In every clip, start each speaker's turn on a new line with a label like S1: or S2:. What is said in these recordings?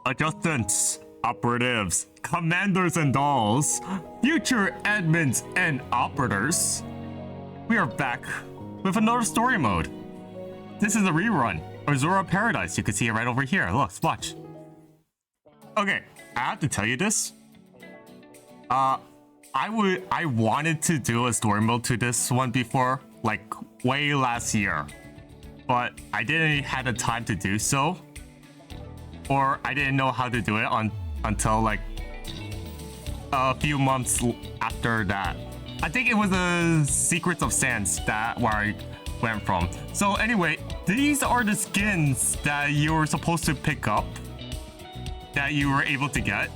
S1: Adjustants, operatives, commanders and dolls, future admins and operators. We are back with another story mode. This is a rerun, Azure Paradise. You can see it right over here. Look, watch. Okay, I have to tell you this. I wanted to do a story mode to this one before, like way last year, but I didn't have the time to do so, or I didn't know how to do it until like a few months after that. I think it was the Secrets of Sands that where I went from. So anyway, these are the skins that you were supposed to pick up that you were able to get,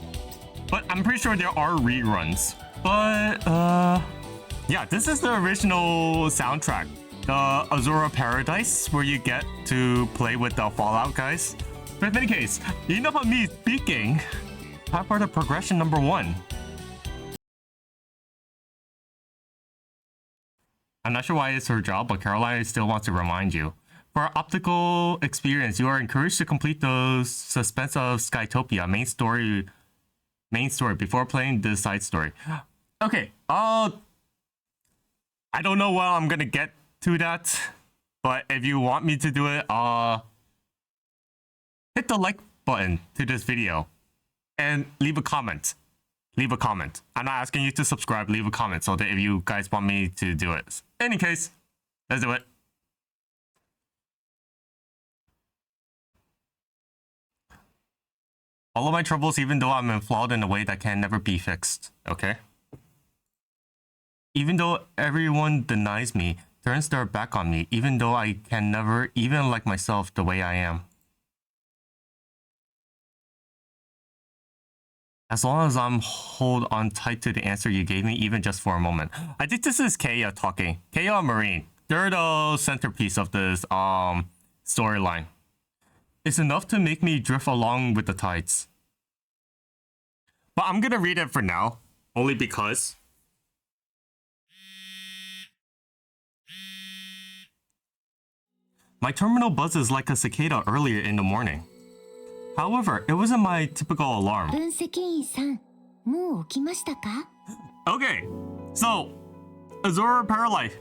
S1: but I'm pretty sure there are reruns. But yeah, this is the original soundtrack, the Azure Paradise, where you get to play with the Fallout guys. But in any case, enough of me speaking. Time for the progression number 1. I'm not sure why it's her job, but Caroline still wants to remind you. For optical experience, you are encouraged to complete the Suspense of Skytopia main story before playing the side story. Okay, I don't know when I'm gonna get to that, but if you want me to do it, hit the like button to this video and leave a comment. Leave a comment. I'm not asking you to subscribe, leave a comment so that if you guys want me to do it. In any case, let's do it. All of my troubles, even though I'm flawed in a way that can never be fixed, okay? Even though everyone denies me, turns their back on me, even though I can never even like myself the way I am. As long as I'm hold on tight to the answer you gave me, even just for a moment. I think this is Kaya talking. Kaya and Marine. They're the centerpiece of this storyline. It's enough to make me drift along with the tides. But I'm gonna read it for now, only because my terminal buzzes like a cicada earlier in the morning. However, it wasn't my typical alarm. 分析員さん、もう起きましたか? Okay, so Azure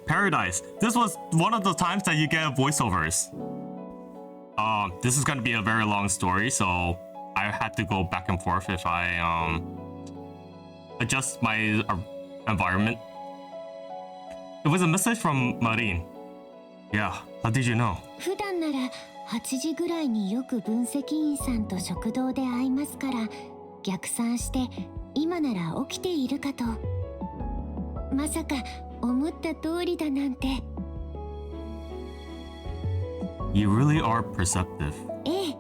S1: Paradise. This was one of the times that you get voiceovers. This is gonna be a very long story, so I had to go back and forth if I adjust my environment. It was a message from Marine. Yeah, how did you know?
S2: 普段なら8時ぐらいによく分析員さんと食堂で会いますから、逆算して今なら起きているかと。まさか思った通りだなんて。
S1: You really are perceptive.
S2: ええ。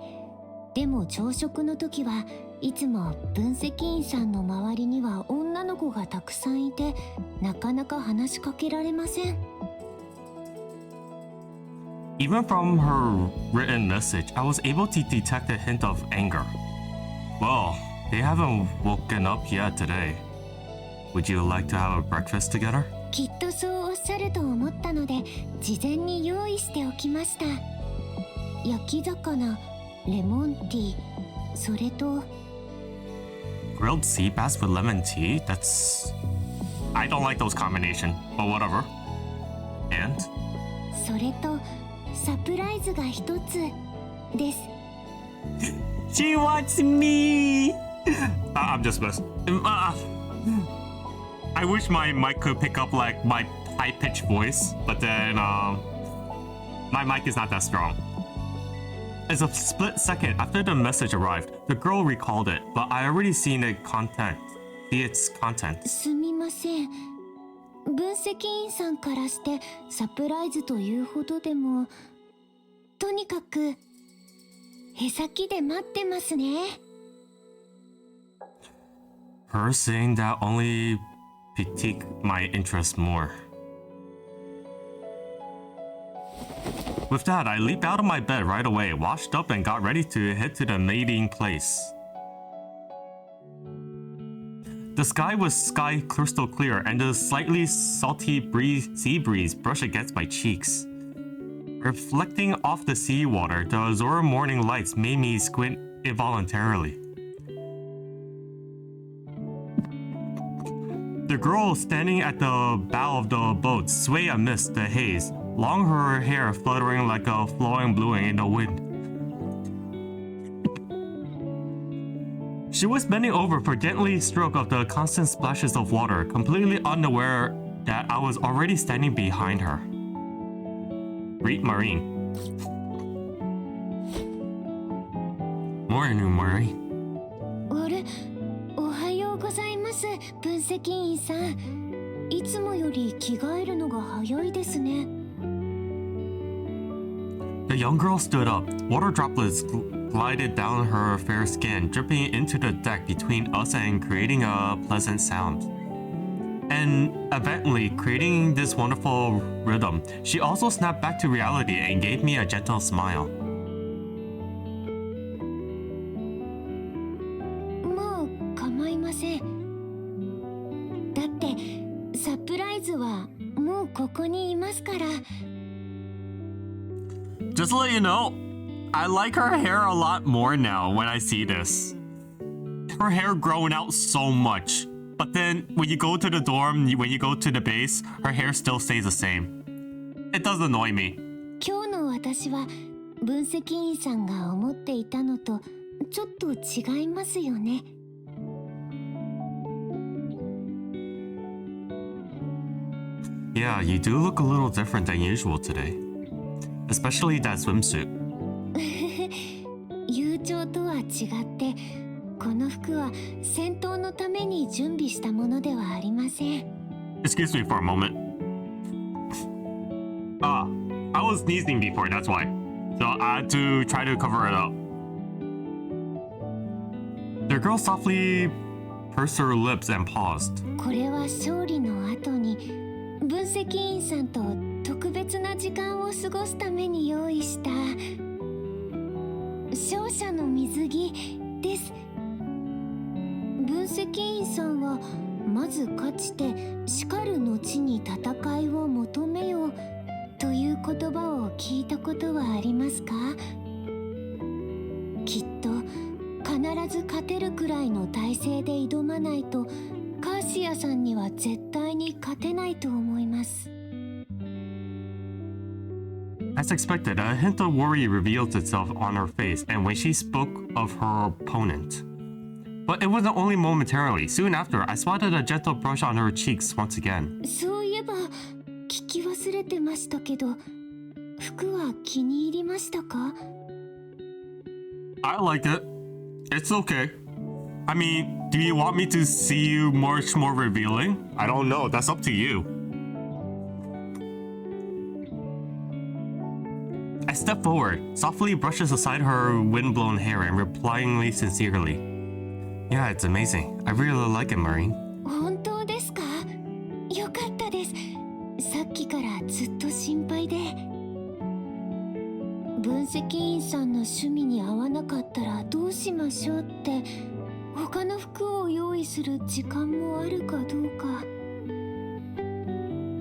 S2: でも朝食の時はいつも分析員さんの周りには女の子がたくさんいて、なかなか話しかけられません。
S1: Even from her written message, I was able to detect a hint of anger. Well, they haven't woken up yet today. Would you like to have a breakfast together?
S2: きっとそうおっしゃると思ったので、事前に用意しておきました。焼き魚、レモンティー、それと
S1: Grilled sea bass with lemon tea? That's... I don't like those combination, but whatever. And?
S2: それとサプライズが一つです。
S1: She wants me! I'm just messing. I wish my mic could pick up like my high-pitched voice, but then my mic is not that strong. As a split second after the message arrived, the girl recalled it, but I already seen its content.
S2: すみません。分析員さんからしてサプライズというほどでも、とにかくへさきで待ってますね。
S1: Her saying that only piqued my interest more. With that, I leaped out of my bed right away, washed up, and got ready to head to the mating place. The sky was crystal clear, and the slightly salty sea breeze brushed against my cheeks. Reflecting off the seawater, the Azure morning lights made me squint involuntarily. The girl standing at the bow of the boat swayed amidst the haze, long her hair fluttering like a flowing bluing in the wind. She was bending over for gently stroke of the constant splashes of water, completely unaware that I was already standing behind her. Read Marine. Morning, Marine.
S2: あれ、おはようございます、分析員さん。いつもより着替えるのが早いですね。
S1: The young girl stood up. Water droplets glided down her fair skin, dripping into the deck between us and creating a pleasant sound. And eventually, creating this wonderful rhythm, she also snapped back to reality and gave me a gentle smile.
S2: もう構いません。だってサプライズはもうここにいますから。
S1: Just to let you know, I like her hair a lot more now when I see this. Her hair growing out so much. But then when you go to the dorm, when you go to the base, her hair still stays the same. It does annoy me.
S2: 今日の私は分析員さんが思っていたのとちょっと違いますよね。
S1: Yeah, you do look a little different than usual today. Especially that swimsuit.
S2: 友情とは違ってこの服は戦闘のために準備したものではありません。
S1: Excuse me for a moment. I was sneezing before, that's why. So I had to try to cover it up. The girl softly pursed her lips and paused.
S2: これは勝利の後に分析員さんと特別な時間を過ごすために用意した勝者の水着です。分析員さんはまず勝ちてしかる後に戦いを求めようという言葉を聞いたことはありますか？きっと必ず勝てるくらいの体勢で挑まないとカーシアさんには絶対に勝てないと思います。
S1: As expected, a hint of worry revealed itself on her face, and when she spoke of her opponent. But it wasn't only momentarily. Soon after, I spotted a gentle brush on her cheeks once again.
S2: そういえば聞き忘れてましたけど、服は気に入りましたか？
S1: I liked it. It's okay. I mean, do you want me to see you much more revealing? I don't know. That's up to you. I stepped forward, softly brushes aside her windblown hair and replyingly sincerely. Yeah, it's amazing. I really like it, Marine.
S2: 本当ですか？よかったです。さっきからずっと心配で。分析員さんの趣味に合わなかったらどうしましょうって他の服を用意する時間もあるかどうか。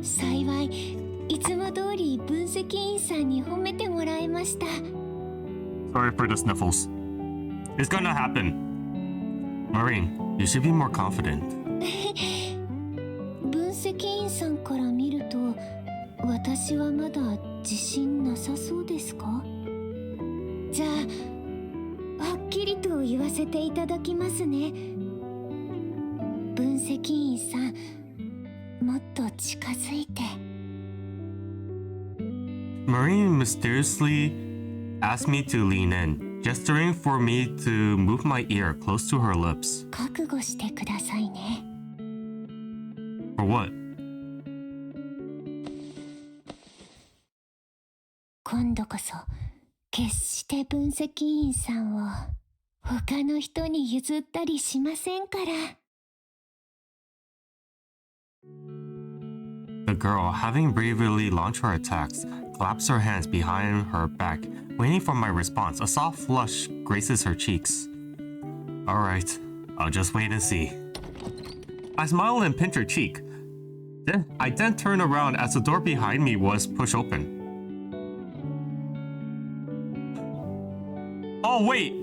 S2: 幸いいつも通り分析員さんに褒めてもらいました。
S1: Sorry for the sniffles. It's gonna happen. Marine, you should be more confident.
S2: 分析員さんから見ると私はまだ自信なさそうですか？じゃあはっきりと言わせていただきますね。分析員さん、もっと近づいて。
S1: Marine mysteriously asked me to lean in, gesturing for me to move my ear close to her lips.
S2: 覚悟してくださいね。
S1: For what?
S2: 今度こそ決して分析員さんを他の人に譲ったりしませんから。
S1: The girl, having bravely launched her attacks, claps her hands behind her back, waiting for my response. A soft flush graces her cheeks. Alright, I'll just wait and see. I smiled and pinched her cheek. I then turned around as the door behind me was pushed open. Oh wait!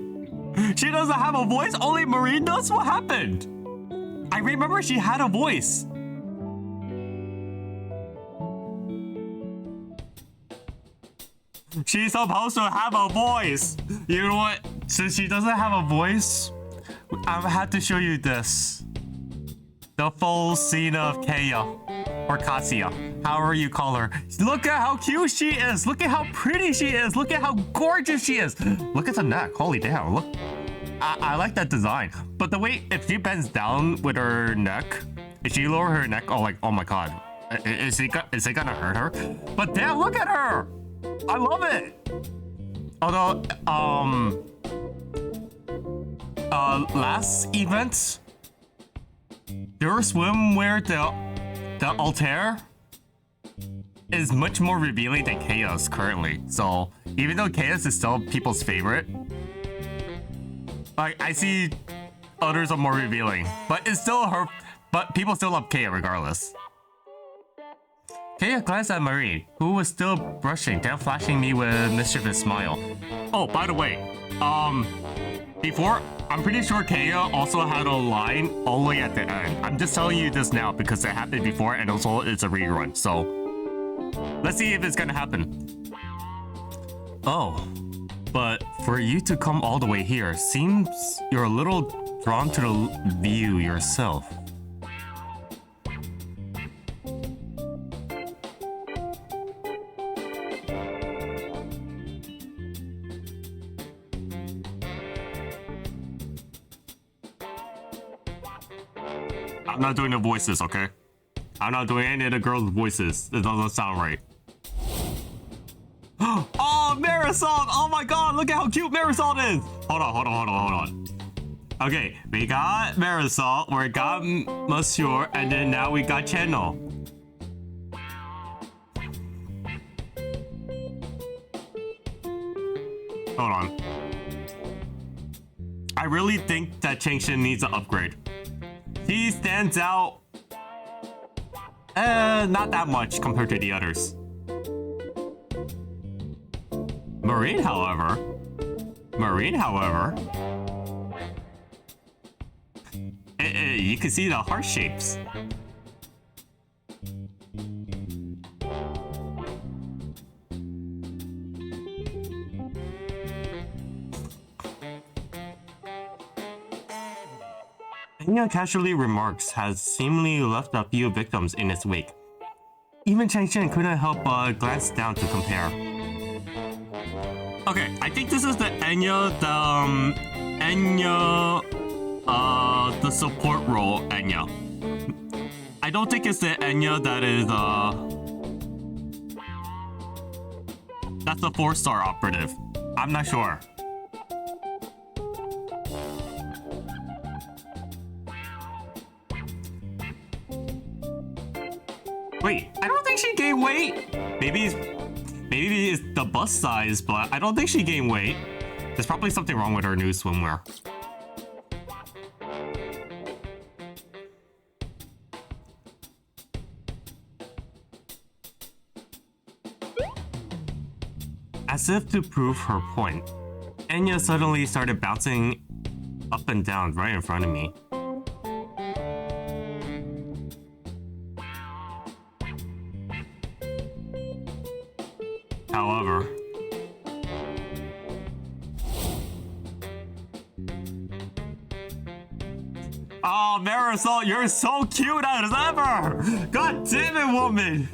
S1: She doesn't have a voice? Only Marine does? What happened? I remember she had a voice. She's supposed to have a voice. You know what? Since she doesn't have a voice, I'm gonna have to show you this. The full scene of Kaya. Or Katsuya. However you call her. Look at how cute she is. Look at how pretty she is. Look at how gorgeous she is. Look at the neck. Holy damn. Look. I like that design. But the way, if she bends down with her neck, if she lower her neck, oh my god. Is it gonna hurt her? But damn, look at her. I love it. Although, last event, their swimwear, the Altair is much more revealing than Chaos currently. So even though Chaos is still people's favorite, like I see others are more revealing, but it's still her. But people still love Kaya regardless. Kaya glanced at Marie, who was still brushing, then flashing me with a mischievous smile. Oh, by the way, before, I'm pretty sure Kaya also had a line all the way at the end. I'm just telling you this now because it happened before and also it's a rerun. So, let's see if it's gonna happen. Oh, but for you to come all the way here, seems you're a little drawn to the view yourself. I'm not doing the voices, okay? I'm not doing any of the girls' voices. It doesn't sound right. Oh, Marisol! Oh my god, look at how cute Marisol is! Hold on. Okay, we got Marisol, we got Monsieur, and then now we got Channel. Hold on. I really think that Changshin needs an upgrade. He stands out not that much compared to the others. Marine, however, you can see the heart shapes. Enya casually remarks has seemingly left a few victims in its wake. Even Changshin couldn't help but glance down to compare. Okay, I think this is the Enya, the support role Enya. I don't think it's the Enya that is, that's the 4-star operative. I'm not sure. Wait, I don't think she gained weight. Maybe it's the bust size, but I don't think she gained weight. There's probably something wrong with her new swimwear. As if to prove her point, Enya suddenly started bouncing up and down right in front of me. However, oh, Marisol, you're so cute as ever! God damn it, woman!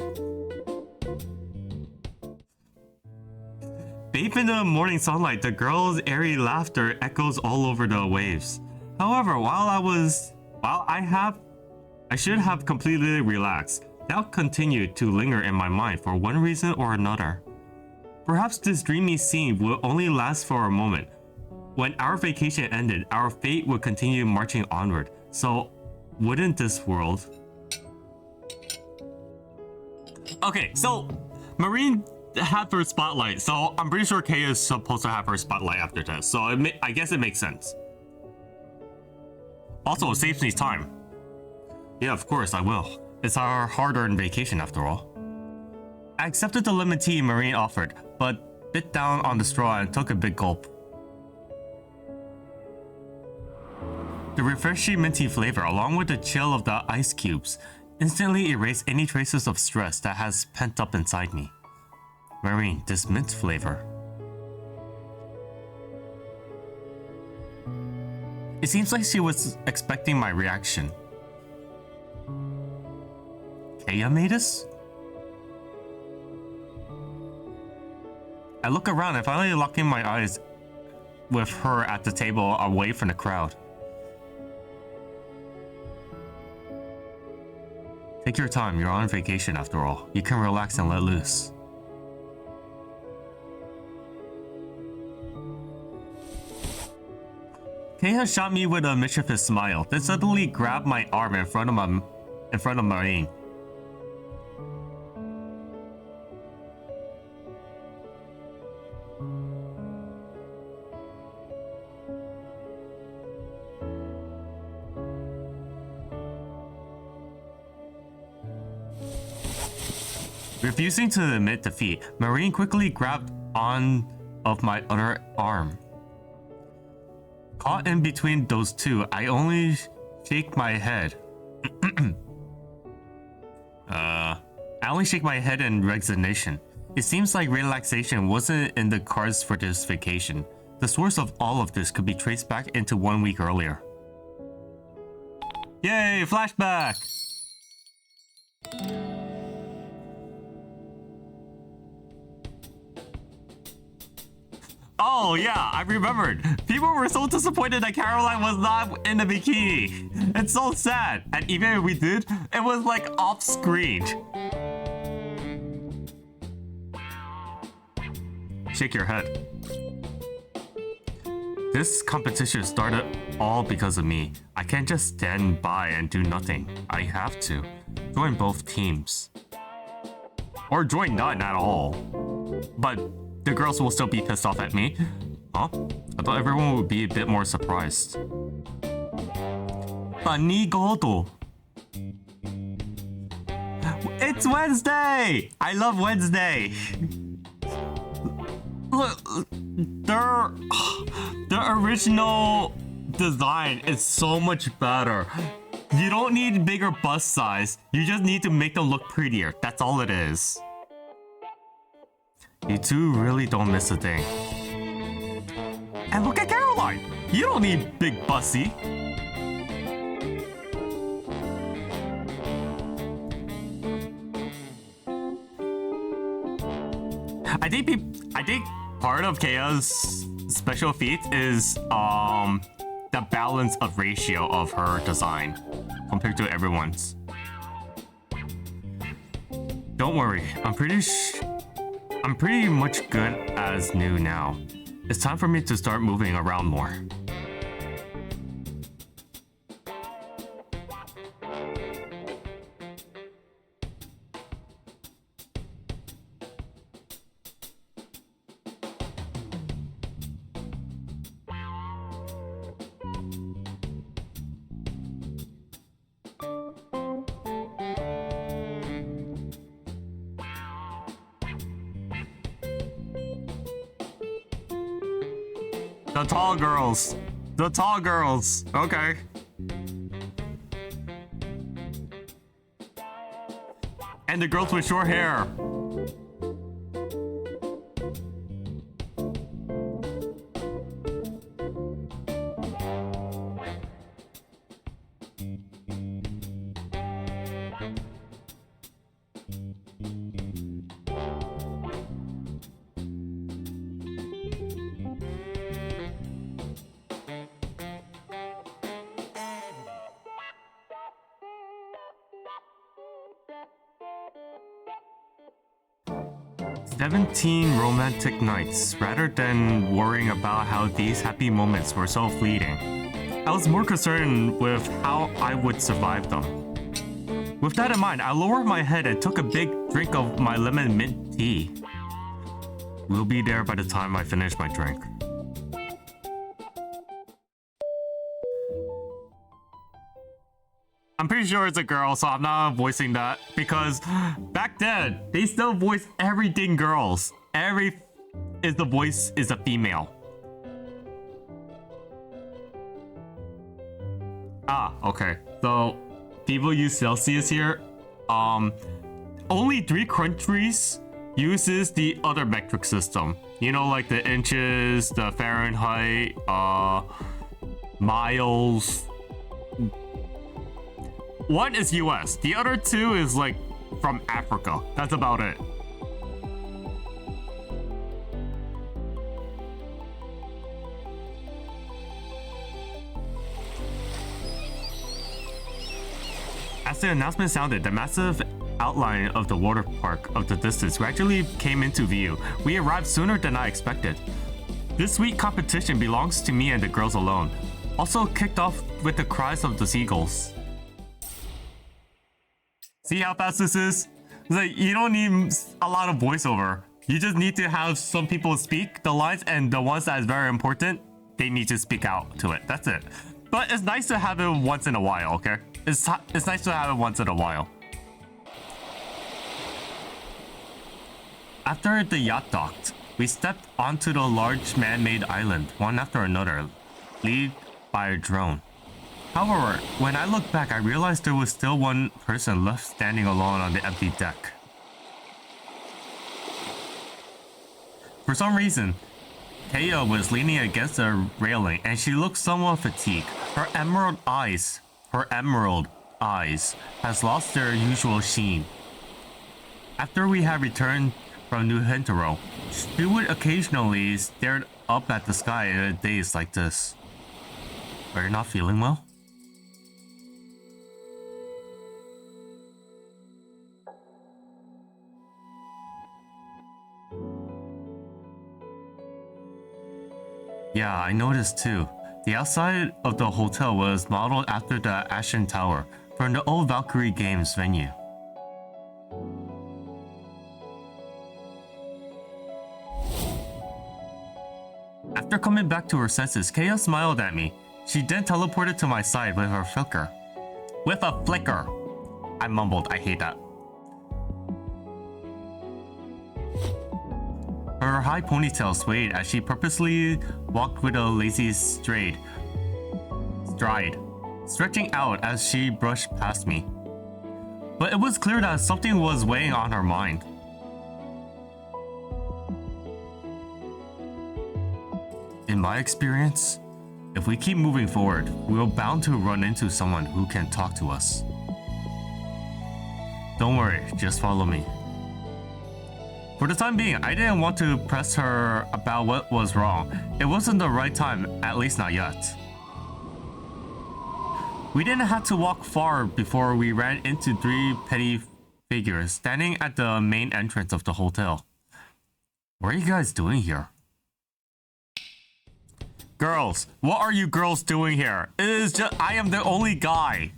S1: Bathed in the morning sunlight, the girl's airy laughter echoes all over the waves. However, I should have completely relaxed. Doubt continued to linger in my mind for one reason or another. Perhaps this dreamy scene will only last for a moment. When our vacation ended, our fate would continue marching onward. So, wouldn't this world? Okay, so Marine had her spotlight, so I'm pretty sure Kay is supposed to have her spotlight after this. So I guess it makes sense. Also, it saves me time. Yeah, of course I will. It's our hard-earned vacation after all. I accepted the lemon tea Marine offered, but bit down on the straw and took a big gulp. The refreshing minty flavor, along with the chill of the ice cubes, instantly erase any traces of stress that has pent up inside me. Marine, this mint flavor. It seems like she was expecting my reaction. Kaya made this? I look around and finally locking my eyes with her at the table away from the crowd. Take your time, you're on vacation after all. You can relax and let loose. Kaya shot me with a mischievous smile, then suddenly grabbed my arm in front of Marine. Refusing to admit defeat, Marine quickly grabbed on of my other arm. Caught in between those two, I only shake my head. I only shake my head in resignation. It seems like relaxation wasn't in the cards for this vacation. The source of all of this could be traced back into 1 week earlier. Yay, flashback! Oh yeah, I remembered. People were so disappointed that Caroline was not in the bikini. It's so sad. And even if we did, it was like off screen. Shake your head. This competition started all because of me. I can't just stand by and do nothing. I have to join both teams. Or join none at all. But the girls will still be pissed off at me. Huh? I thought everyone would be a bit more surprised. Panigoto. It's Wednesday! I love Wednesday! Look, the original design is so much better. You don't need bigger bust size. You just need to make them look prettier. That's all it is. You two really don't miss a thing. And look at Caroline! You don't need big bussy. I think part of Kaya's special feat is the balance of ratio of her design compared to everyone's. Don't worry, I'm pretty much good as new now. It's time for me to start moving around more. The tall girls. Okay. And the girls with short hair. "17 romantic nights. Rather than worrying about how these happy moments were so fleeting, I was more concerned with how I would survive them. With that in mind, I lowered my head and took a big drink of my lemon mint tea. We'll be there by the time I finish my drink." I'm pretty sure it's a girl, so I'm not voicing that, because back then, they still voiced everything girls. The voice is a female. Ah, okay. So people use Celsius here. Only 3 countries uses the other metric system. You know, like the inches, the Fahrenheit, miles. One is US. The other 2 is like from Africa. That's about it. As the announcement sounded, the massive outline of the water park of the distance gradually came into view. We arrived sooner than I expected. This sweet competition belongs to me and the girls alone. Also kicked off with the cries of the seagulls. See how fast this is? It's like you don't need a lot of voiceover. You just need to have some people speak the lines, and the ones that is very important, they need to speak out to it. That's it. But it's nice to have it once in a while, okay? It's nice to have it once in a while. After the yacht docked, we stepped onto the large man-made island, one after another, led by a drone. However, when I looked back, I realized there was still one person left standing alone on the empty deck. For some reason, Taya was leaning against the railing and she looked somewhat fatigued. Her emerald eyes has lost their usual sheen. After we had returned from New Hintaro, she would occasionally stare up at the sky in a daze like this. Are you not feeling well? Yeah, I noticed too. The outside of the hotel was modeled after the Ashen Tower from the old Valkyrie Games venue. After coming back to her senses, Kaya smiled at me. She then teleported to my side with her flicker. With a flicker! I mumbled, I hate that. Her high ponytail swayed as she purposely walked with a lazy stride, stretching out as she brushed past me. But it was clear that something was weighing on her mind. In my experience, if we keep moving forward, we are bound to run into someone who can talk to us. Don't worry, just follow me. For the time being, I didn't want to press her about what was wrong. It wasn't the right time, at least not yet. We didn't have to walk far before we ran into 3 petty figures standing at the main entrance of the hotel. What are you guys doing here? Girls, what are you girls doing here? It is just, I am the only guy.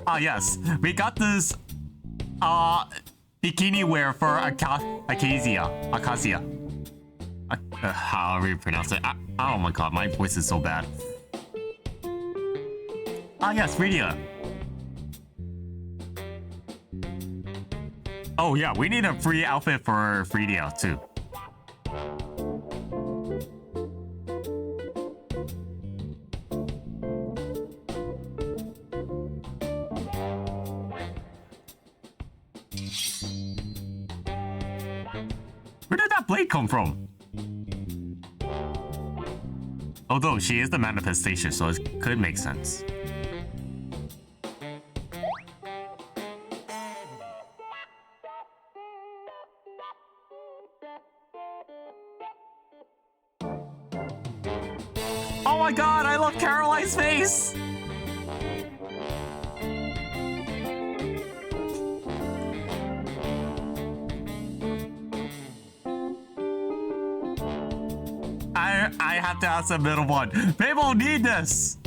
S1: Ah yes, we got this, bikini wear for Acacia. However you pronounce it. Oh my god, my voice is so bad. Ah yes, Frida. Oh yeah, we need a free outfit for Frida too. Where did that blade come from? Although she is the manifestation, so it could make sense. Oh my god, I love Caroline's face! I have to ask the middle one. People need this!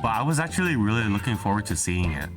S1: But I was actually really looking forward to seeing it.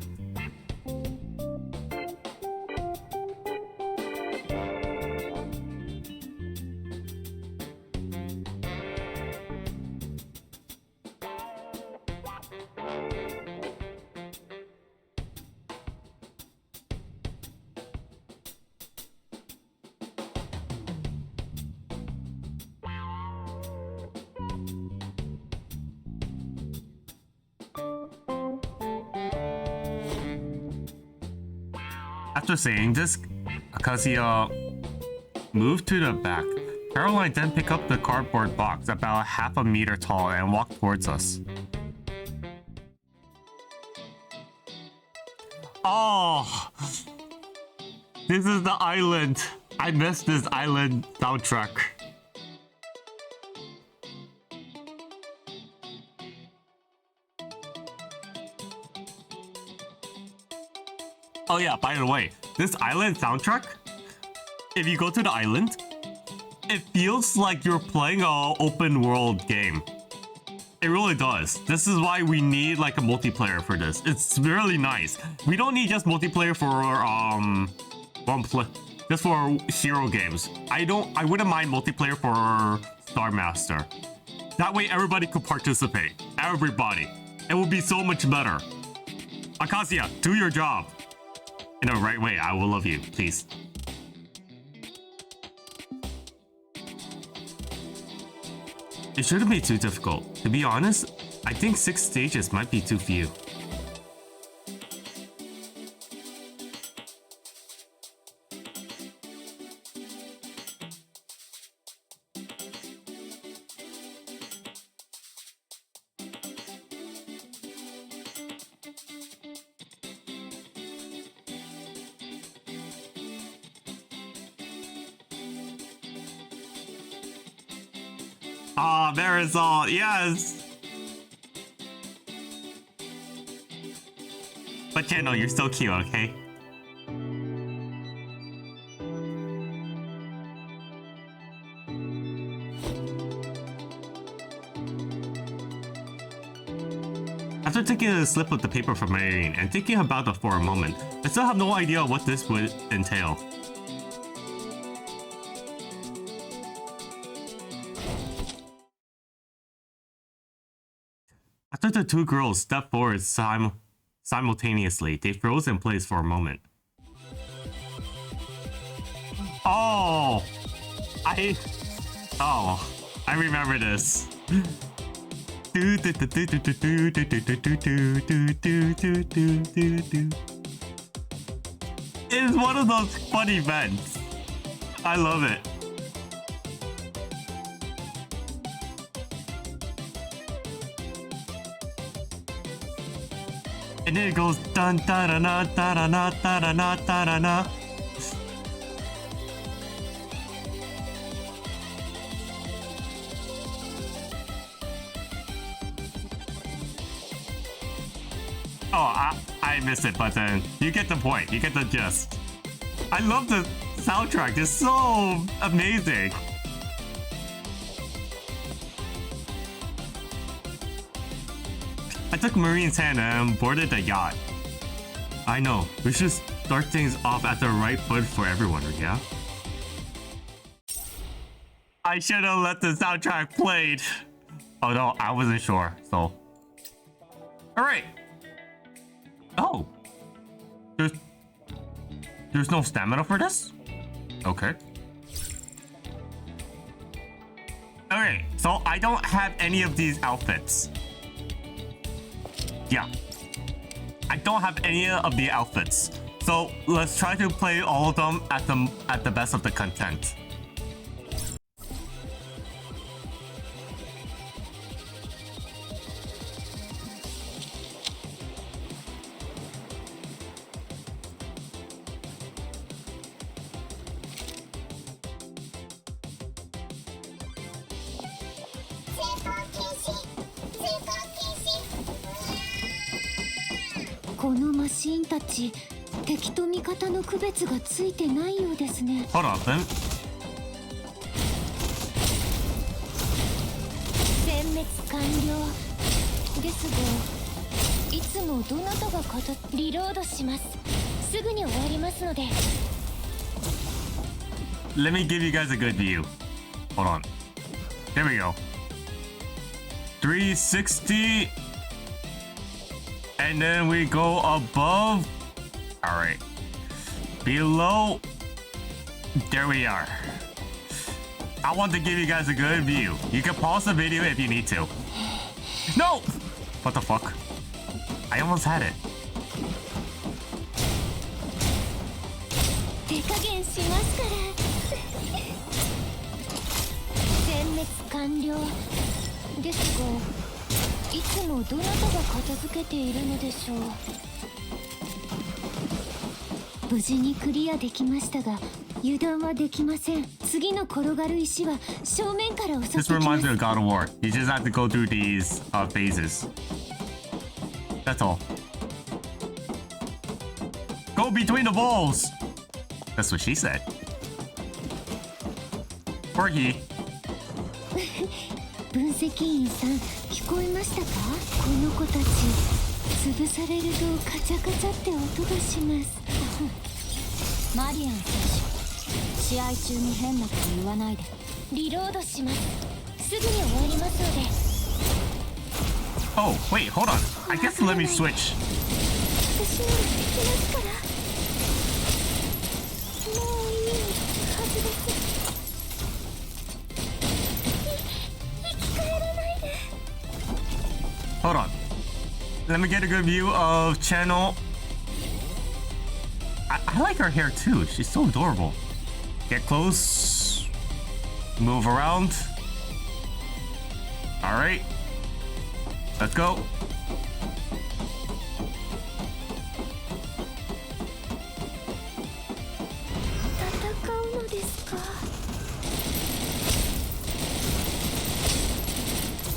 S1: After saying this, Akasia moved to the back. Caroline then picked up the cardboard box about half a meter tall and walked towards us. Oh, this is the island. I missed this island soundtrack. Oh yeah, by the way, this island soundtrack, if you go to the island, it feels like you're playing a open world game. It really does. This is why we need like a multiplayer for this. It's really nice. We don't need just multiplayer for just for hero games. I wouldn't mind multiplayer for Star Master. That way everybody could participate. Everybody. It would be so much better. Akasia, do your job. In the right way, I will love you, please. It shouldn't be too difficult. To be honest, I think 6 stages might be too few. Ah, Marisol, yes! But Channel, you're still cute, okay? After taking a slip of the paper from Irene and thinking about it for a moment, I still have no idea what this would entail. After the two girls stepped forward simultaneously, they froze in place for a moment. Oh! I remember this. It's one of those fun events. I love it. And then it goes dun da da na da da na da da na da da na. Oh, I missed it, but then you get the point. You get the gist. I love the soundtrack. It's so amazing. I took Marine's hand and boarded the yacht. I know, we should start things off at the right foot for everyone, yeah? I should have let the soundtrack played. Although I wasn't sure, so. Alright. Oh. There's no stamina for this? Okay. Okay, so I don't have any of these outfits. Yeah, I don't have any of the outfits, so let's try to play all of them at the best of the content.
S2: Hold
S1: on, then.
S2: 殲滅完了ですが、いつもどなたがリロードします。すぐに終わりますので。
S1: Let me give you guys a good view. Hold on. There we go. 360. And then we go above. Alright. Below. There we are. I want to give you guys a good view. You can pause the video if you need to. No! What the fuck? I almost had it.
S2: しますから全滅完了ですが、いつもどなたが片付けているのでしょう。無事にクリアできましたが、油断はできません。次の転がる石は正面から襲ってきます。
S1: This reminds me of God of War. You just have to go through these phases. That's all. Go between the balls! That's what she said. Porky.
S2: 分析員さん、聞こえましたか？この子たち潰されるとカチャカチャって音がしますマリアン選手、試合中に変なこと言わないで。リロードします。すぐに終わりますので。
S1: Oh, wait, hold on. I guess let me switch.
S2: 私ならできますから。もういいはずです。生き返らないで。
S1: Hold on. Let me get a good view of Channel. I like her hair too. She's so adorable. Get close. Move around. Alright. Let's go.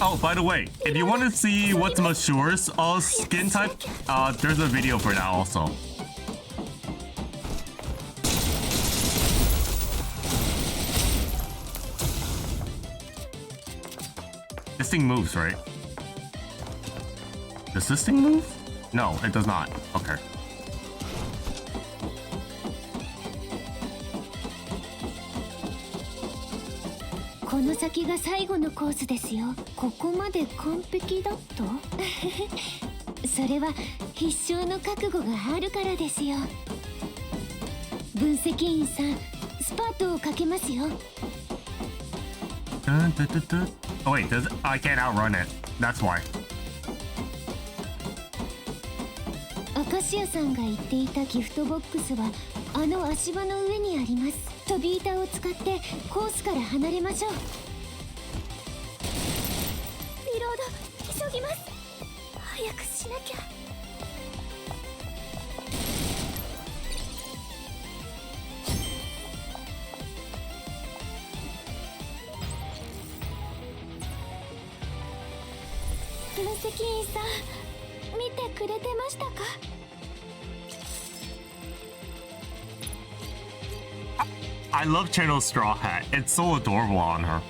S1: Oh, by the way, if you want to see what's Mashure's skin type, there's a video for that also. This thing moves, right? Does this thing move? No, it does not. Okay.
S2: 「この先が最後のコースですよ。ここまで完璧だと?」それは必勝の覚悟があるからですよ。分析員さん、スパートをかけますよ。
S1: Oh wait, I can't outrun it. That's why.
S2: アカシアさんが言っていたギフトボックスはあの足場の上にあります。飛び板を使ってコースから離れましょう。リロード急ぎます。早くしなきゃ。分析員さん、見てくれてましたか
S1: ？I love Channel's straw hat. It's so adorable on her.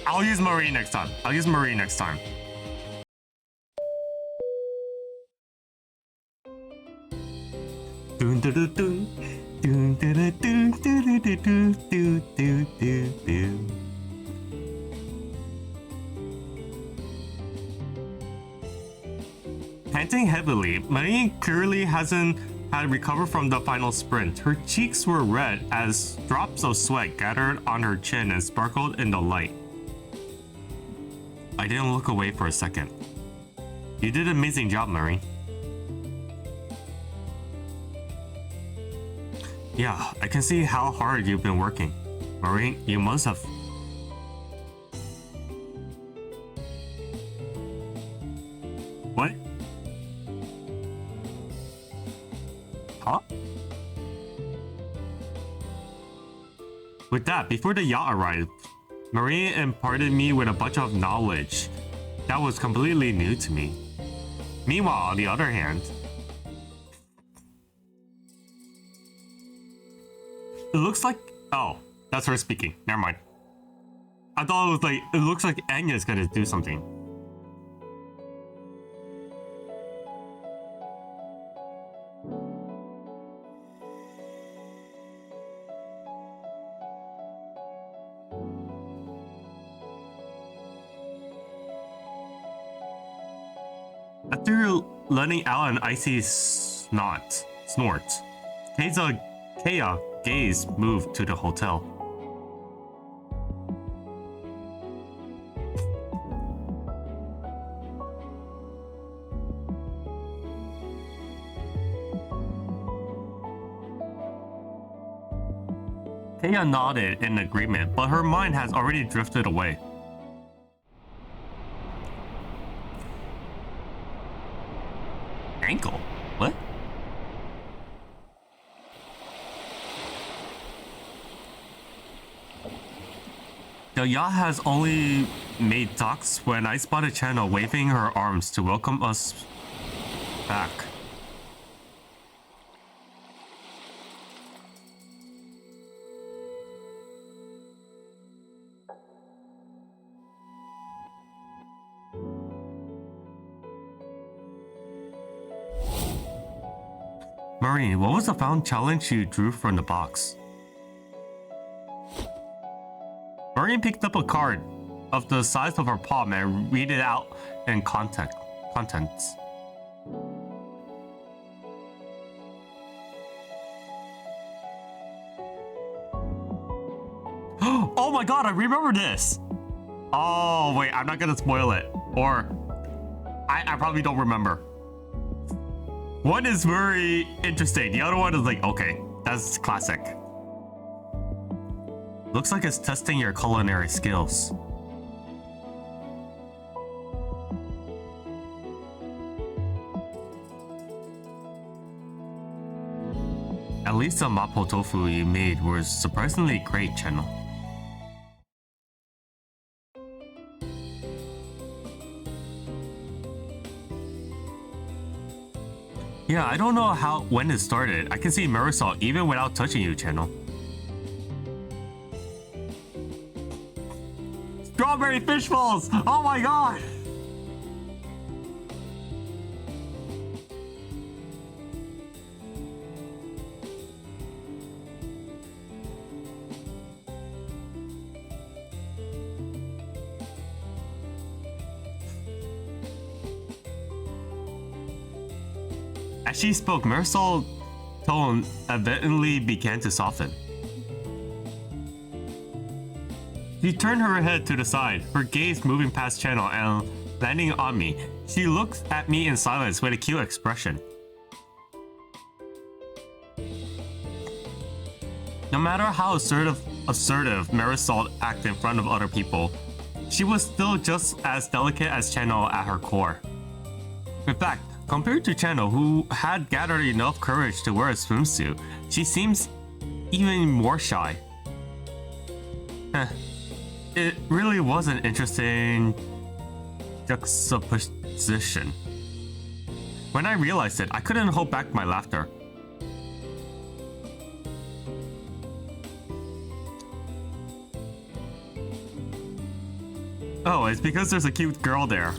S1: I'll use Marie next time. I'll use Marie next time. Dun dun dun dun dun dun dun dun dun dun dun dun. Panting heavily, Marie clearly hasn't had recovered from the final sprint. Her cheeks were red as drops of sweat gathered on her chin and sparkled in the light. I didn't look away for a second. You did an amazing job, Marie. Yeah, I can see how hard you've been working. Marie, you must have. What? Huh? With that, before the yacht arrived, Marie imparted me with a bunch of knowledge that was completely new to me. Meanwhile, on the other hand, it looks like... Oh, that's her speaking. Never mind. I thought it was like... It looks like Anya's gonna do something. After letting out an icy snort, Kei's gaze moved to the hotel. Taya nodded in agreement, but her mind has already drifted away. Ankle? What? The yacht has only made docks when I spotted Channel waving her arms to welcome us back. Marine, what was the found challenge you drew from the box? Marine picked up a card of the size of her palm and read it out in contents. Oh my god, I remember this! Oh wait, I'm not gonna spoil it. Or I probably don't remember. One is very interesting, the other one is like, okay, that's classic. Looks like it's testing your culinary skills. At least the mapo tofu you made was surprisingly great, Channel. Yeah, I don't know when it started. I can see Marisol even without touching you, Channel. Strawberry fish balls! Oh my god! As she spoke, Marisol's tone evidently began to soften. She turned her head to the side, her gaze moving past Channel and landing on me. She looked at me in silence with a cute expression. No matter how assertive Marisol acted in front of other people, she was still just as delicate as Channel at her core. In fact, compared to Channel, who had gathered enough courage to wear a swimsuit, she seems even more shy. It really was an interesting juxtaposition. When I realized it, I couldn't hold back my laughter. Oh, it's because there's a cute girl there.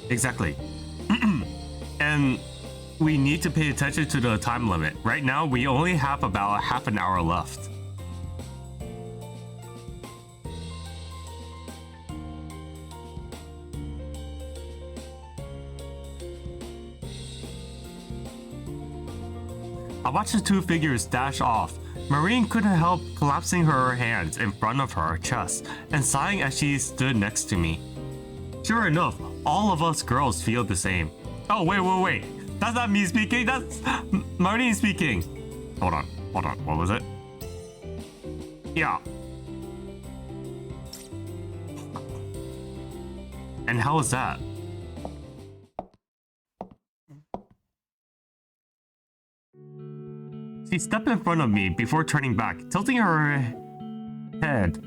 S1: Exactly. And we need to pay attention to the time limit. Right now, we only have about half an hour left. I watched the two figures dash off. Marine couldn't help collapsing her hands in front of her chest and sighing as she stood next to me. Sure enough, all of us girls feel the same. Oh, wait. That's not me speaking, that's Marine speaking. Hold on. What was it? Yeah. And how was that? She stepped in front of me before turning back, tilting her head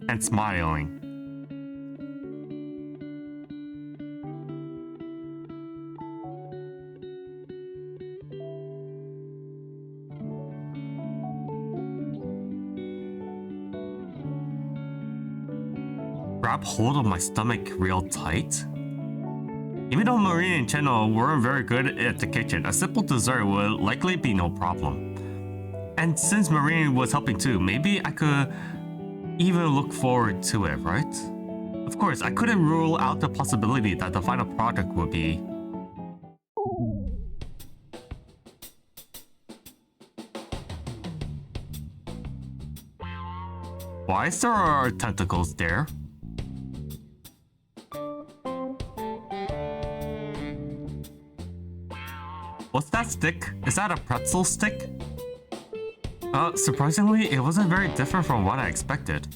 S1: and smiling. grab hold of my stomach real tight. Even though Marine and Cheno weren't very good at the kitchen, a simple dessert would likely be no problem. And since Marine was helping too, maybe I could even look forward to it, right? Of course, I couldn't rule out the possibility that the final product would be... Why is there tentacles there? What's that stick? Is that a pretzel stick? Surprisingly, it wasn't very different from what I expected.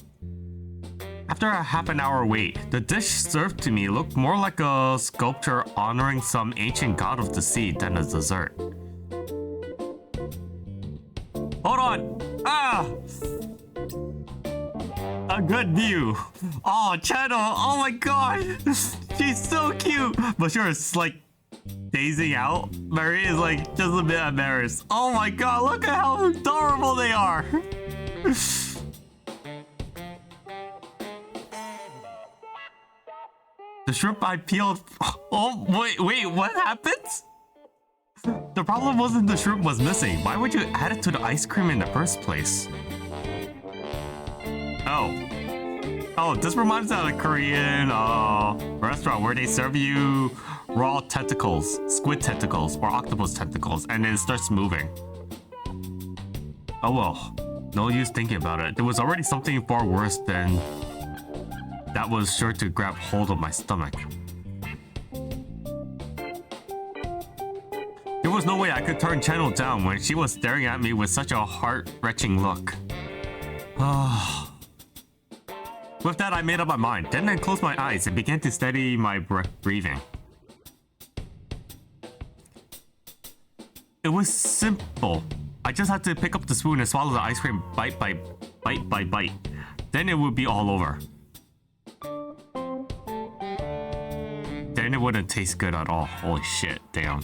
S1: After a half an hour wait, the dish served to me looked more like a sculpture honoring some ancient god of the sea than a dessert. Hold on! Ah! A good view. Oh, Channel! Oh my god! She's so cute! But sure, it's like dazing out. Marie is like just a bit embarrassed. Oh my god, look at how adorable they are! The shrimp I peeled... Oh, wait, what happened? The problem wasn't the shrimp was missing. Why would you add it to the ice cream in the first place? Oh, this reminds me of a Korean restaurant where they serve you raw tentacles, squid tentacles, or octopus tentacles, and it starts moving. Oh well, no use thinking about it. There was already something far worse than that was sure to grab hold of my stomach. There was no way I could turn Channel down when she was staring at me with such a heart-wrenching look. With that, I made up my mind. Then I closed my eyes and began to steady my breathing. It was simple. I just had to pick up the spoon and swallow the ice cream bite by bite. Then it would be all over. Then it wouldn't taste good at all. Holy shit, damn.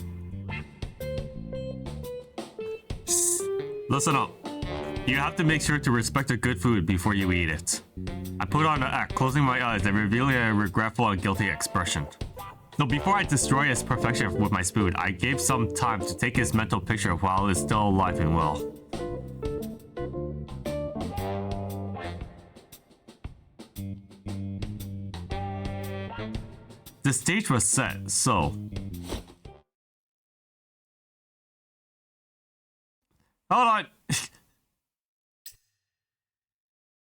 S1: Listen up. You have to make sure to respect a good food before you eat it. I put on an act, closing my eyes and revealing a regretful and guilty expression. Though before I destroy its perfection with my spoon, I gave some time to take his mental picture while it's still alive and well. The stage was set, so... Hold on!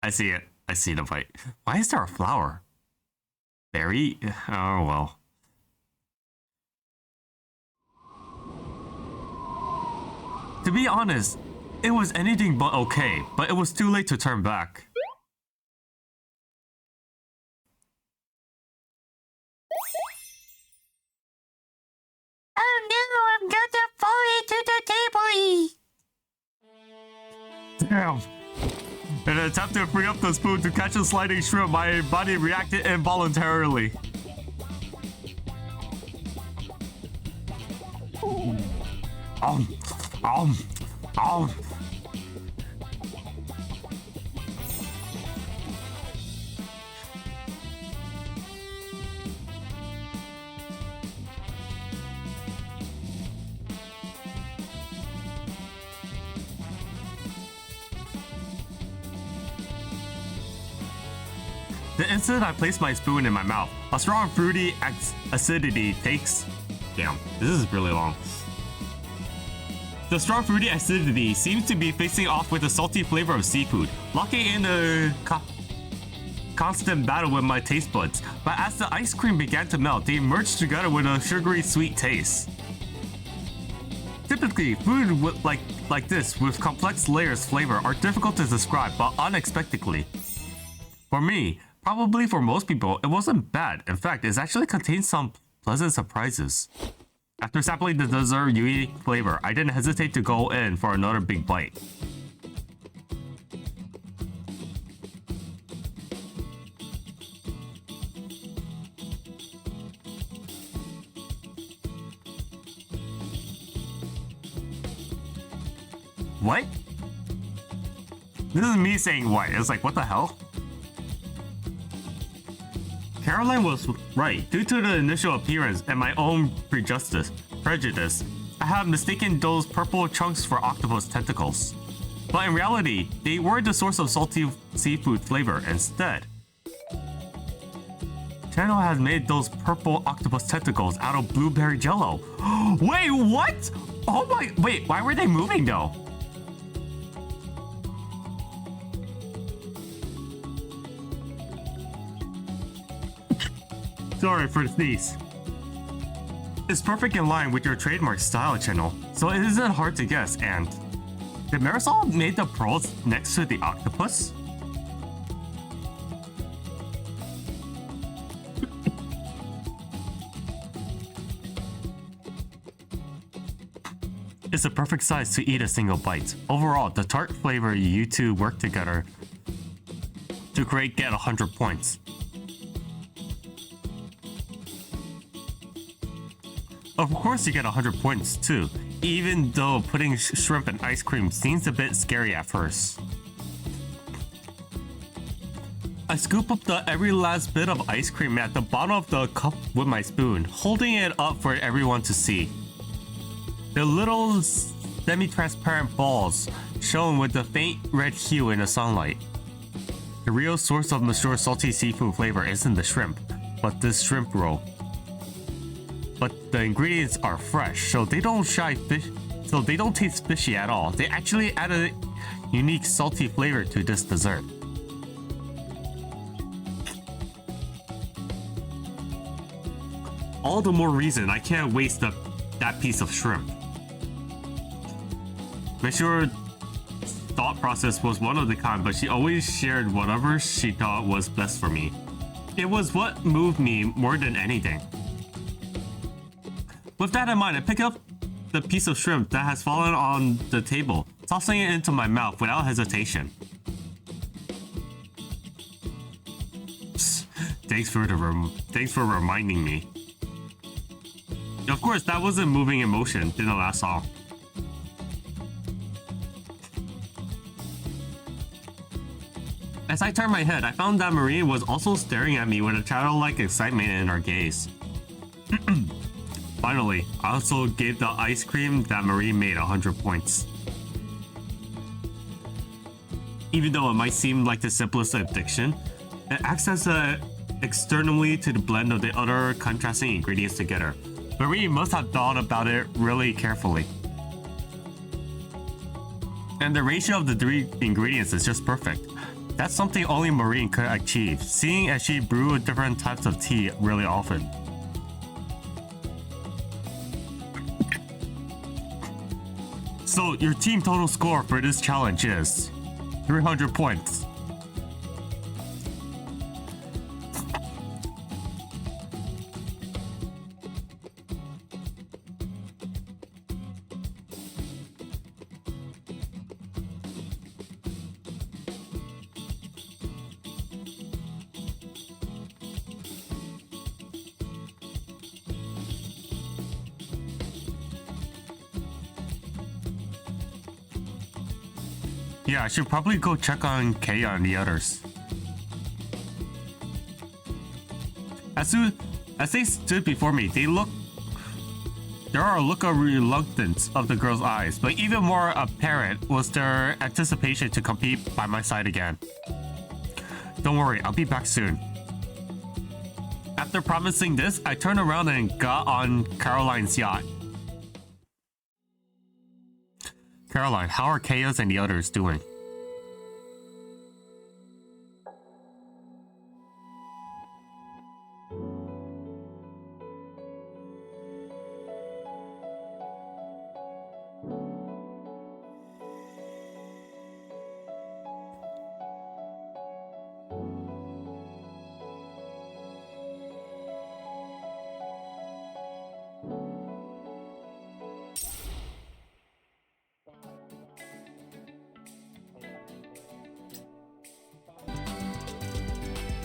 S1: I see it. I see the bite. Why is there a flower? Berry? Oh well. To be honest, it was anything but okay, but it was too late to turn back.
S2: Oh no, I'm gonna fall into the table.
S1: Damn. In an attempt to free up the spoon to catch a sliding shrimp, my body reacted involuntarily. The instant I placed my spoon in my mouth, a strong fruity acidity takes... Damn, this is really long. The strong fruity acidity seems to be facing off with the salty flavor of seafood, locking in a constant battle with my taste buds. But as the ice cream began to melt, they merged together with a sugary sweet taste. Typically, food like this with complex layers flavor are difficult to describe, but unexpectedly. For me, probably for most people, it wasn't bad. In fact, it actually contained some pleasant surprises. After sampling the dessert unique flavor, I didn't hesitate to go in for another big bite. What? This is me saying what? It's like, what the hell? Caroline was right. Due to the initial appearance and my own prejudice, I have mistaken those purple chunks for octopus tentacles. But in reality, they were the source of salty seafood flavor instead. Channel has made those purple octopus tentacles out of blueberry jello. Wait, what? Oh my, wait, why were they moving though? Sorry for the sneeze. It's perfect in line with your trademark style, Channel, so it isn't hard to guess. And did Marisol make the pearls next to the octopus? It's a perfect size to eat a single bite. Overall, the tart flavor you two work together to create get 100 points. Of course you get 100 points too, even though putting shrimp in ice cream seems a bit scary at first. I scoop up every last bit of ice cream at the bottom of the cup with my spoon, holding it up for everyone to see. The little semi-transparent balls shone with a faint red hue in the sunlight. The real source of mature salty seafood flavor isn't the shrimp, but this shrimp roll. But the ingredients are fresh, so they don't taste fishy at all. They actually add a unique salty flavor to this dessert. All the more reason I can't waste that piece of shrimp. Masure's thought process was one of the kind, but she always shared whatever she thought was best for me. It was what moved me more than anything. With that in mind, I pick up the piece of shrimp that has fallen on the table, tossing it into my mouth without hesitation. Psst, thanks for reminding me. Of course, that wasn't moving in motion, didn't last long. As I turned my head, I found that Marie was also staring at me with a childlike excitement in her gaze. Finally, I also gave the ice cream that Marie made 100 points. Even though it might seem like the simplest addiction, it acts as externally to the blend of the other contrasting ingredients together. Marie must have thought about it really carefully. And the ratio of the three ingredients is just perfect. That's something only Marie could achieve, seeing as she brewed different types of tea really often. So your team total score for this challenge is 300 points. Yeah, I should probably go check on Kaya and the others. As they stood before me, there are a look of reluctance of the girl's eyes, but even more apparent was their anticipation to compete by my side again. Don't worry, I'll be back soon. After promising this, I turned around and got on Caroline's yacht. Caroline, how are Chaos and the others doing?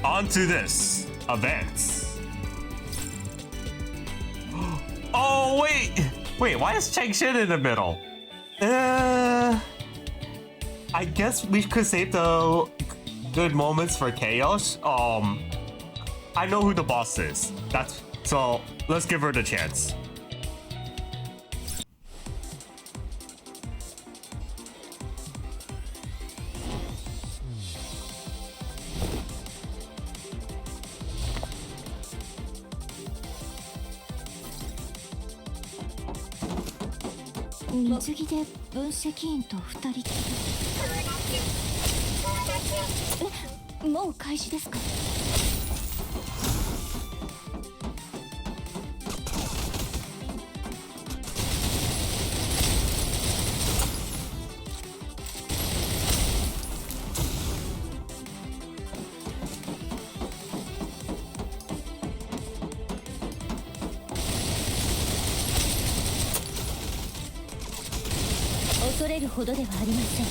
S1: On to this. Events. Oh, wait! Wait, why is Changshin in the middle? I guess we could save the good moments for Chaos. I know who the boss is. So let's give her the chance.
S2: 「水着で分析員と2人きり」え、もう開始ですか？恐れるほどではありません。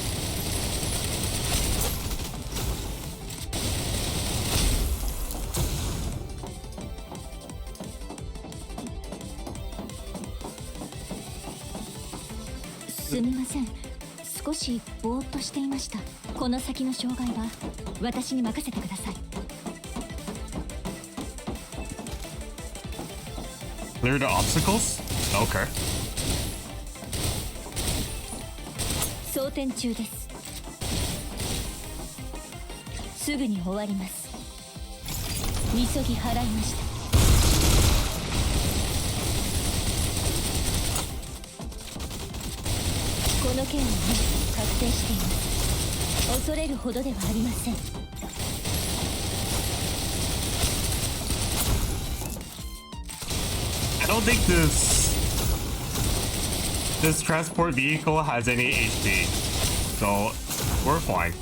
S2: すみません、少しぼーっとしていました。この先の障害は私に任せてください。
S1: Clear the obstacles? Okay.
S2: 装填中です。すぐに終わります。急ぎ払いました。この件は確定しています。恐れるほどではありません。
S1: I don't think this transport vehicle has any HP, so we're fine.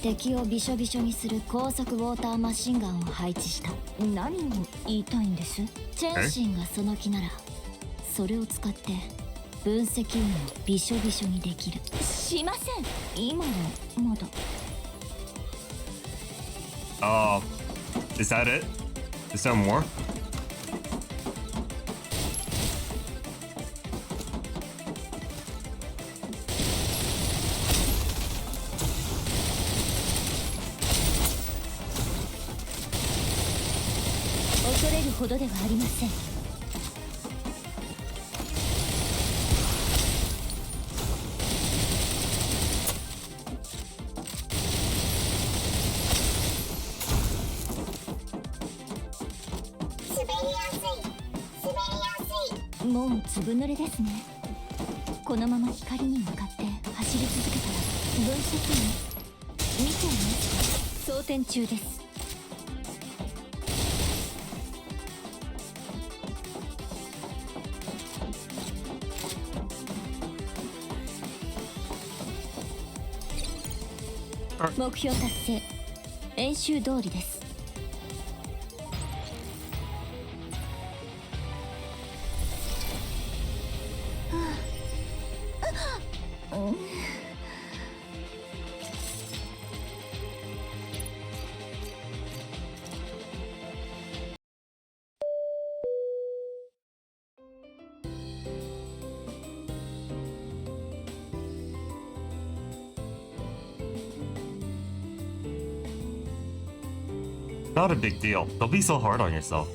S2: 敵をびしょびしょにする高速ウォーターマシンガンを配置した。何を言いたいんです？チェンシンがその気ならそれを使って分析員をびしょびしょにできる。しません。今はまだ。
S1: Is that it? Is there more?
S2: 恐れるほどではありません。もうずぶ濡れですね。このまま光に向かって走り続けたら分析員見ていますか？装填中です。目標達成。演習通りです。
S1: Not a big deal. Don't be so hard on yourself.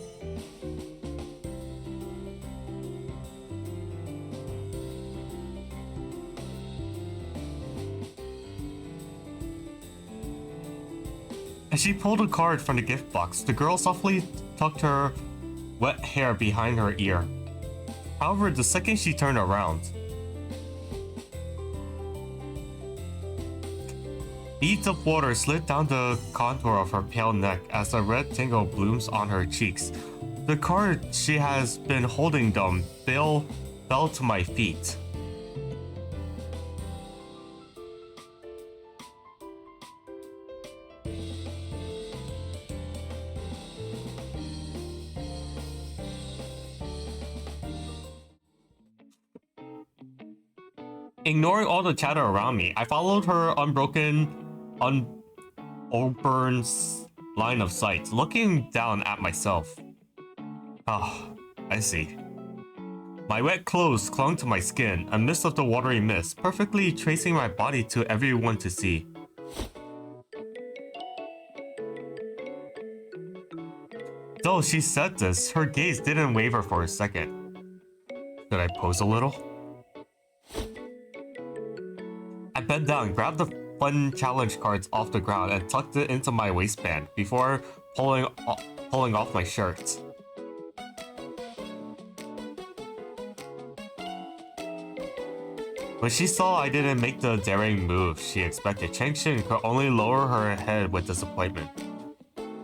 S1: As she pulled a card from the gift box, the girl softly tucked her wet hair behind her ear. However, the second she turned around, beads of water slid down the contour of her pale neck as a red tingle blooms on her cheeks. The card she has been holding them fell to my feet. Ignoring all the chatter around me, I followed her unbroken line of sight, looking down at myself. Ah, I see. My wet clothes clung to my skin, a mist of the watery mist, perfectly tracing my body to everyone to see. Though she said this, her gaze didn't waver for a second. Should I pose a little? I bent down, grabbed the fun challenge cards off the ground, and tucked it into my waistband before pulling off my shirt. When she saw I didn't make the daring move she expected, Cheng-Shin could only lower her head with disappointment.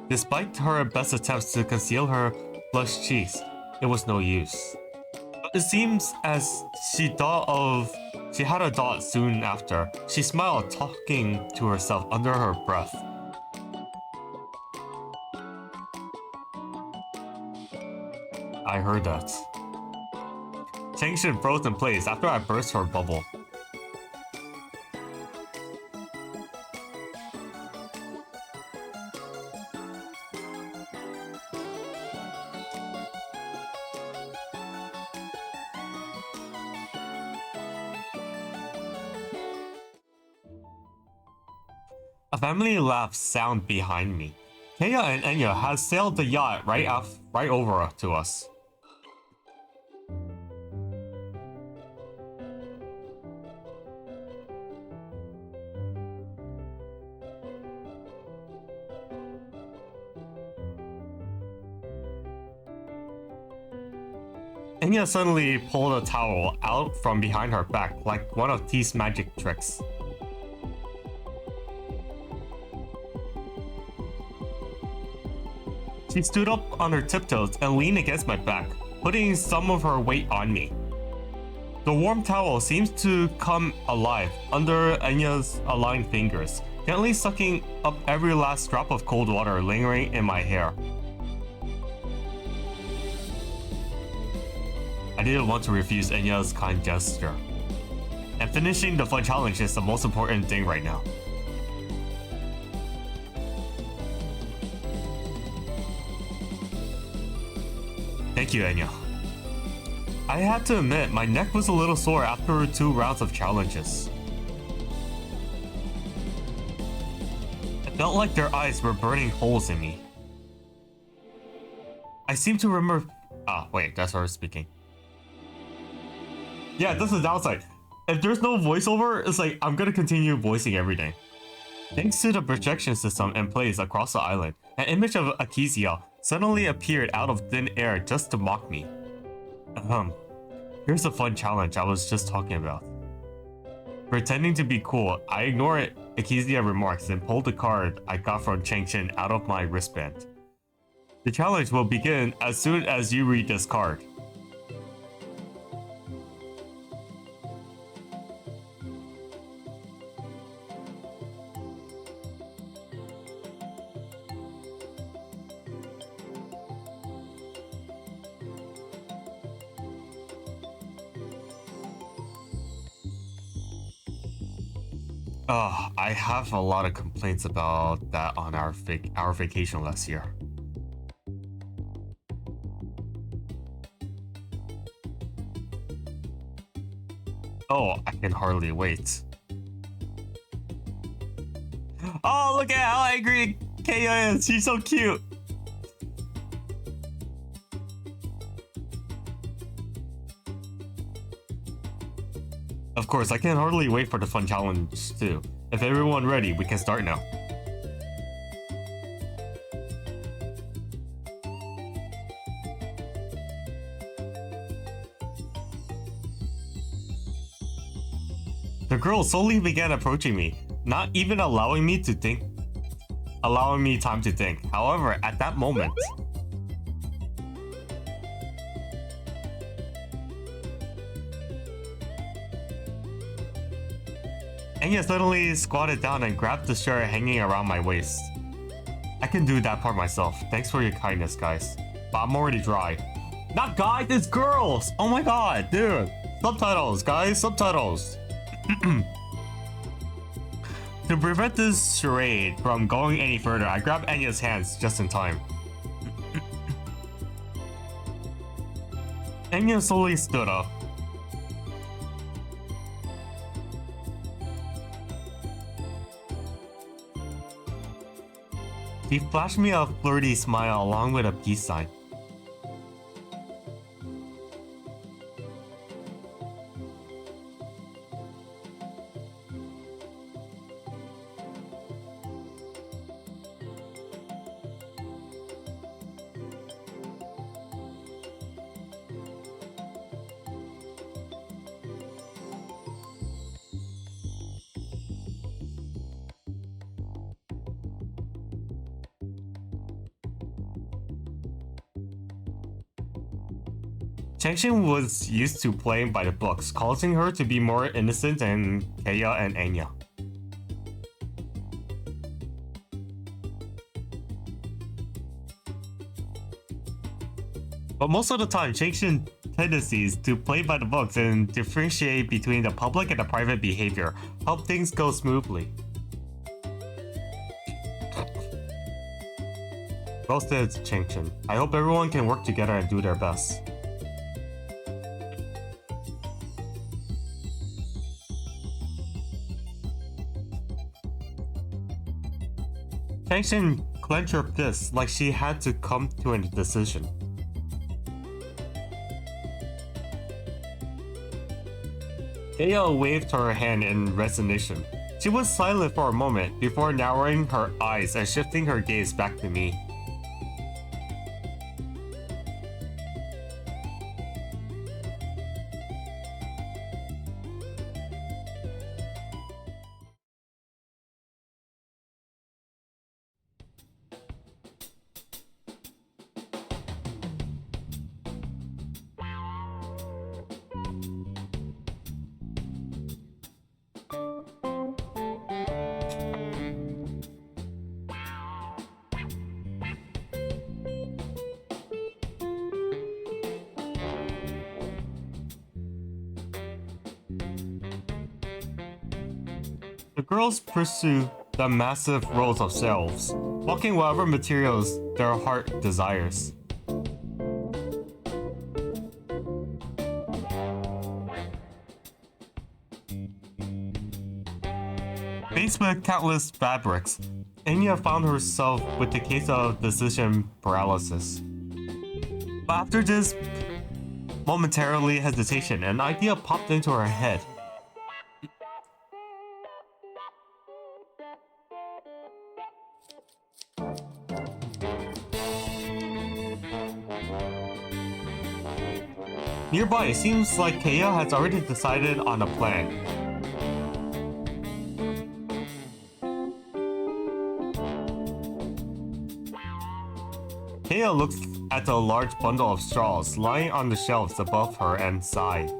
S1: Despite her best attempts to conceal her flushed cheeks, it was no use. It seems as she had a thought soon after. She smiled, talking to herself under her breath. I heard that. Cheng-Shin froze in place after I burst her bubble. A family laugh sounded behind me. Kaya and Enya had sailed the yacht right over to us. Enya suddenly pulled a towel out from behind her back like one of T's magic tricks. She stood up on her tiptoes and leaned against my back, putting some of her weight on me. The warm towel seems to come alive under Enya's aligned fingers, gently sucking up every last drop of cold water lingering in my hair. I didn't want to refuse Enya's kind gesture. And finishing the fun challenge is the most important thing right now. Thank you, Enya. I had to admit, my neck was a little sore after 2 rounds of challenges. It felt like their eyes were burning holes in me. I seem to remember... Ah, wait, that's her speaking. Yeah, that's the downside. If there's no voiceover, it's like I'm gonna continue voicing everything. Thanks to the projection system in place across the island, an image of Akizia suddenly appeared out of thin air just to mock me. Here's the fun challenge I was just talking about. Pretending to be cool, I ignored Akizia remarks and pulled the card I got from Cheng-Shin out of my wristband. The challenge will begin as soon as you read this card. I have a lot of complaints about that on our vacation last year. Oh, I can hardly wait. Oh, look at how angry Kaya is. She's so cute. Of course, I can hardly wait for the fun challenge too. If everyone ready, we can start now. The girl slowly began approaching me, not even allowing me time to think. However, at that moment, Enya suddenly squatted down and grabbed the shirt hanging around my waist. I can do that part myself. Thanks for your kindness, guys. But I'm already dry. Not guys, it's girls! Oh my god, dude! Subtitles, guys, subtitles! To prevent this charade from going any further, I grabbed Enya's hands just in time. Enya slowly stood up. He flashed me a flirty smile along with a peace sign. Changshin was used to playing by the books, causing her to be more innocent than Keiya and Enya. But most of the time, Changshin's tendencies to play by the books and differentiate between the public and the private behavior help things go smoothly. Well said, Changshin. I hope everyone can work together and do their best. Changshin clenched her fists like she had to come to a decision. Keiya waved her hand in resignation. She was silent for a moment before narrowing her eyes and shifting her gaze back to me. The girls pursue the massive rows of shelves, walking whatever materials their heart desires. Faced with countless fabrics, Enya found herself with the case of decision paralysis. But after this momentarily hesitation, an idea popped into her head. Nearby, it seems like Keiya has already decided on a plan. Keiya looks at the large bundle of straws lying on the shelves above her and sighed.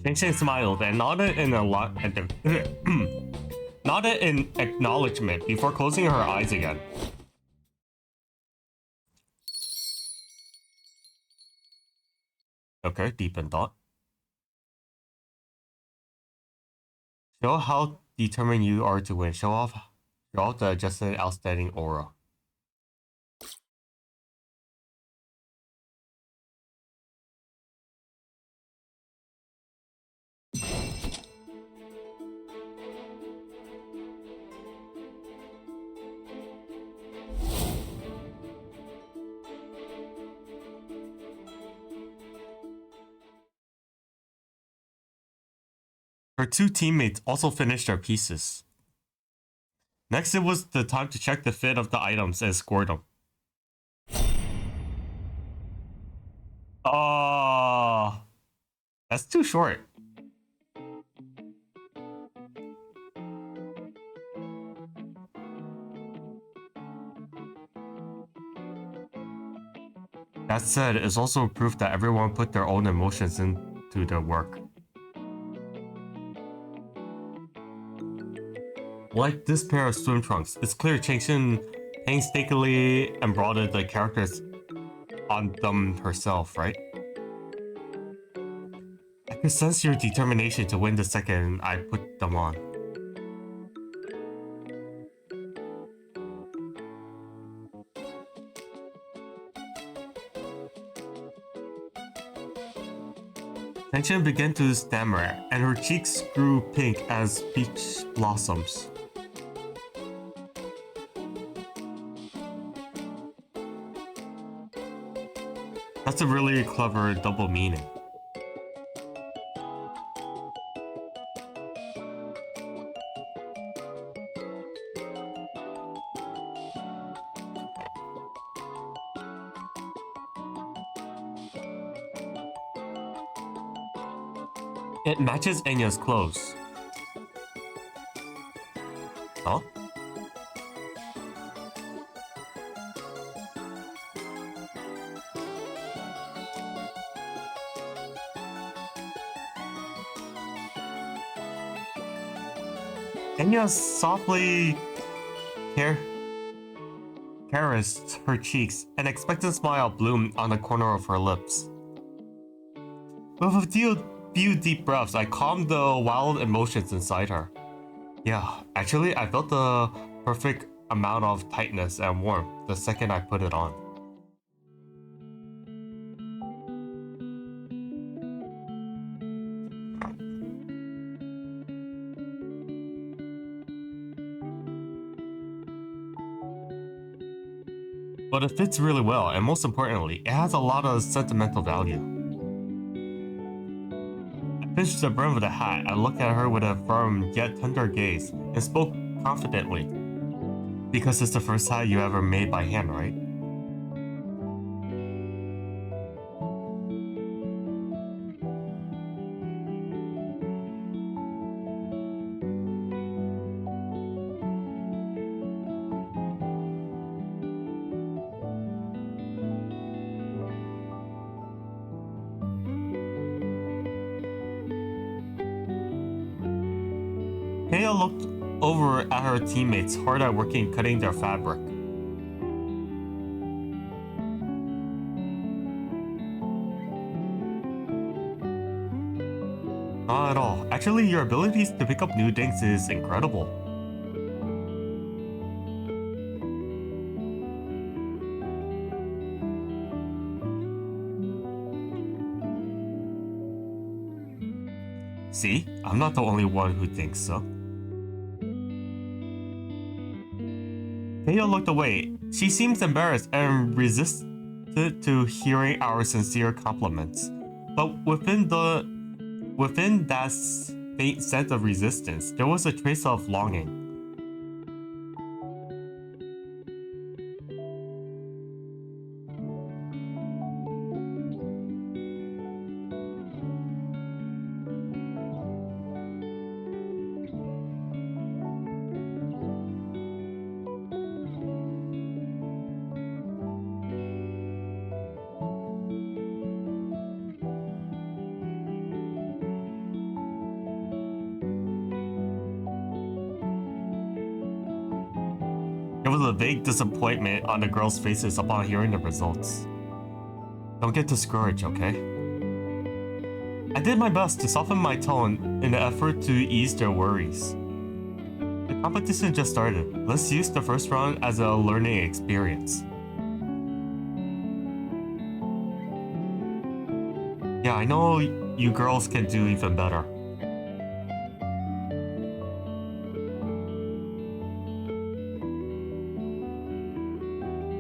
S1: Changshin smiled and nodded nodded in acknowledgement before closing her eyes again. Okay, deep in thought. Show how determined you are to win. Show off the adjusted outstanding aura. Her two teammates also finished their pieces. Next, it was the time to check the fit of the items and score them. That's too short. That said, it's also proof that everyone put their own emotions into their work. Like this pair of swim trunks, it's clear Cheng-Shin painstakingly embroidered the characters on them herself, right? I could sense your determination to win the second I put them on. Cheng-Shin began to stammer, and her cheeks grew pink as peach blossoms. That's a really clever double meaning. It matches Enya's clothes. Huh? Enya softly caressed her cheeks, an expectant smile bloomed on the corner of her lips. With a few deep breaths, I calmed the wild emotions inside her. Yeah, actually, I felt the perfect amount of tightness and warmth the second I put it on. But it fits really well, and most importantly, it has a lot of sentimental value. I pinched the brim of the hat and looked at her with a firm yet tender gaze and spoke confidently. Because it's the first hat you ever made by hand, right? Kaya looked over at her teammates hard at working cutting their fabric. Not at all. Actually, your abilities to pick up new things is incredible. See? I'm not the only one who thinks so. Kaya looked away. She seems embarrassed and resisted to hearing our sincere compliments. But within that faint sense of resistance, there was a trace of longing. There was a vague disappointment on the girls' faces upon hearing the results. Don't get discouraged, okay? I did my best to soften my tone in an effort to ease their worries. The competition just started. Let's use the first round as a learning experience. Yeah, I know you girls can do even better.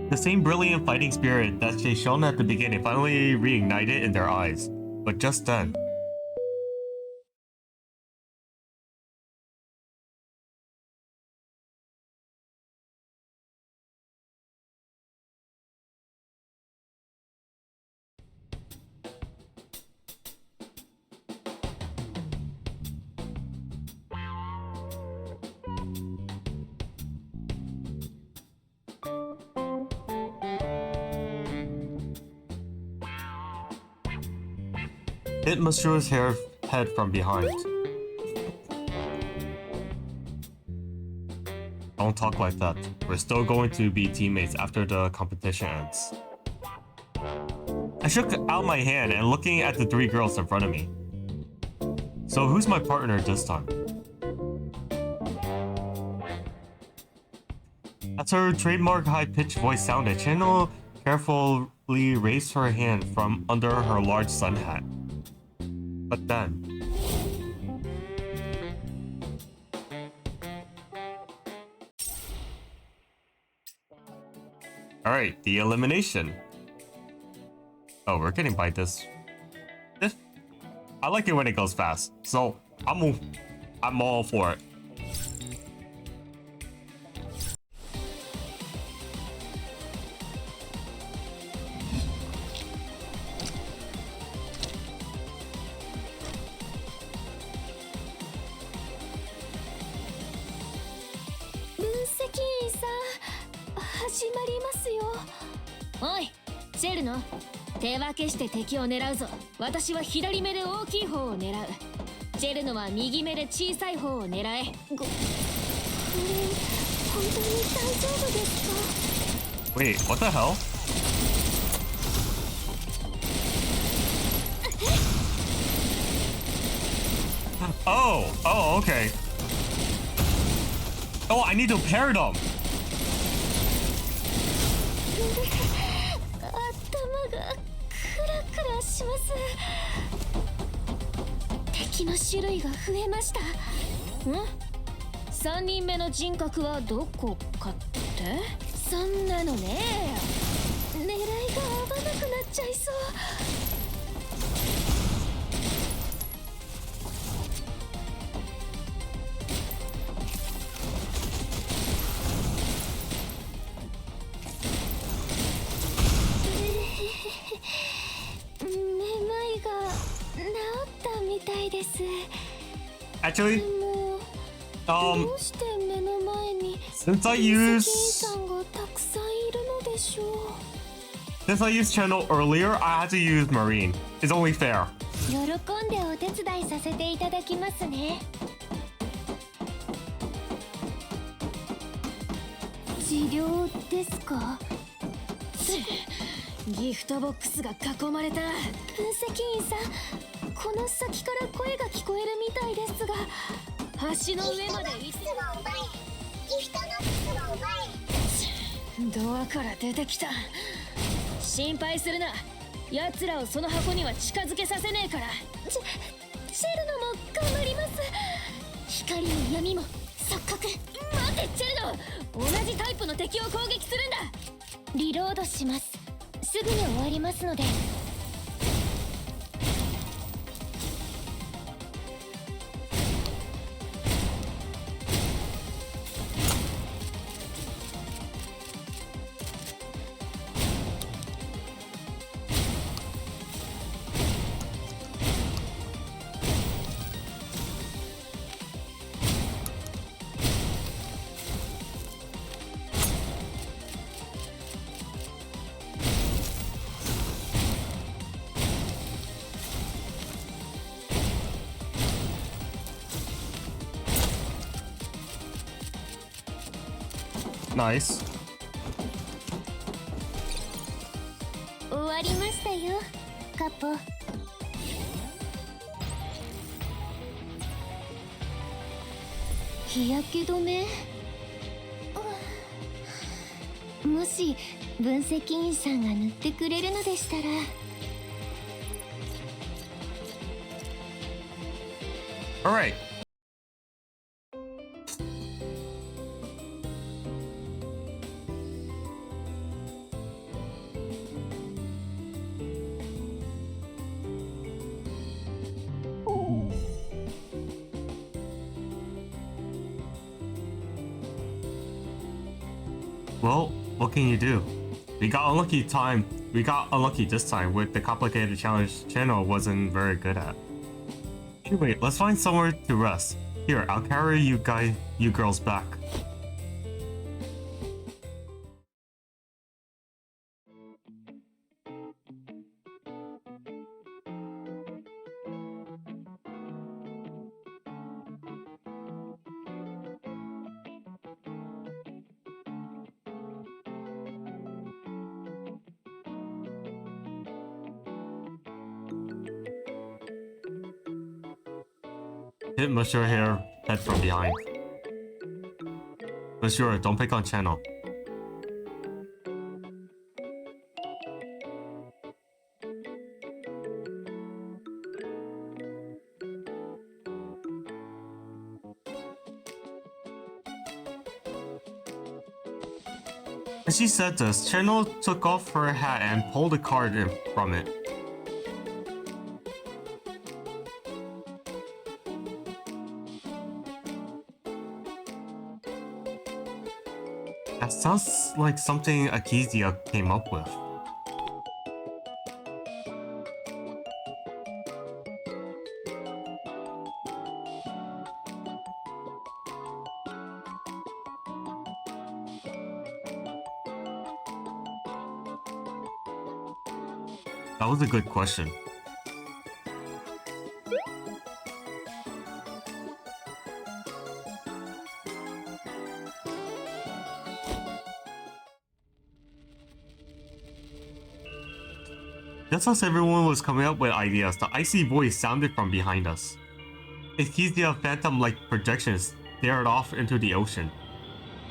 S1: The same brilliant fighting spirit that they shown at the beginning finally reignited in their eyes. But just then, hit Monsieur's head from behind. Don't talk like that. We're still going to be teammates after the competition ends. I shook out my hand and looking at the three girls in front of me. So who's my partner this time? As her trademark high-pitched voice sounded, Channel carefully raised her hand from under her large sun hat. But then... Alright, the elimination. Oh, we're getting by this. I like it when it goes fast, so I'm all for it.
S2: Oi, シェルノ、手分けして敵を狙うぞ。私は左目で大きい方を狙う。シェルノは右目で小さい方を狙え。これ、本当に大丈夫ですか？
S1: Wait, what the hell? Oh, okay. Oh, I need to pair them.
S2: 頭がクラクラします。敵の種類が増えました。3人目の人格はどこかって？そんなのねえ。狙いが合わなくなっちゃいそう。
S1: Actually, since I used channel earlier, I had to use Marine. It's only fair.
S2: 喜んでお手伝いさせていただきますね。治療ですか？ギフトボックスが囲まれた。分析員さん、この先から声が聞こえるみたいですが、橋の上まで行ってギフトボックスを奪え。ドアから出てきた。心配するな。奴らをその箱には近づけさせねえから。シェルノも頑張ります。光も闇も即刻。待って、シェルノ、同じタイプの敵を攻撃するんだ。リロードします。すぐに終わりますので。
S1: Nice.
S2: 終わりましたよ、カポ。日焼け止め？もし分析員さんが塗ってくれるのでしたら。
S1: Alright. Well, what can you do? We got unlucky this time with the complicated challenge channel wasn't very good at. Anyway, let's find somewhere to rest. Here, I'll carry you girls back. Hit Monsieur here, head from behind. Monsieur, don't pick on channel. As she said this, Channel took off her hat and pulled a card from it. That sounds like something Akizia came up with. That was a good question. Just as everyone was coming up with ideas, the icy voice sounded from behind us. Ikizia phantom-like projections stared off into the ocean,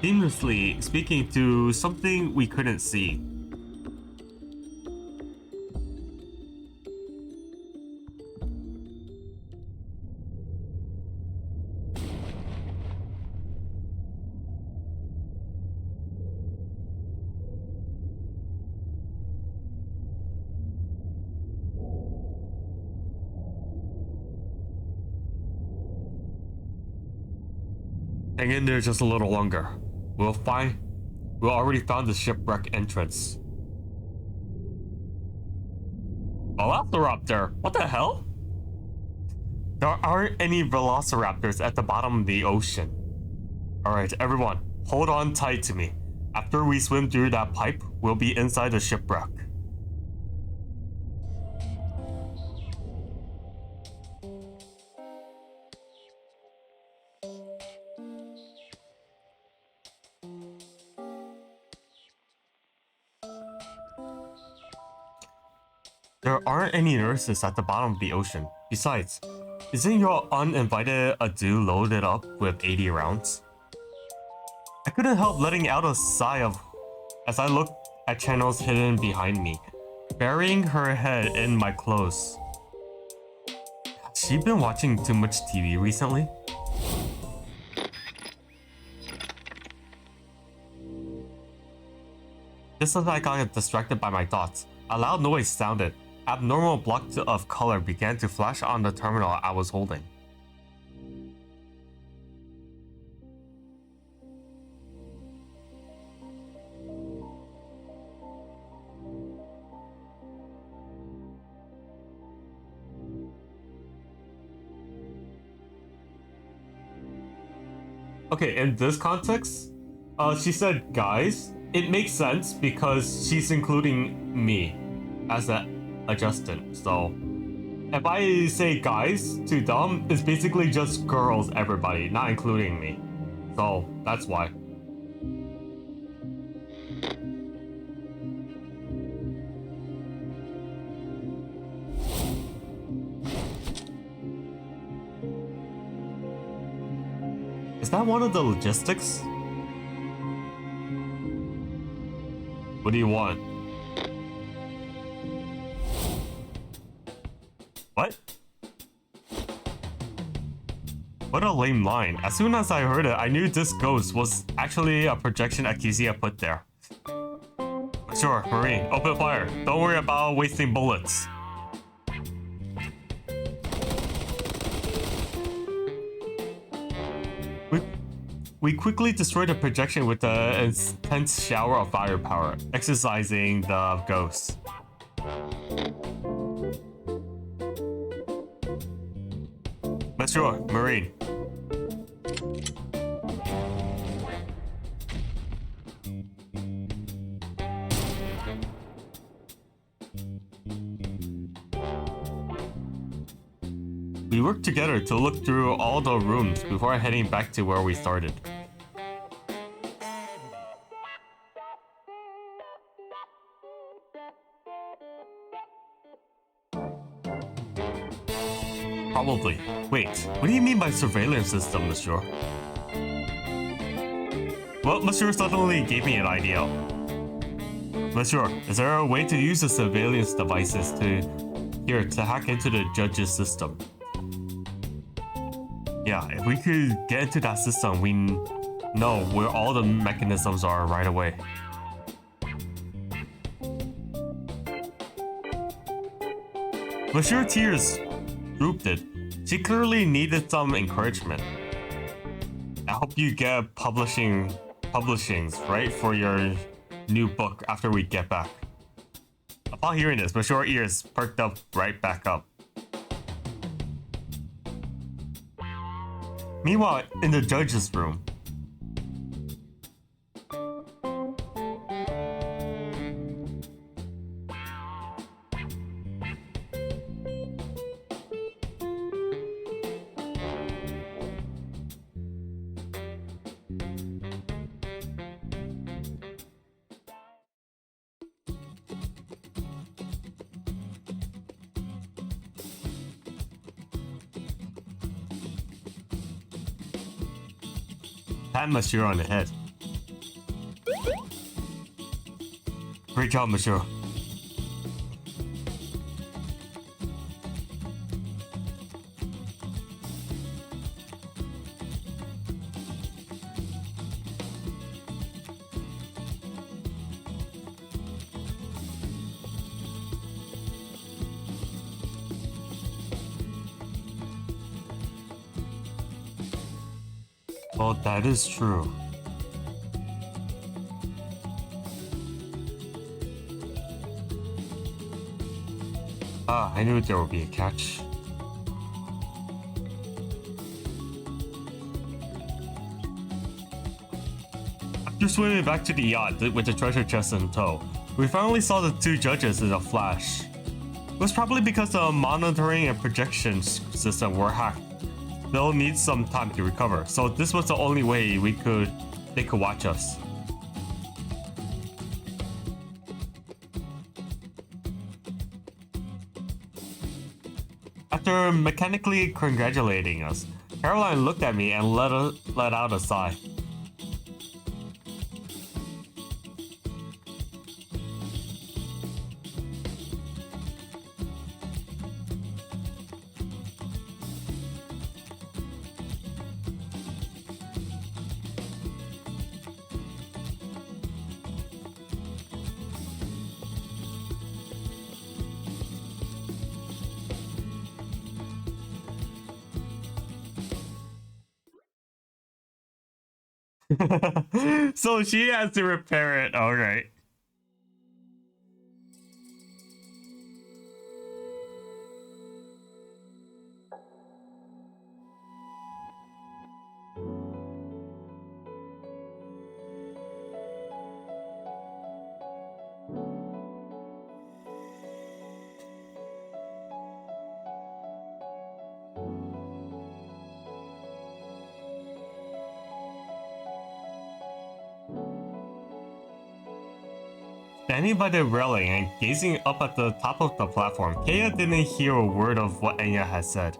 S1: seamlessly speaking to something we couldn't see. Hang in there just a little longer. We already found the shipwreck entrance. Velociraptor? What the hell? There aren't any velociraptors at the bottom of the ocean. Alright, everyone, hold on tight to me. After we swim through that pipe, we'll be inside the shipwreck. There aren't any nurses at the bottom of the ocean. Besides, isn't your uninvited Azure loaded up with 80 rounds? I couldn't help letting out a sigh as I looked at channels hidden behind me, burying her head in my clothes. Has she been watching too much TV recently? Just as I got distracted by my thoughts, a loud noise sounded. Abnormal blocks of color began to flash on the terminal I was holding. Okay, in this context, she said guys. It makes sense because she's including me as an adjustant. So if I say guys to them, it's basically just girls, everybody, not including me. So that's why. Is that one of the logistics? What do you want? What? What a lame line. As soon as I heard it, I knew this ghost was actually a projection Akizia put there. Sure, Marine, open fire. Don't worry about wasting bullets. We quickly destroyed the projection with an intense shower of firepower, exorcising the ghost. Monsieur, Marine. We worked together to look through all the rooms before heading back to where we started. Probably. Wait, what do you mean by surveillance system, monsieur? Well, monsieur suddenly gave me an idea. Monsieur, is there a way to use the surveillance devices to hack into the judge's system? Yeah, if we could get into that system, we know where all the mechanisms are right away. Monsieur Tears drooped it. She clearly needed some encouragement. I hope you get publishings, right, for your new book after we get back. Upon hearing this, Monsieur ears perked up right back up. Meanwhile, in the judge's room, pat Monsieur on the head. Great job, Monsieur. Well, that is true. I knew there would be a catch. After swimming back to the yacht with the treasure chest in tow, we finally saw the two judges in a flash. It was probably because the monitoring and projection system were hacked. They'll need some time to recover, so this was the only way they could watch us. After mechanically congratulating us, Caroline looked at me and let out a sigh. So she has to repair it. All right. Standing by the railing and gazing up at the top of the platform, Kaya didn't hear a word of what Enya had said.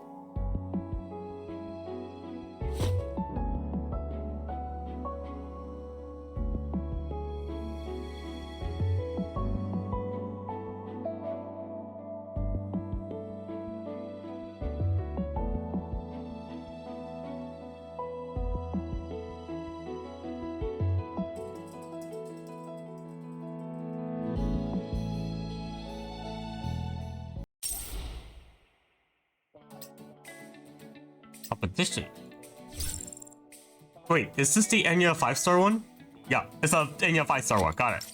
S1: Competition. Wait, is this the Enya 5-star one? Yeah, it's a Enya 5-star one. Got it.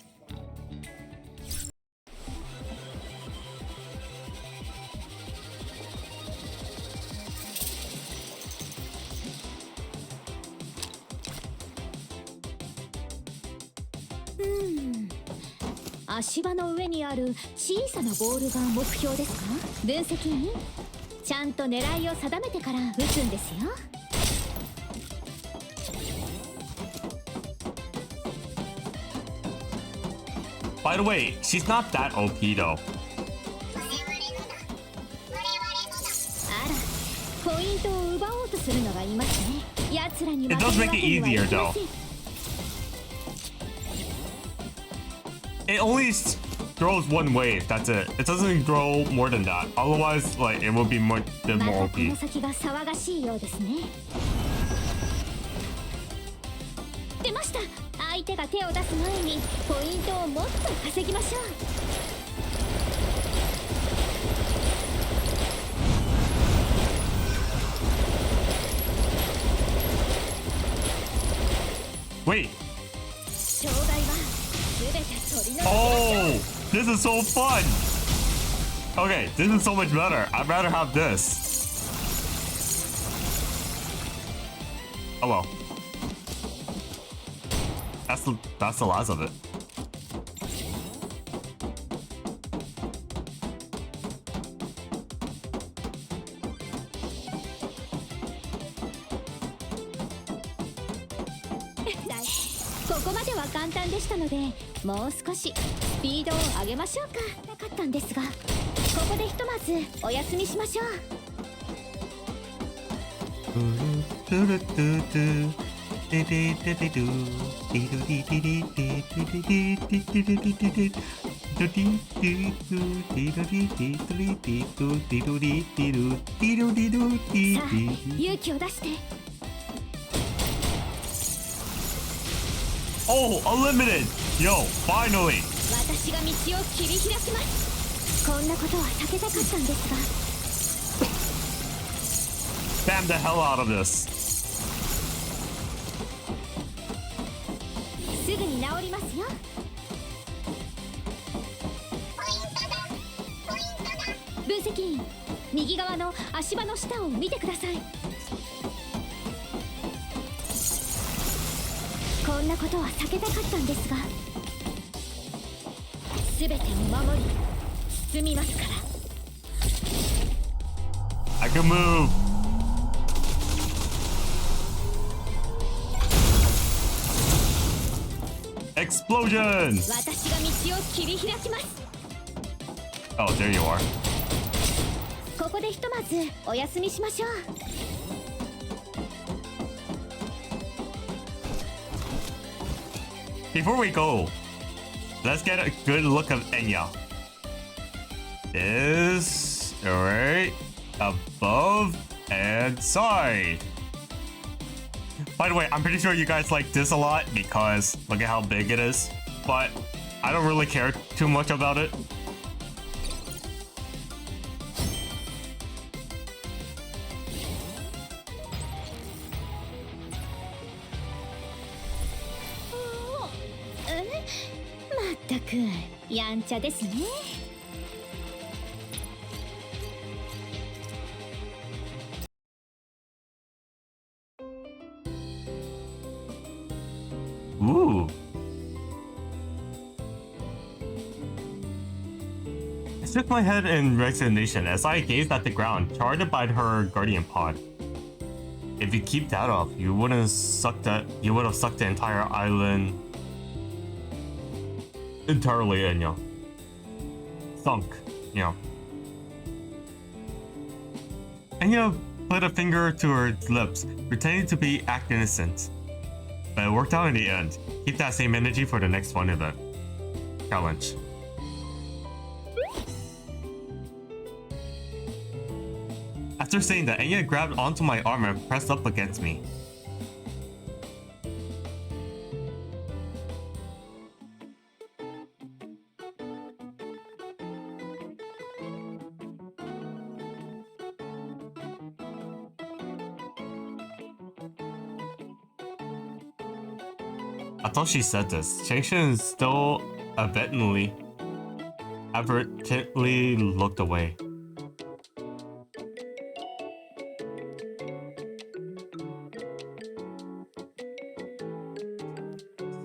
S2: Hmm. 足場の上にある小さなボールが目標ですか？分析員、ちゃんと狙いを定めてから撃つんですよ。
S1: By the way, she's not that OP though.
S2: あら、とするのがいますね。奴らに
S1: It does make it easier though. It only throws one wave. That's it. It doesn't throw more than that. Otherwise, like it would be more OP.
S2: この先が騒がしいようですね。出ました。相手が手を出す前にポイントをもっと稼ぎましょう。
S1: Wait.
S2: 障害は全て取り除きましょう。
S1: Oh, this is so fun. Okay, this is so much better. I'd rather have this. Oh well. That's the last of it.
S2: ここまでは簡単でしたので、もう少しスピードを上げましょうか。なかったんですが、ここでひとまずお休みしましょう。さあ、勇気を出して。
S1: Oh, unlimited! Yo, finally!
S2: 私が道を切り開きます。こんなことは避けたかったんですが。
S1: Spam the hell out of this.
S2: すぐに治りますよ。分析員、右側の足場の下を見てください。こんなことは避けたかったんですが、全てを守り包みますから。
S1: I can move. Explosion!
S2: 私が道を切り開きます。
S1: Oh, there you are.
S2: ここでひとまずお休みしましょう。
S1: Before we go, let's get a good look at Enya. Is right above and side. By the way, I'm pretty sure you guys like this a lot because look at how big it is. But I don't really care too much about it.
S2: まったくやんちゃですね。
S1: Ooh. I shook my head in resignation as I gazed at the ground, charted by her guardian pod. If you keep that up, you would have sucked the entire island entirely in, yeah. Thunk, yeah. Enya put a finger to her lips, pretending to act innocent. But it worked out in the end. Keep that same energy for the next fun event. Challenge. After saying that, Enya grabbed onto my arm and pressed up against me. I thought she said this. Shangshan still advertently looked away.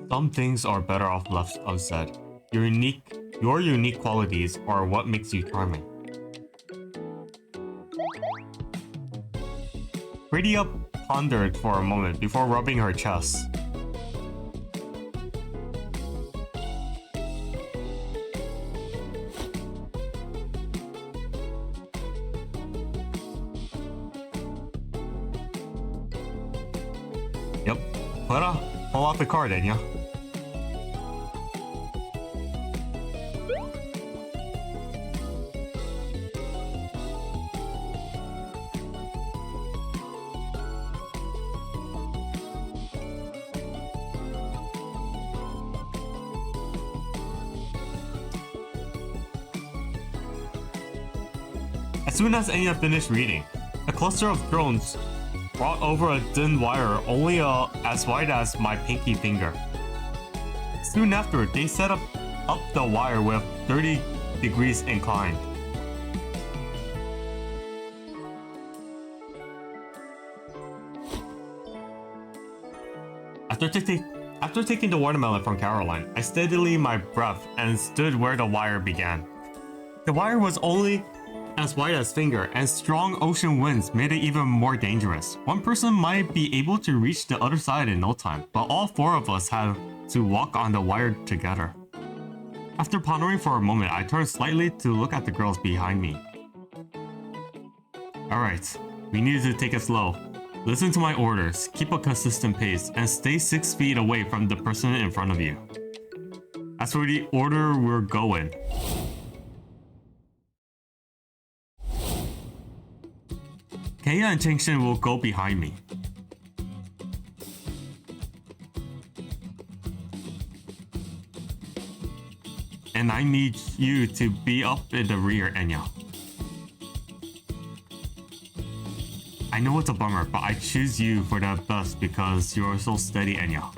S1: Some things are better off left unsaid. Your unique qualities are what makes you charming. Pretty Up pondered for a moment before rubbing her chest. Yep. Pull out the card, Enya. As soon as Enya finished reading, a cluster of drones brought over a thin wire only as wide as my pinky finger. Soon after, they set up the wire with 30 degrees inclined. After taking the watermelon from Caroline, I steadied my breath and stood where the wire began. The wire was only as wide as finger, and strong ocean winds made it even more dangerous. One person might be able to reach the other side in no time, but all four of us had to walk on the wire together. After pondering for a moment, I turned slightly to look at the girls behind me. Alright, we need to take it slow. Listen to my orders, keep a consistent pace, and stay 6 feet away from the person in front of you. As for the order we're going, Keiya and Changshin will go behind me. And I need you to be up in the rear, Enya. I know it's a bummer, but I choose you for the best because you're so steady, Enya.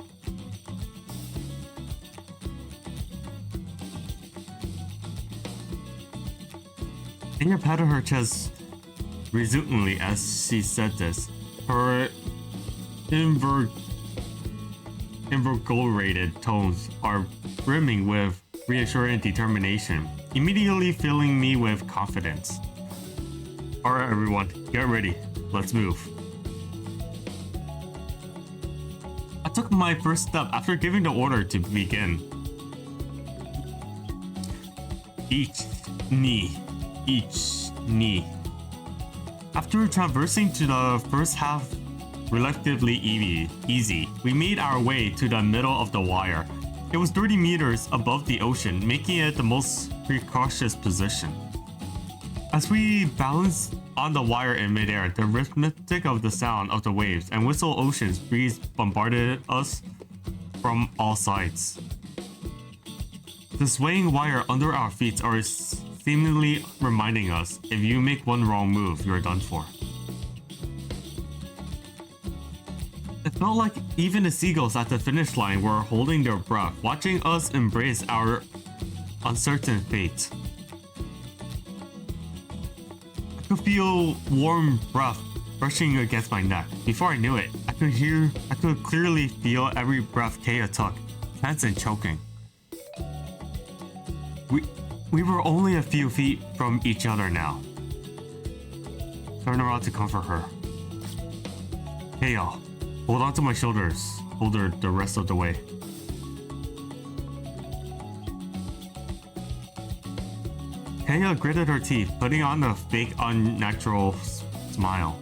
S1: Enya patted her chest resolutely as she said this. Her invigorated tones are brimming with reassuring determination, immediately filling me with confidence. Alright everyone, get ready. Let's move. I took my first step after giving the order to begin. Each knee. After traversing to the first half relatively easy, we made our way to the middle of the wire. It was 30 meters above the ocean, making it the most precarious position. As we balanced on the wire in midair, the rhythmic of the sound of the waves and whistle ocean's breeze bombarded us from all sides. The swaying wire under our feet are seemingly reminding us, if you make one wrong move, you're done for. It felt like even the seagulls at the finish line were holding their breath, watching us embrace our uncertain fate. I could feel warm breath brushing against my neck. Before I knew it, I could clearly feel every breath Keiya took, tense and choking. We were only a few feet from each other now. Turn around to comfort her. Keiya, hold on to my shoulders. Hold her the rest of the way. Keiya gritted her teeth, putting on a fake unnatural smile.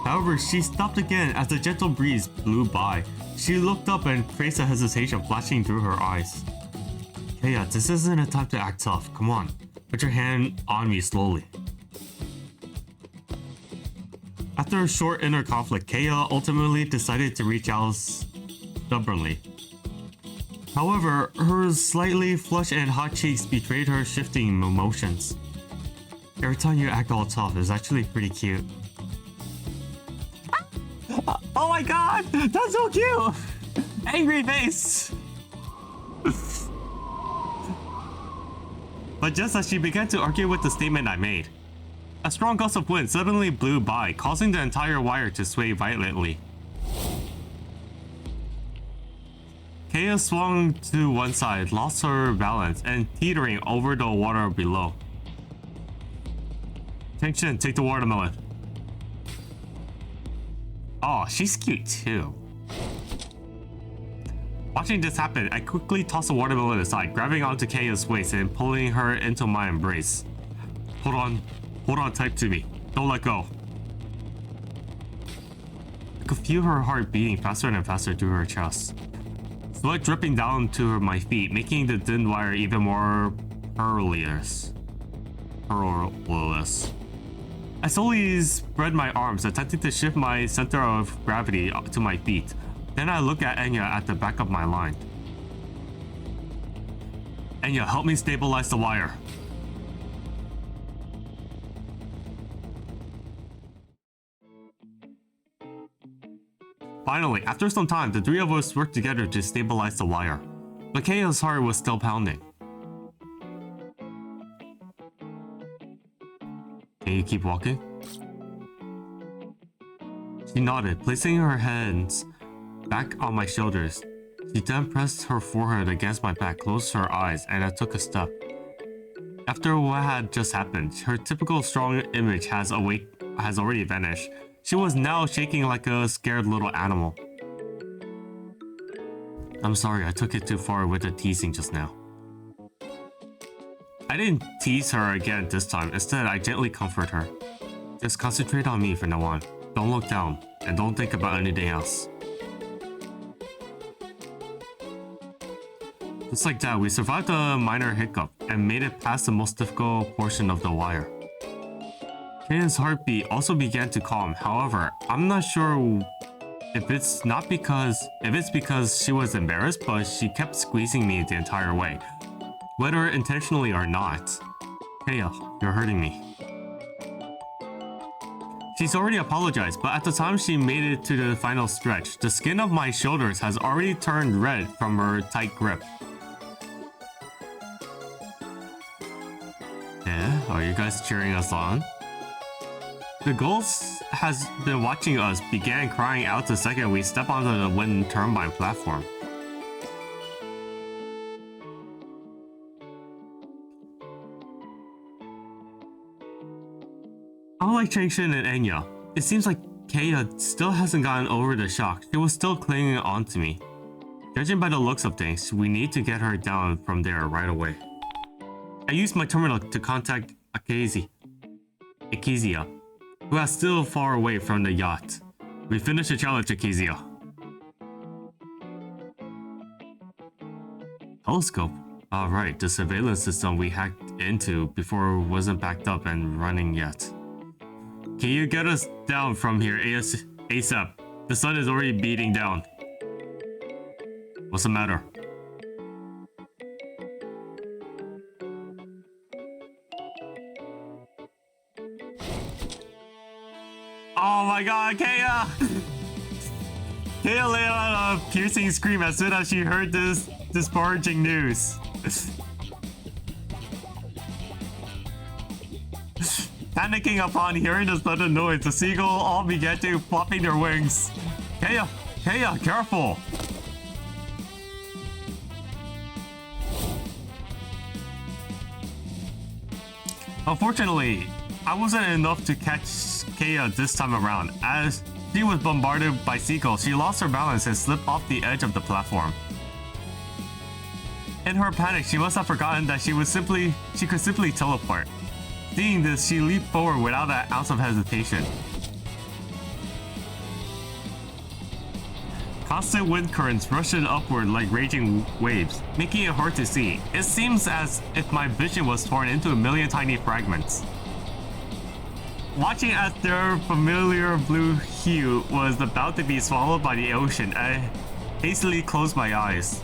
S1: However, she stopped again as the gentle breeze blew by. She looked up and traced a hesitation flashing through her eyes. Keiya, this isn't a time to act tough. Come on, put your hand on me slowly. After a short inner conflict, Keiya ultimately decided to reach out stubbornly. However, her slightly flushed and hot cheeks betrayed her shifting emotions. Every time you act all tough is actually pretty cute. Oh my god! That's so cute! Angry face! But just as she began to argue with the statement I made, a strong gust of wind suddenly blew by, causing the entire wire to sway violently. Keiya swung to one side, lost her balance, and teetering over the water below. Changshin, take the watermelon. Oh, she's cute too. Watching this happen, I quickly tossed the watermelon aside, grabbing onto Keiya's waist and pulling her into my embrace. Hold on tight to me. Don't let go. could feel her heart beating faster and faster through her chest. Sweat dripping down to my feet, making the thin wire even more perilous. I slowly spread my arms, attempting to shift my center of gravity to my feet. Then I look at Enya at the back of my line. Enya, help me stabilize the wire. Finally, after some time, the three of us worked together to stabilize the wire. But Keia's heart was still pounding. Can you keep walking? She nodded, placing her hands back on my shoulders. She then pressed her forehead against my back, closed her eyes, and I took a step. After what had just happened, her typical strong image has already vanished. She was now shaking like a scared little animal. I'm sorry, I took it too far with the teasing just now. I didn't tease her again this time. Instead, I gently comfort her. Just concentrate on me from now on. Don't look down, and don't think about anything else. Just like that, we survived a minor hiccup and made it past the most difficult portion of the wire. Keia's heartbeat also began to calm. However, I'm not sure if it's because she was embarrassed, but she kept squeezing me the entire way. Whether intentionally or not. Keia, you're hurting me. She's already apologized, but at the time she made it to the final stretch, the skin of my shoulders has already turned red from her tight grip. Yeah, are you guys cheering us on? The ghost has been watching us began crying out the second we step onto the wind turbine platform. Unlike Changshin and Enya, it seems like Keia still hasn't gotten over the shock. She was still clinging on to me. Judging by the looks of things, we need to get her down from there right away. I used my terminal to contact Ikizia, who is still far away from the yacht. We finished the challenge, Ikizia. Telescope? Alright, the surveillance system we hacked into before wasn't backed up and running yet. Can you get us down from here ASAP? The sun is already beating down. What's the matter? Oh my god, Keia! Keia let out a piercing scream as soon as she heard this disparaging news. Panicking upon hearing the sudden noise, the seagull all began to flapping their wings. Keia! Keia, careful! Unfortunately, I wasn't enough to catch Keia this time around. As she was bombarded by seagulls, she lost her balance and slipped off the edge of the platform. In her panic, she must have forgotten that she could simply teleport. Seeing this, she leaped forward without an ounce of hesitation. Constant wind currents rushing upward like raging waves, making it hard to see. It seems as if my vision was torn into a million tiny fragments. Watching as their familiar blue hue was about to be swallowed by the ocean, I hastily closed my eyes.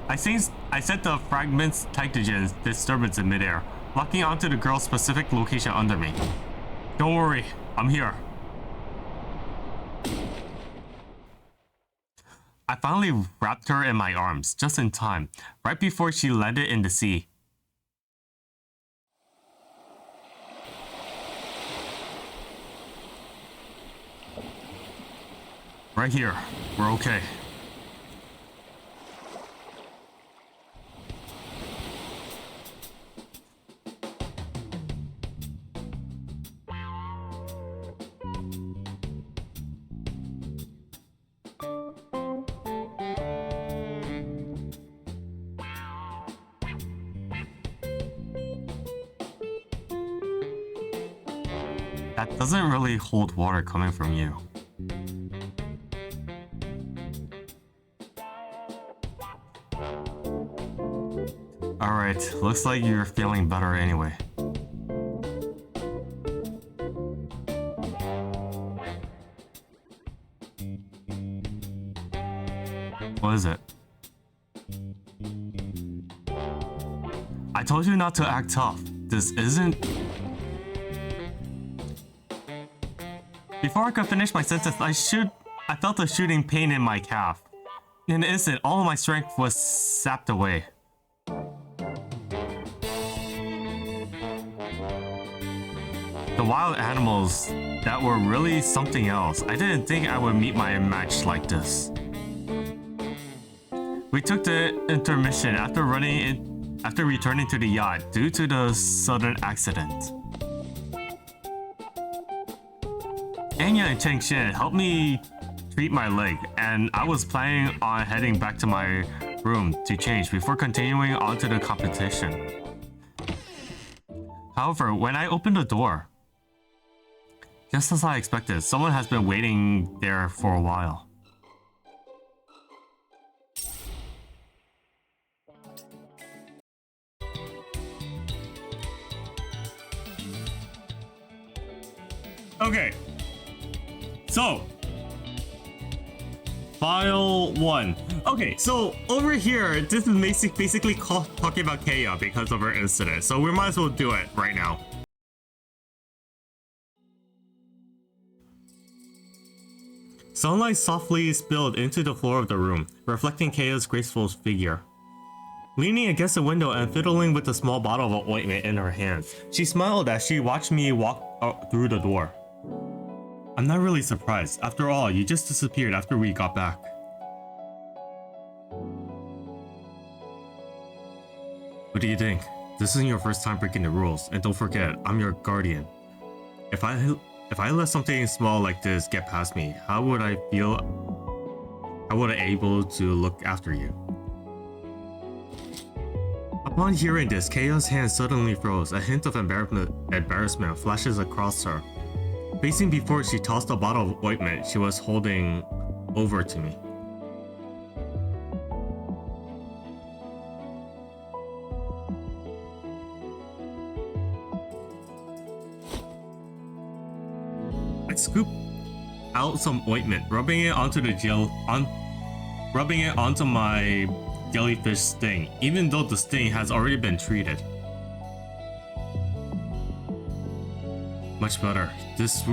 S1: I sent the fragment's Titagen's disturbance in midair, locking onto the girl's specific location under me. Don't worry, I'm here. I finally wrapped her in my arms, just in time, right before she landed in the sea. Right here, we're okay. That doesn't really hold water coming from you. Alright, looks like you're feeling better anyway. What is it? I told you not to act tough. This isn't... Before I could finish my sentence, I felt a shooting pain in my calf. In an instant, all of my strength was sapped away. The wild animals, that were really something else. I didn't think I would meet my match like this. We took the intermission after returning to the yacht due to the sudden accident. Anya and Cheng Shin helped me treat my leg, and I was planning on heading back to my room to change before continuing on to the competition. However, when I opened the door, just as I expected, someone has been waiting there for a while. Okay, so file 1. Okay, so over here, this is basically talking about Kaya because of her incident, so we might as well do it right now. Sunlight softly spilled into the floor of the room, reflecting Kaya's graceful figure. Leaning against the window and fiddling with a small bottle of ointment in her hands, she smiled as she watched me walk through the door. I'm not really surprised. After all, you just disappeared after we got back. What do you think? This isn't your first time breaking the rules, and don't forget, I'm your guardian. If I let something small like this get past me, how would I feel? How would I be able to look after you? Upon hearing this, Kaya's hand suddenly froze. A hint of embarrassment flashes across her. Facing before, she tossed a bottle of ointment she was holding over to me. I scooped out some ointment, rubbing it onto my jellyfish sting, even though the sting has already been treated. Much better. This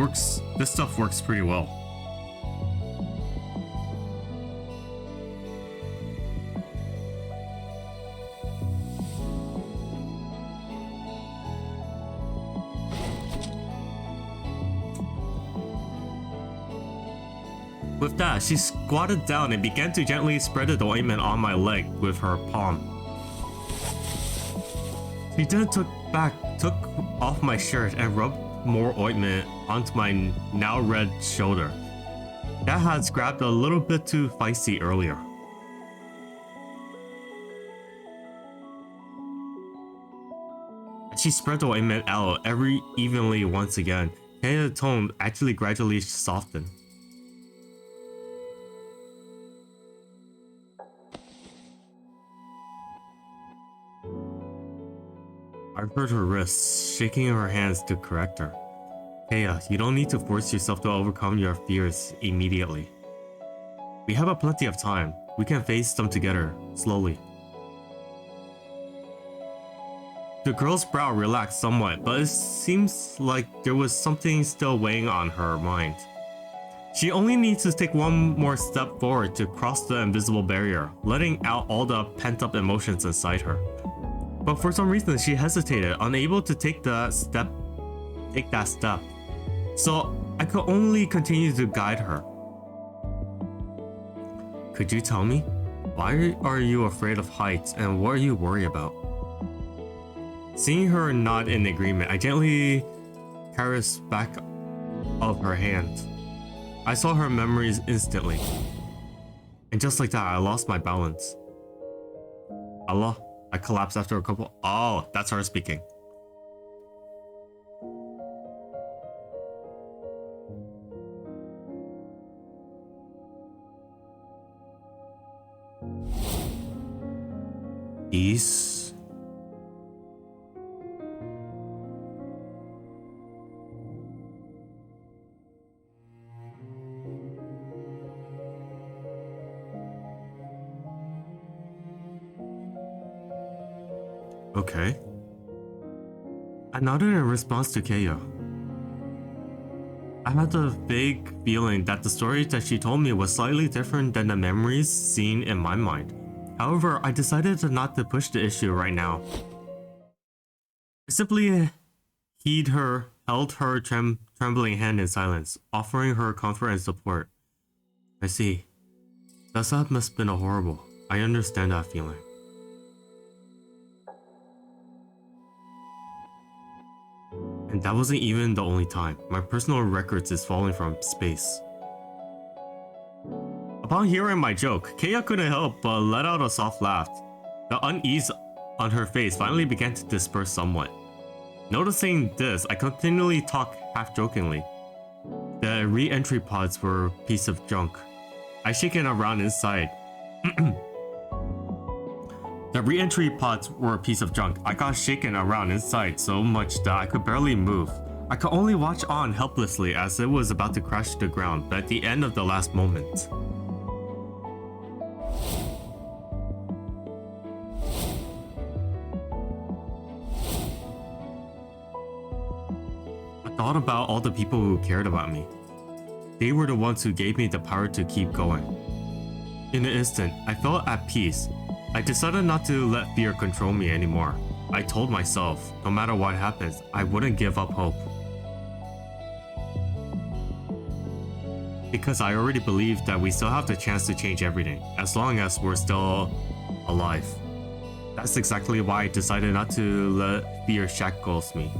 S1: stuff works pretty well. With that, she squatted down and began to gently spread the ointment on my leg with her palm. She then took off my shirt and rubbed more ointment onto my now red shoulder. That had grabbed a little bit too feisty earlier. She spread the ointment out evenly once again, and the tone actually gradually softened. I heard her wrists, shaking her hands to correct her. Kaya, you don't need to force yourself to overcome your fears immediately. We have plenty of time. We can face them together, slowly. The girl's brow relaxed somewhat, but it seems like there was something still weighing on her mind. She only needs to take one more step forward to cross the invisible barrier, letting out all the pent-up emotions inside her. But for some reason, she hesitated, unable to take that step. So I could only continue to guide her. Could you tell me? Why are you afraid of heights, and what are you worried about? Seeing her nod in agreement, I gently caressed back of her hand. I saw her memories instantly. And just like that, I lost my balance. Allah. I collapsed after a couple. Oh, that's her speaking. Peace. Okay. I nodded in response to Kaya. I had a vague feeling that the story that she told me was slightly different than the memories seen in my mind. However, I decided not to push the issue right now. I simply held her trembling hand in silence, offering her comfort and support. I see. That must have been horrible. I understand that feeling. And that wasn't even the only time. My personal records is falling from space. Upon hearing my joke, Kaya couldn't help but let out a soft laugh. The unease on her face finally began to disperse somewhat. Noticing this, I continually talked half-jokingly. The re-entry pods were a piece of junk. I shaken around inside. The re-entry pods were a piece of junk. I got shaken around inside so much that I could barely move. I could only watch on helplessly as it was about to crash to the ground, but at the end of the last moment. I thought about all the people who cared about me. They were the ones who gave me the power to keep going. In an instant, I felt at peace. I decided not to let fear control me anymore. I told myself, no matter what happens, I wouldn't give up hope. Because I already believed that we still have the chance to change everything, as long as we're still alive. That's exactly why I decided not to let fear shackles me.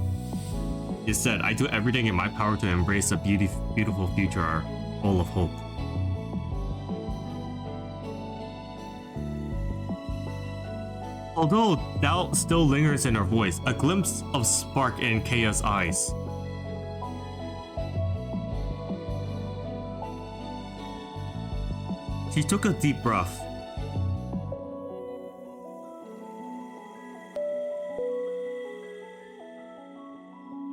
S1: Instead, I do everything in my power to embrace a beautiful future full of hope. Although doubt still lingers in her voice, a glimpse of spark in Kaya's eyes. She took a deep breath.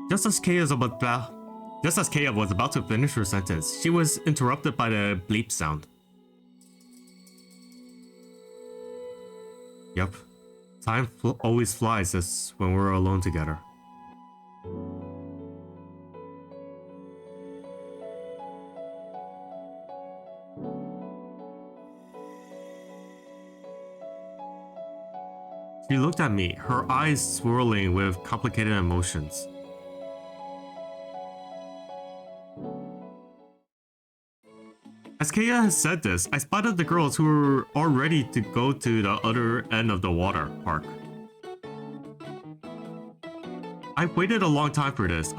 S1: Just as Kaya was about to finish her sentence, she was interrupted by the bleep sound. Yep. Time always flies us when we're alone together. She looked at me, her eyes swirling with complicated emotions. As Kaya has said this, I spotted the girls who were all ready to go to the other end of the water park. I've waited a long time for this.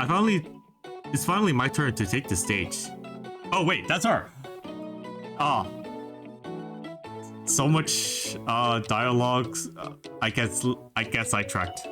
S1: It's finally my turn to take the stage. Oh wait, that's her! So much dialogues. I guess I tracked.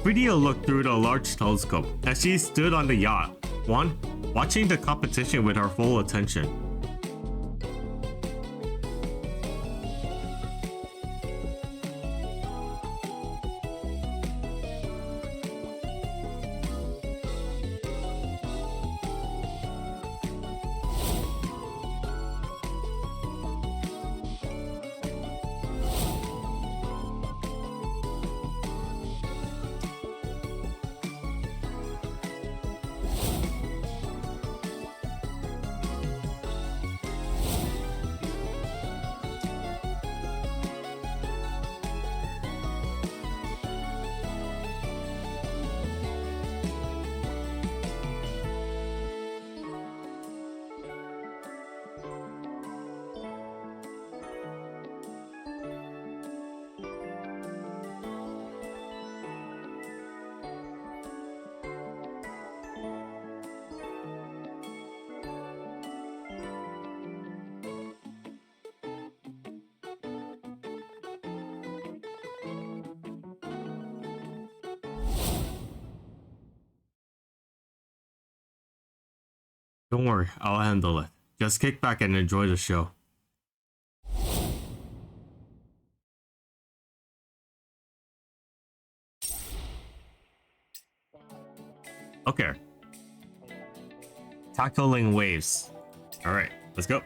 S1: Lydia looked through the large telescope as she stood on the yacht, watching the competition with her full attention. Don't worry, I'll handle it. Just kick back and enjoy the show. Okay. Tackling waves. Alright, let's go.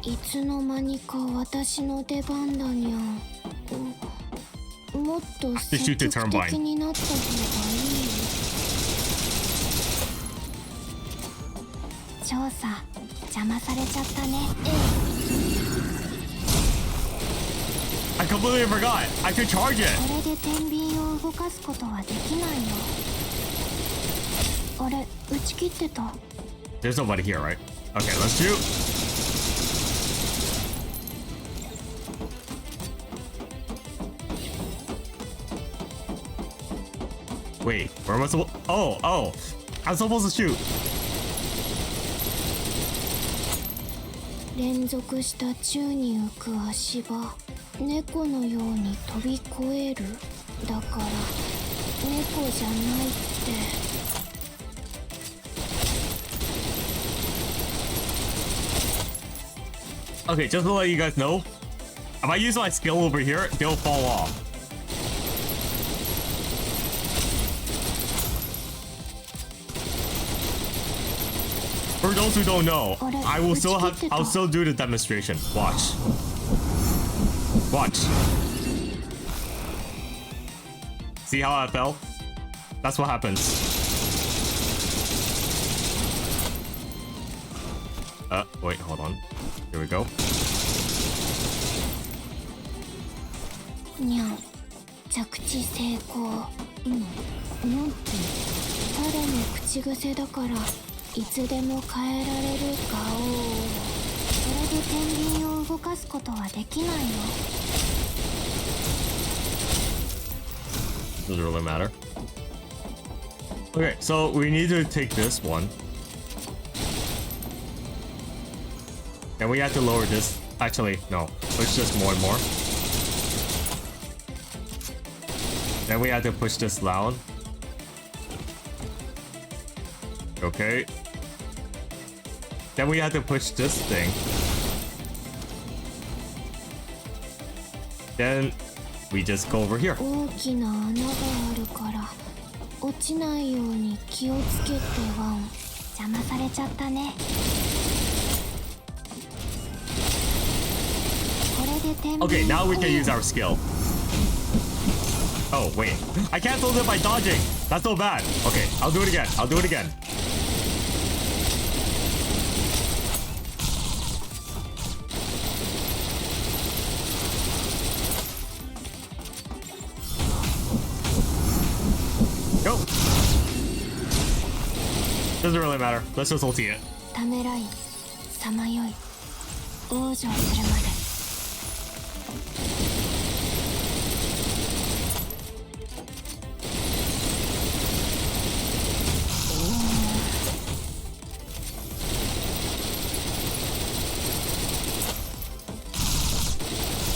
S2: Iつの間にか私の出番だにゃ。もっと積極的になった方がいい。調査邪魔されちゃったね。
S1: I completely forgot. I could charge it.
S2: これで天秤を動かすことはできないよ。あれ、打ち切ってた。
S1: There's nobody here, right? Okay, let's shoot. Wait, where am I supposed? Oh, I'm supposed to shoot.
S2: 連続した宙に浮く足場、猫のように飛び越える。だから猫じゃないって。
S1: Okay, just to let you guys know, if I use my skill over here, they'll fall off. For those who don't know, I'll still do the demonstration. Watch. Watch. See how I fell? That's what happens. Wait, hold on. Here we go.
S2: にゃん、着地成功。今、にゃんって彼の口癖だからいつでも変えられるかを。それで天秤を動かすことはできないよ。
S1: Doesn't really matter. Okay, so we need to take this one. And we have to lower this. Actually, no. Push this more and more. Then we have to push this down. Okay. Then we have to push this thing. Then we just go over here.
S2: 大きな穴があるから落ちないように気をつけてワン。邪魔されちゃったね。
S1: Okay, now we can use our skill. Oh, wait. I canceled it by dodging. That's so bad. Okay, I'll do it again. I'll do it again. Go. Doesn't really matter. Let's just ulti it.
S2: ためらい、さまよい、往生するまで。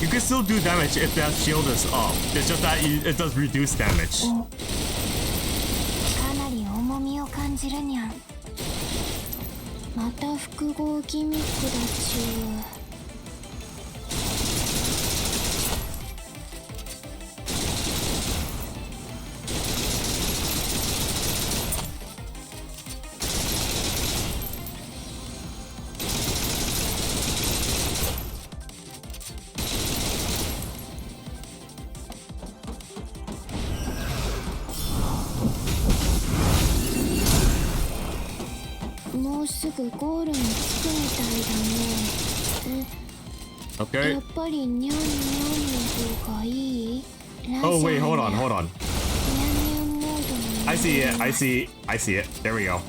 S1: You can still do damage if that shield is up. It's just that it does reduce damage.
S2: かなり重みを感じるにゃん。また複合ギミックだちゅう。もうすぐゴールに着くみたいだね。
S1: Okay.
S2: やっぱりニャンニャンの方がいい？
S1: Oh wait, hold on.
S2: ニャンニャンモードに。
S1: I see it. There we go.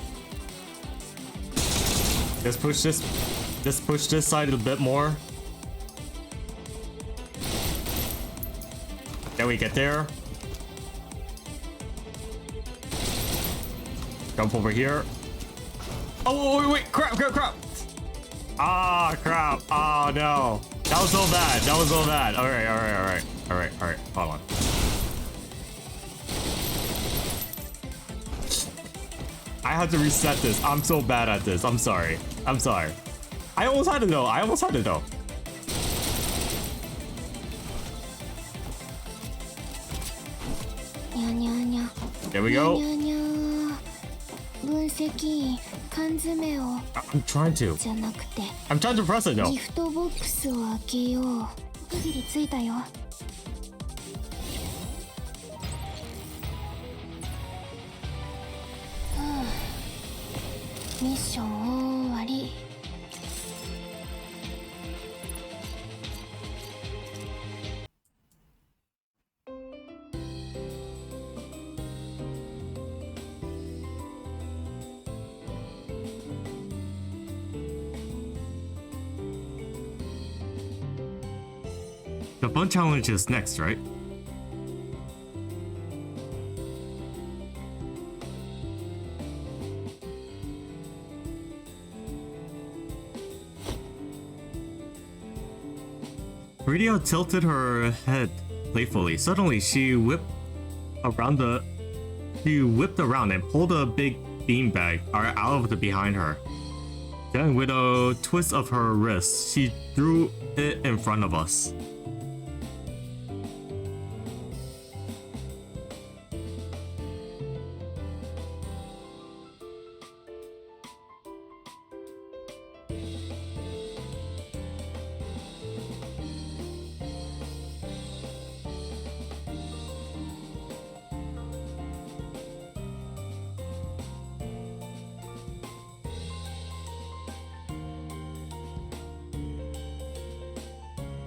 S1: Just push this side a bit more. Then we get there. Jump over here. Oh, wait, crap. Ah, crap. Oh, no. That was so bad. All right. Hold on. I have to reset this. I'm so bad at this. I'm sorry. I almost had it though. There we go.
S2: 分析員缶詰を
S1: I'm trying to.
S2: じゃなくて
S1: I'm trying to press it though.
S2: ギフトボックスを開けよう。区切りついたよ。ミッション終わり。
S1: The fun challenge is next, right? Rita tilted her head playfully. Suddenly, she whipped around and pulled a big beanbag out of behind her. Then, with a twist of her wrist, she threw it in front of us.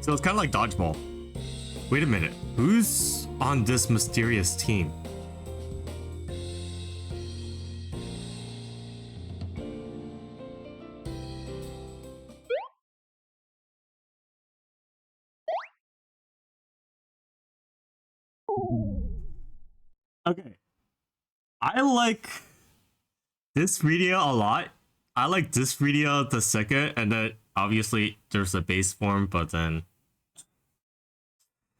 S1: So it's kind of like dodgeball. Wait a minute, who's on this mysterious team? Okay. I like this video a lot. I like this video the second, and then obviously there's a base form, but then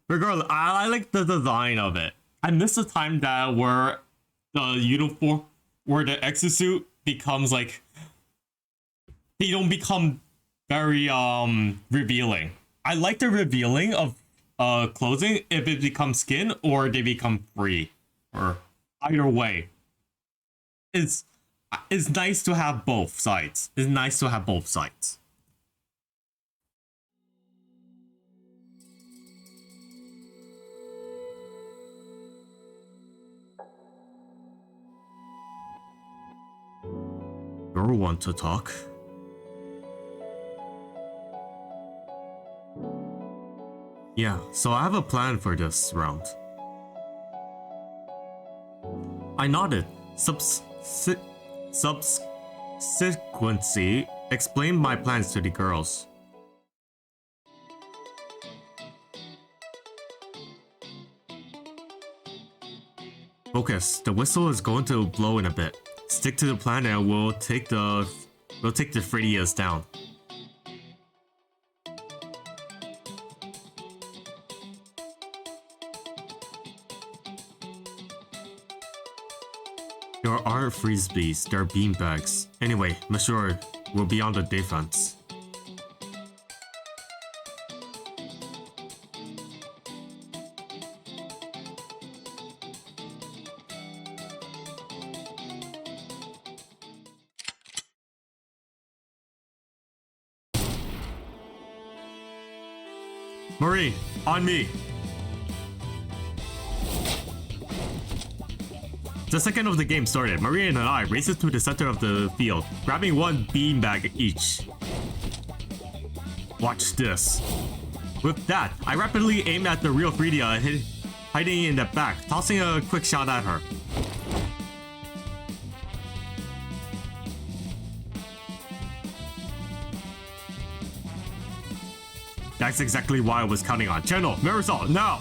S1: regardless, I like the design of it. I miss the time that where the uniform, where the exosuit becomes like, they don't become very revealing. I like the revealing of clothing if it becomes skin or they become free, or either way. It's nice to have both sides. You want to talk? Yeah, so I have a plan for this round. I nodded. Subsequently explained my plans to the girls. Focus. The whistle is going to blow in a bit. Stick to the plan and we'll take the Fredias down. There aren't frisbees, they're beanbags. Anyway, Monsieur, we'll be on the defense. Marie, on me! The second of the game started, Maria and I raced to the center of the field, grabbing one beanbag each. Watch this. With that, I rapidly aimed at the real Fredia hiding in the back, tossing a quick shot at her. That's exactly what I was counting on. Channel, Marisol, now!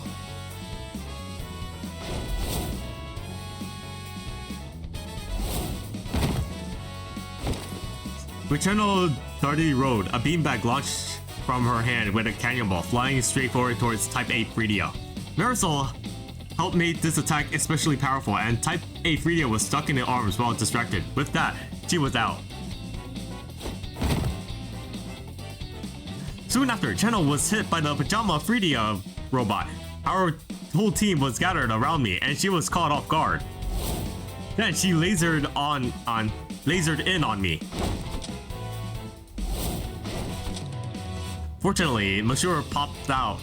S1: With Channel 30 Road, a beanbag launched from her hand with a cannonball flying straight forward towards Type A Freedia. Marisol helped make this attack especially powerful, and Type A Freedia was stuck in the arms while distracted. With that, she was out. Soon after, Channel was hit by the Pajama Freedia robot. Our whole team was gathered around me, and she was caught off guard. Then she lasered in on me. Fortunately, Monsieur popped up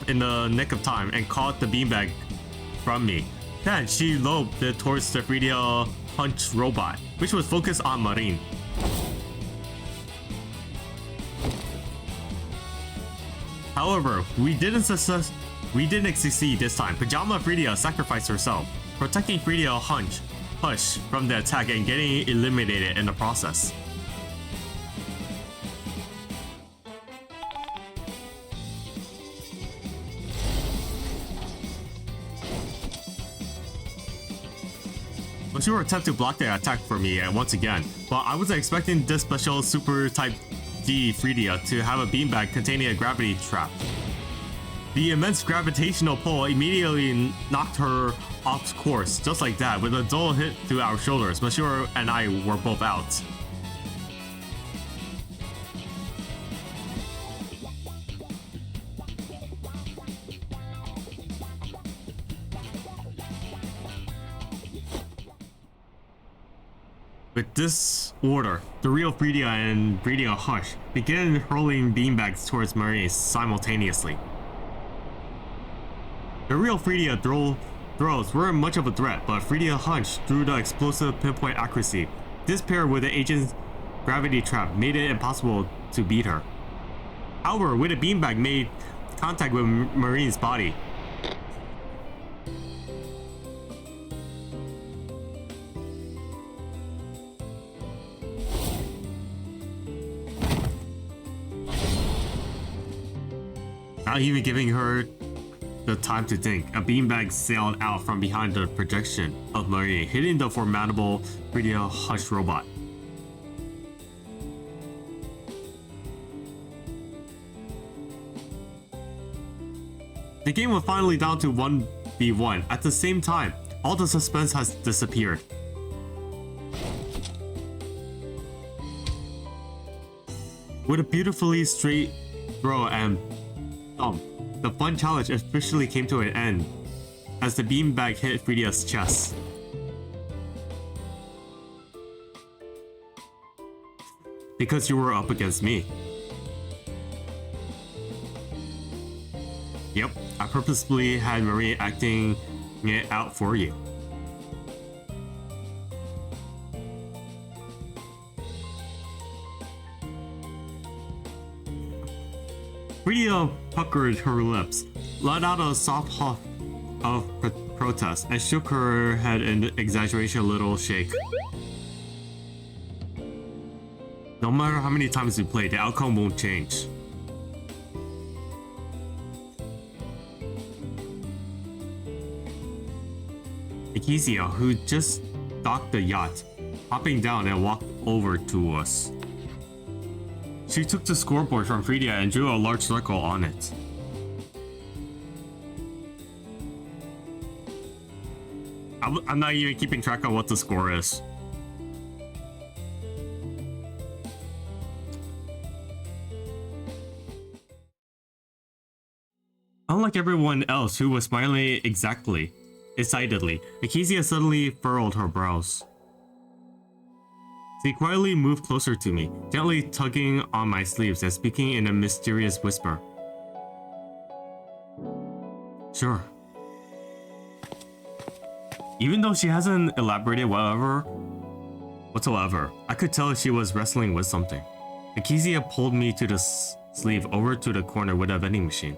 S1: in the nick of time and caught the beanbag from me. Then she loped it towards the Freedia Punch robot, which was focused on Marine. However, we didn't succeed this time. Pajama Freedia sacrificed herself, protecting Freedia Hush from the attack and getting eliminated in the process. Monsieur attempted to block the attack for me once again, but I wasn't expecting this special Super Type D Freedia to have a beanbag containing a gravity trap. The immense gravitational pull immediately knocked her off course, just like that. With a dull hit to our shoulders, Monsieur and I were both out. With this order, the real Freedia and Freedia Hush began hurling beanbags towards Marie simultaneously. The real Freedia throws weren't much of a threat, but Freedia Hush threw the explosive pinpoint accuracy. This paired with the agent's gravity trap made it impossible to beat her. However, with a beanbag made contact with Marine's body. Not even giving her the time to think, a beanbag sailed out from behind the projection of Marie, hitting the formidable Freedia Hush robot. The game was finally down to 1v1. At the same time, all the suspense has disappeared. With a beautifully straight throw and the fun challenge officially came to an end as the beanbag hit Freedia's chest. Because you were up against me. Yep, I purposefully had Marie acting it out for you. Freedia puckered her lips, let out a soft huff of protest, and shook her head in exaggeration a little shake. No matter how many times we play, the outcome won't change. Ikizia, who just docked the yacht, hopping down and walked over to us. She took the scoreboard from Freedia and drew a large circle on it. I'm not even keeping track of what the score is. Unlike everyone else who was smiling excitedly, Ikizia suddenly furrowed her brows. She quietly moved closer to me, gently tugging on my sleeves and speaking in a mysterious whisper. Sure. Even though she hasn't elaborated whatsoever, I could tell she was wrestling with something. Ikizia pulled me to the sleeve over to the corner with a vending machine.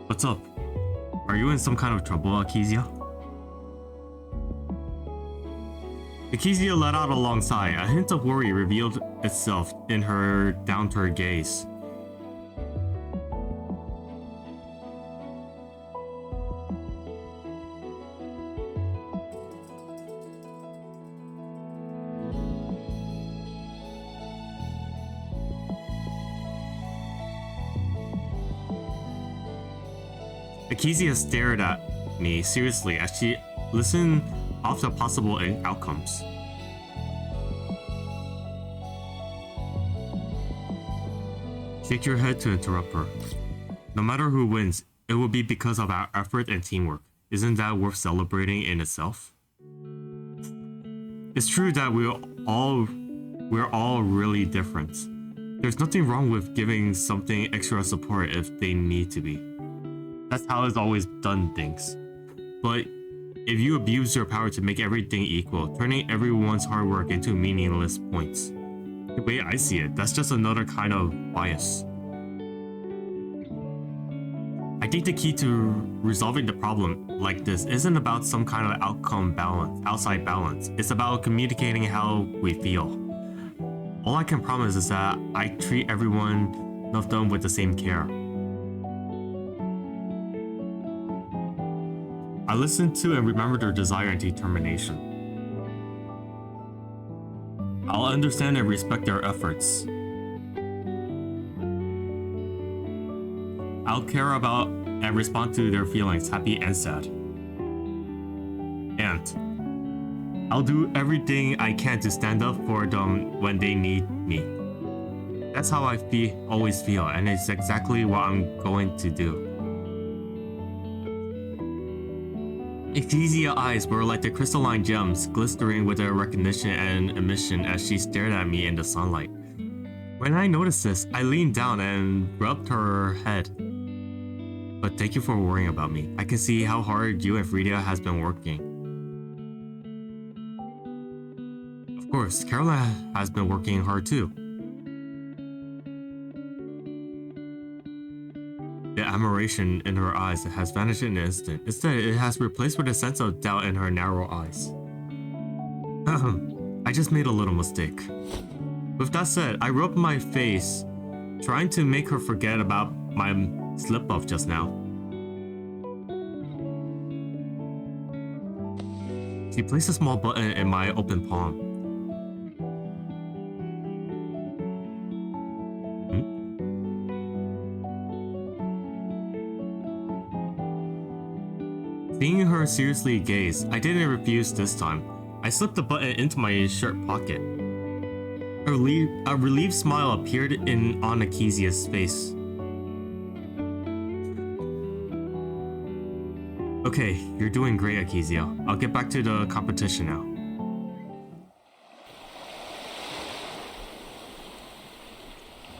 S1: What's up? Are you in some kind of trouble, Ikizia? Ikizia let out a long sigh. A hint of worry revealed itself in her downward gaze. Akezia stared at me seriously as she listened off the possible outcomes. Shake your head to interrupt her. No matter who wins, it will be because of our effort and teamwork. Isn't that worth celebrating in itself? It's true that we're all really different. There's nothing wrong with giving something extra support if they need to be. That's how it's always done things. But if you abuse your power to make everything equal, turning everyone's hard work into meaningless points. The way I see it, that's just another kind of bias. I think the key to resolving the problem like this isn't about some kind of outcome balance, outside balance. It's about communicating how we feel. All I can promise is that I treat everyone of them with the same care. I listened to and remembered her desire and determination. I'll understand and respect their efforts. I'll care about and respond to their feelings, happy and sad. And I'll do everything I can to stand up for them when they need me. That's how I always feel, and it's exactly what I'm going to do. Akezia's eyes were like the crystalline gems, glistering with their recognition and emission as she stared at me in the sunlight. When I noticed this, I leaned down and rubbed her head. But thank you for worrying about me. I can see how hard you and Frida has been working. Of course, Caroline has been working hard too. The admiration in her eyes has vanished in an instant. Instead, it has replaced with a sense of doubt in her narrow eyes. I just made a little mistake. With that said, I rubbed my face, trying to make her forget about my slip-up just now. She placed a small button in my open palm. Seeing her seriously gaze, I didn't refuse this time. I slipped the button into my shirt pocket. A relieved smile appeared on Akezia's face. Okay, you're doing great, Akezia. I'll get back to the competition now.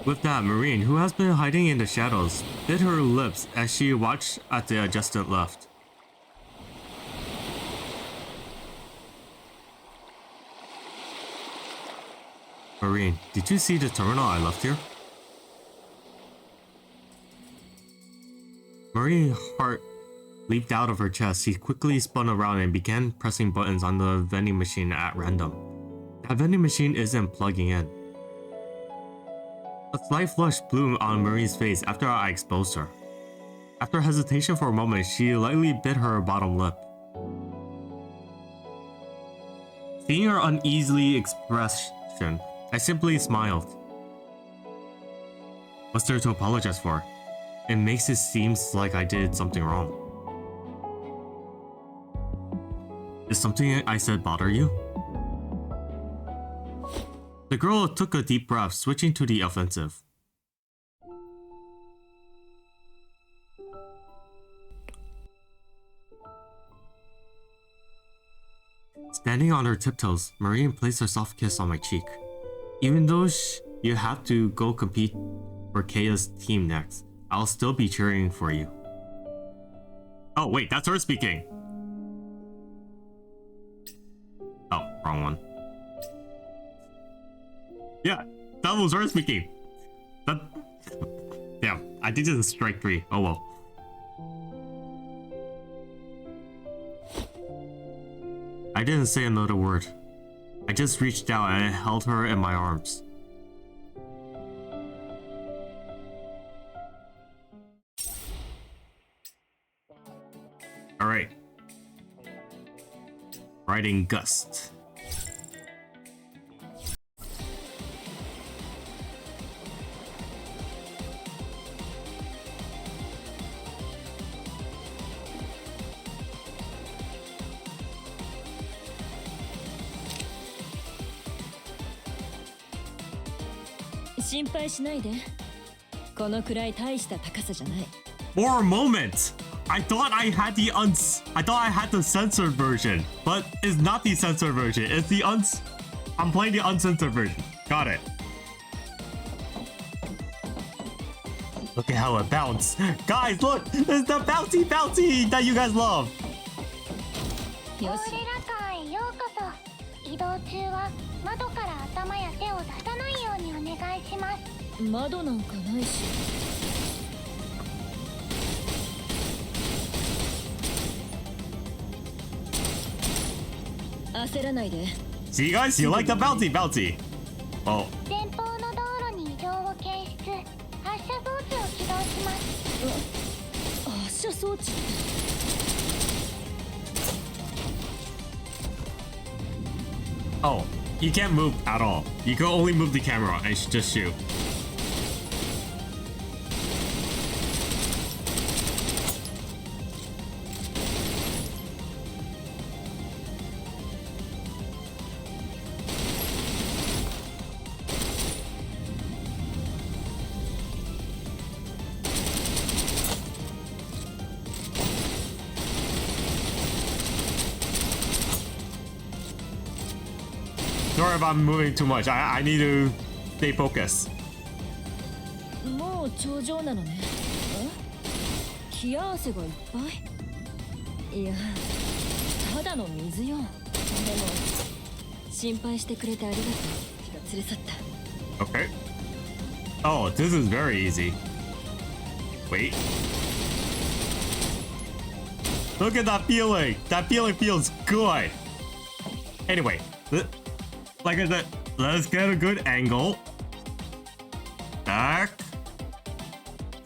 S1: With that, Marine, who has been hiding in the shadows, bit her lips as she watched at the adjustant left. Marine, did you see the terminal I left here? Marine's heart leaped out of her chest. She quickly spun around and began pressing buttons on the vending machine at random. That vending machine isn't plugging in. A slight flush blew on Marine's face after I exposed her. After hesitation for a moment, she lightly bit her bottom lip. Seeing her uneasy expression, I simply smiled. What's there to apologize for? It makes it seem like I did something wrong. Did something I said bother you? The girl took a deep breath, switching to the offensive. Standing on her tiptoes, Marine placed her soft kiss on my cheek. Even though you have to go compete for Kaya's team next, I'll still be cheering for you. Oh wait, that's her speaking! Oh, wrong one. Yeah, that was her speaking! Damn, I think this is strike 3. Oh well. I didn't say another word. I just reached out and held her in my arms. Alright. Riding Gust.
S3: 心配しないで。このくらい大した高さじゃない。
S1: For a moment, I thought I had the censored version, but it's not the censored version. It's the I'm playing the uncensored version. Got it. Look at how it bounced. Guys, look! It's the bouncy that you guys love.
S2: よし。ようこそ。移動中は窓から頭や手を出さないようにお願いします。
S3: 窓なんかないし。焦らないで。
S1: See, guys, you like the bouncy. Oh.
S2: 前方の道路に異常を検出。発射装置を起動します。
S3: 発射装置。
S1: Oh, you can't move at all. You can only move the camera and just shoot. Sorry if I'm moving too much. I need to stay focused.
S3: もう頂上なのね。冷や汗がいっぱい。いや、ただの水よ。でも心配してくれてありがとう。気が連れ去った。
S1: Okay. Oh, this is very easy. Wait. Look at that feeling. That feeling feels good. Anyway, like I said, let's get a good angle. Back.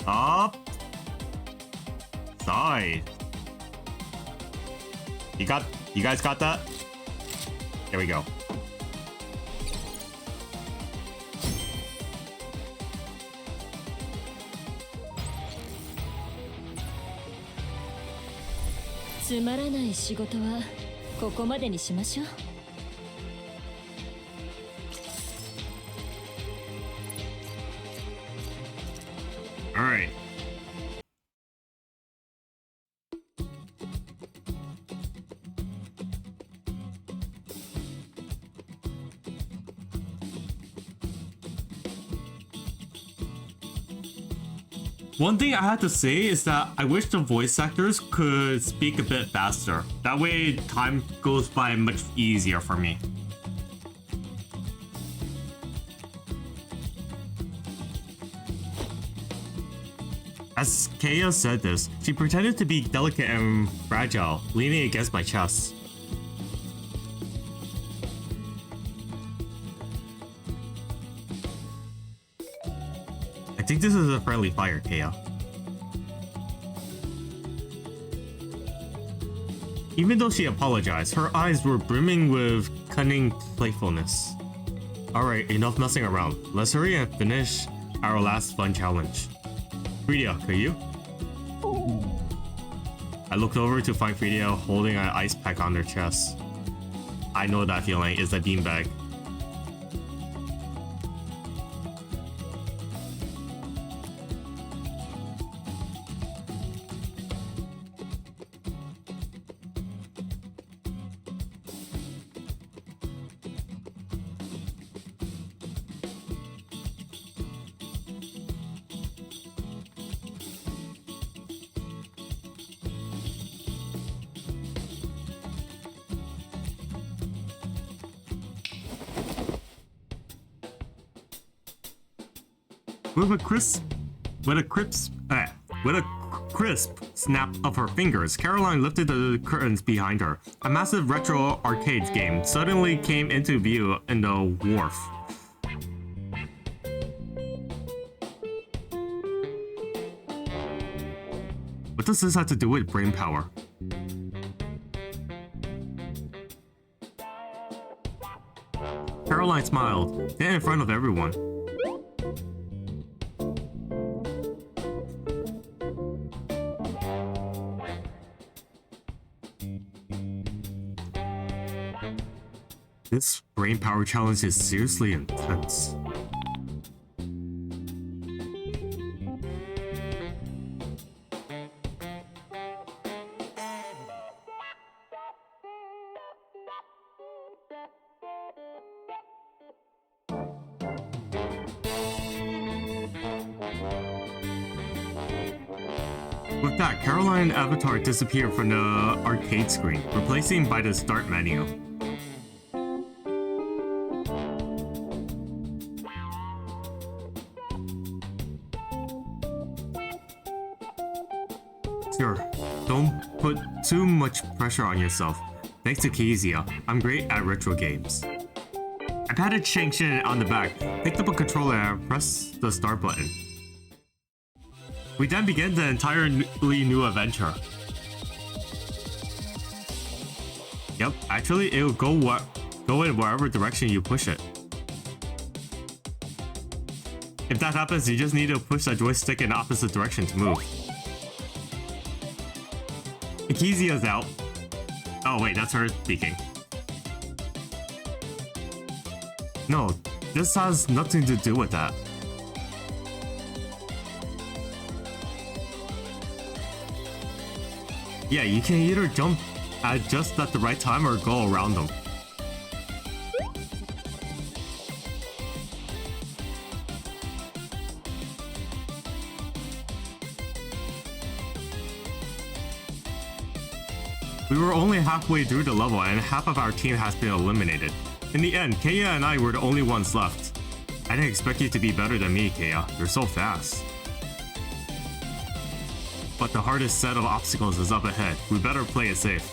S1: Up. Side. You guys got that? There we go.
S3: つまらない仕事はここまでにしましょう。
S1: All right. One thing I have to say is that I wish the voice actors could speak a bit faster. That way time goes by much easier for me. As Kaya said this, she pretended to be delicate and fragile, leaning against my chest. I think this is a friendly fire, Kaya. Even though she apologized, her eyes were brimming with cunning playfulness. Alright, enough messing around. Let's hurry and finish our last fun challenge. Frida, could you? I looked over to find Frida holding an ice pack on her chest. I know that feeling. It's a beanbag. With a crisp snap of her fingers, Caroline lifted the curtains behind her. A massive retro arcade game suddenly came into view in the wharf. What does this have to do with brain power? Caroline smiled, then in front of everyone. This brain power challenge is seriously intense. With that, Caroline avatar disappeared from the arcade screen, replacing by the start menu. Sure, don't put too much pressure on yourself. Thanks to Kezia, I'm great at retro games. I patted Shang Shin on the back, picked up a controller and pressed the start button. We then began the entirely new adventure. Yep, actually it'll go in wherever direction you push it. If that happens, you just need to push the joystick in the opposite direction to move. Ikezia's out. Oh wait, that's her speaking. No, this has nothing to do with that. Yeah, you can either jump at just at the right time or go around them. We were only halfway through the level and half of our team has been eliminated. In the end, Kaya and I were the only ones left. I didn't expect you to be better than me, Kaya. You're so fast. But the hardest set of obstacles is up ahead. We better play it safe.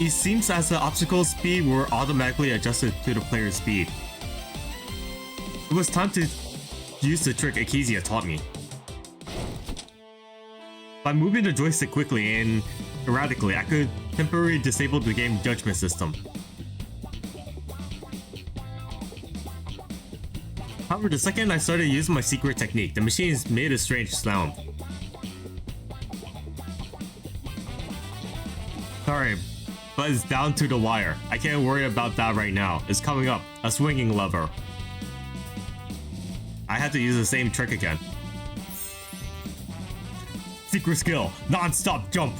S1: It seems as the obstacle speed were automatically adjusted to the player's speed. It was time to use the trick Kezia taught me. By moving the joystick quickly and erratically, I could temporarily disable the game judgment system. However, the second I started using my secret technique, the machines made a strange sound. Sorry, but it's down to the wire. I can't worry about that right now. It's coming up, a swinging lever. I had to use the same trick again. Secret skill, non-stop jump.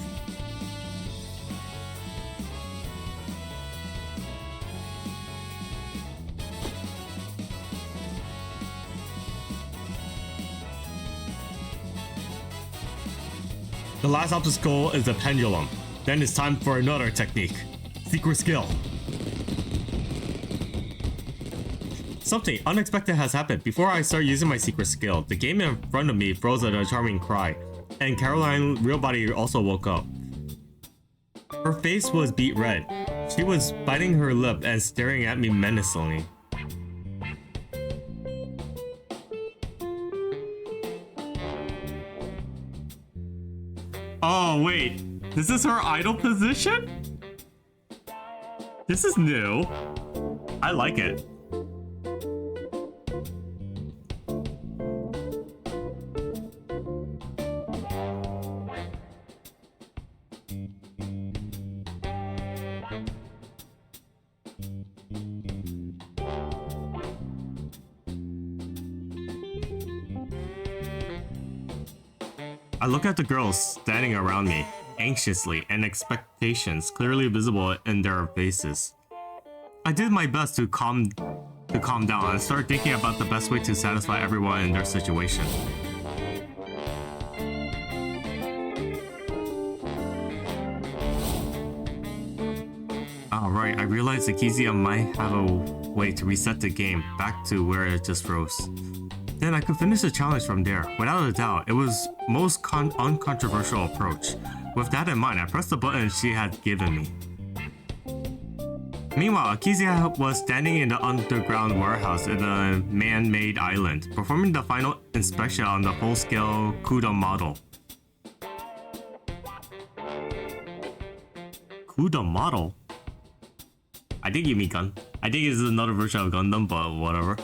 S1: The last obstacle is the pendulum. Then it's time for another technique. Secret skill. Something unexpected has happened. Before I start using my secret skill, the game in front of me froze at a charming cry, and Caroline's real body also woke up. Her face was beet red. She was biting her lip and staring at me menacingly. Oh wait, this is her idle position? This is new. I like it. I look at the girls standing around me, anxiously, and expectations clearly visible in their faces. I did my best to calm down and start thinking about the best way to satisfy everyone in their situation. Alright, I realized that Kezia might have a way to reset the game back to where it just froze. Then I could finish the challenge from there. Without a doubt, it was most uncontroversial approach. With that in mind, I pressed the button she had given me. Meanwhile, Kezia was standing in the underground warehouse in a man-made island, performing the final inspection on the full-scale CUDA model. CUDA model? I think you mean Gun. I think it's another version of Gundam, but whatever.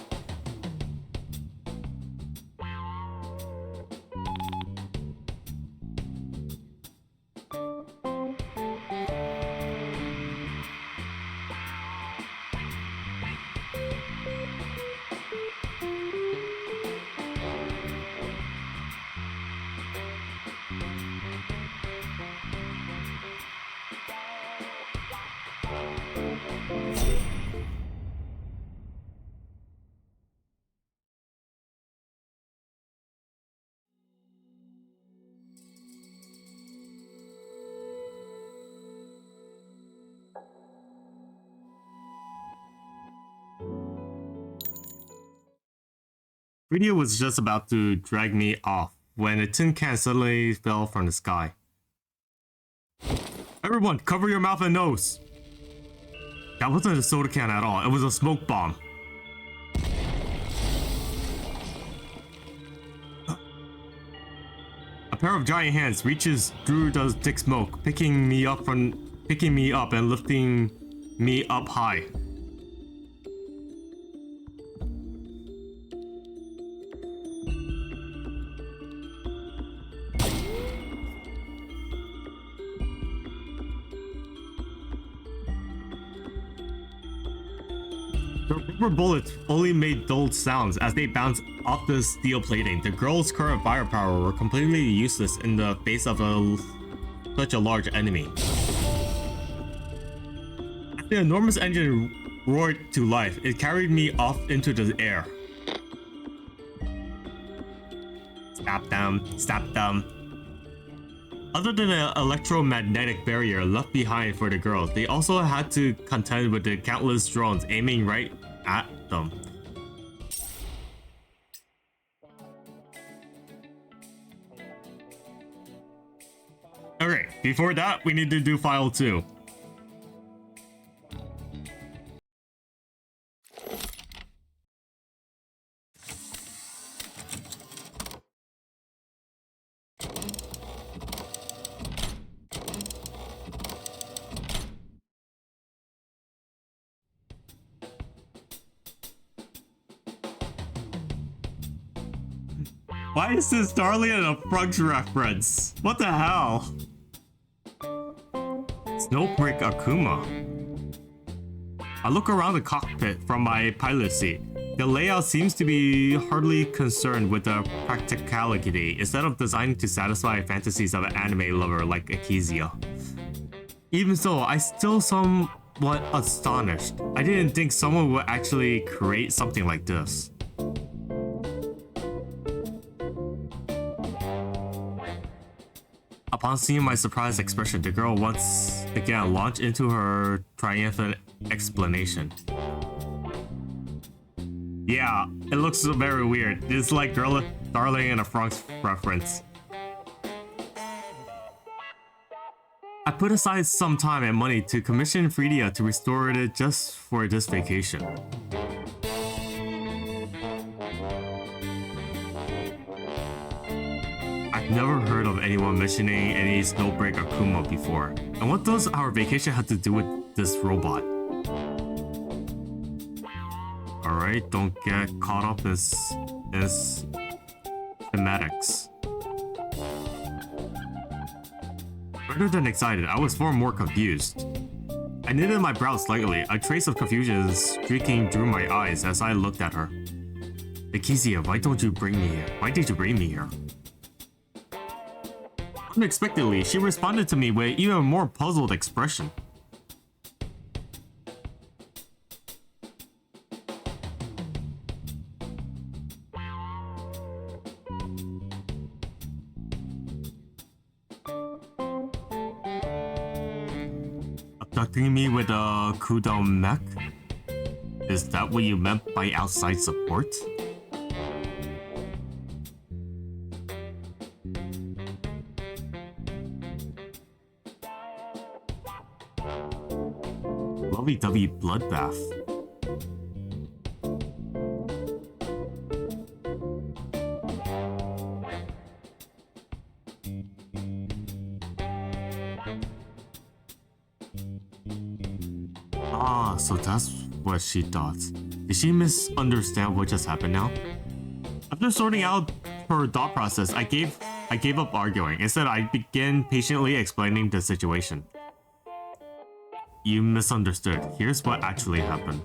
S1: Frida was just about to drag me off when a tin can suddenly fell from the sky. Everyone, cover your mouth and nose! That wasn't a soda can at all, it was a smoke bomb. A pair of giant hands reaches through the thick smoke, picking me up and lifting me up high. The rubber bullets only made dull sounds as they bounced off the steel plating. The girl's current firepower were completely useless in the face of such a large enemy. As the enormous engine roared to life, it carried me off into the air. Stab them, stab them. Other than the electromagnetic barrier left behind for the girls, they also had to contend with the countless drones aiming right at them. Okay, before that, we need to do file 2. Why is this Darling and a Frogs reference? What the hell? Snowbreak Akuma. I look around the cockpit from my pilot seat. The layout seems to be hardly concerned with the practicality instead of designed to satisfy fantasies of an anime lover like Akizia. Even so, I still somewhat astonished. I didn't think someone would actually create something like this. Upon seeing my surprised expression, the girl once again launched into her triumphant explanation. Yeah, it looks very weird. It's like Darling and a Frogs reference. I put aside some time and money to commission Frida to restore it just for this vacation. I've never heard of anyone mentioning any Snowbreak Akuma before. And what does our vacation have to do with this robot? Alright, don't get caught up in thematics. Rather than excited, I was far more confused. I knitted my brows slightly, a trace of confusion streaking through my eyes as I looked at her. Akizia, why did you bring me here? Unexpectedly, she responded to me with even more puzzled expression. Abducting me with a cooldown mech? Is that what you meant by outside support? Lovey-dovey bloodbath. Ah, so that's what she thought. Did she misunderstand what just happened now? After sorting out her thought process, I gave up arguing. Instead, I began patiently explaining the situation. You misunderstood. Here's what actually happened.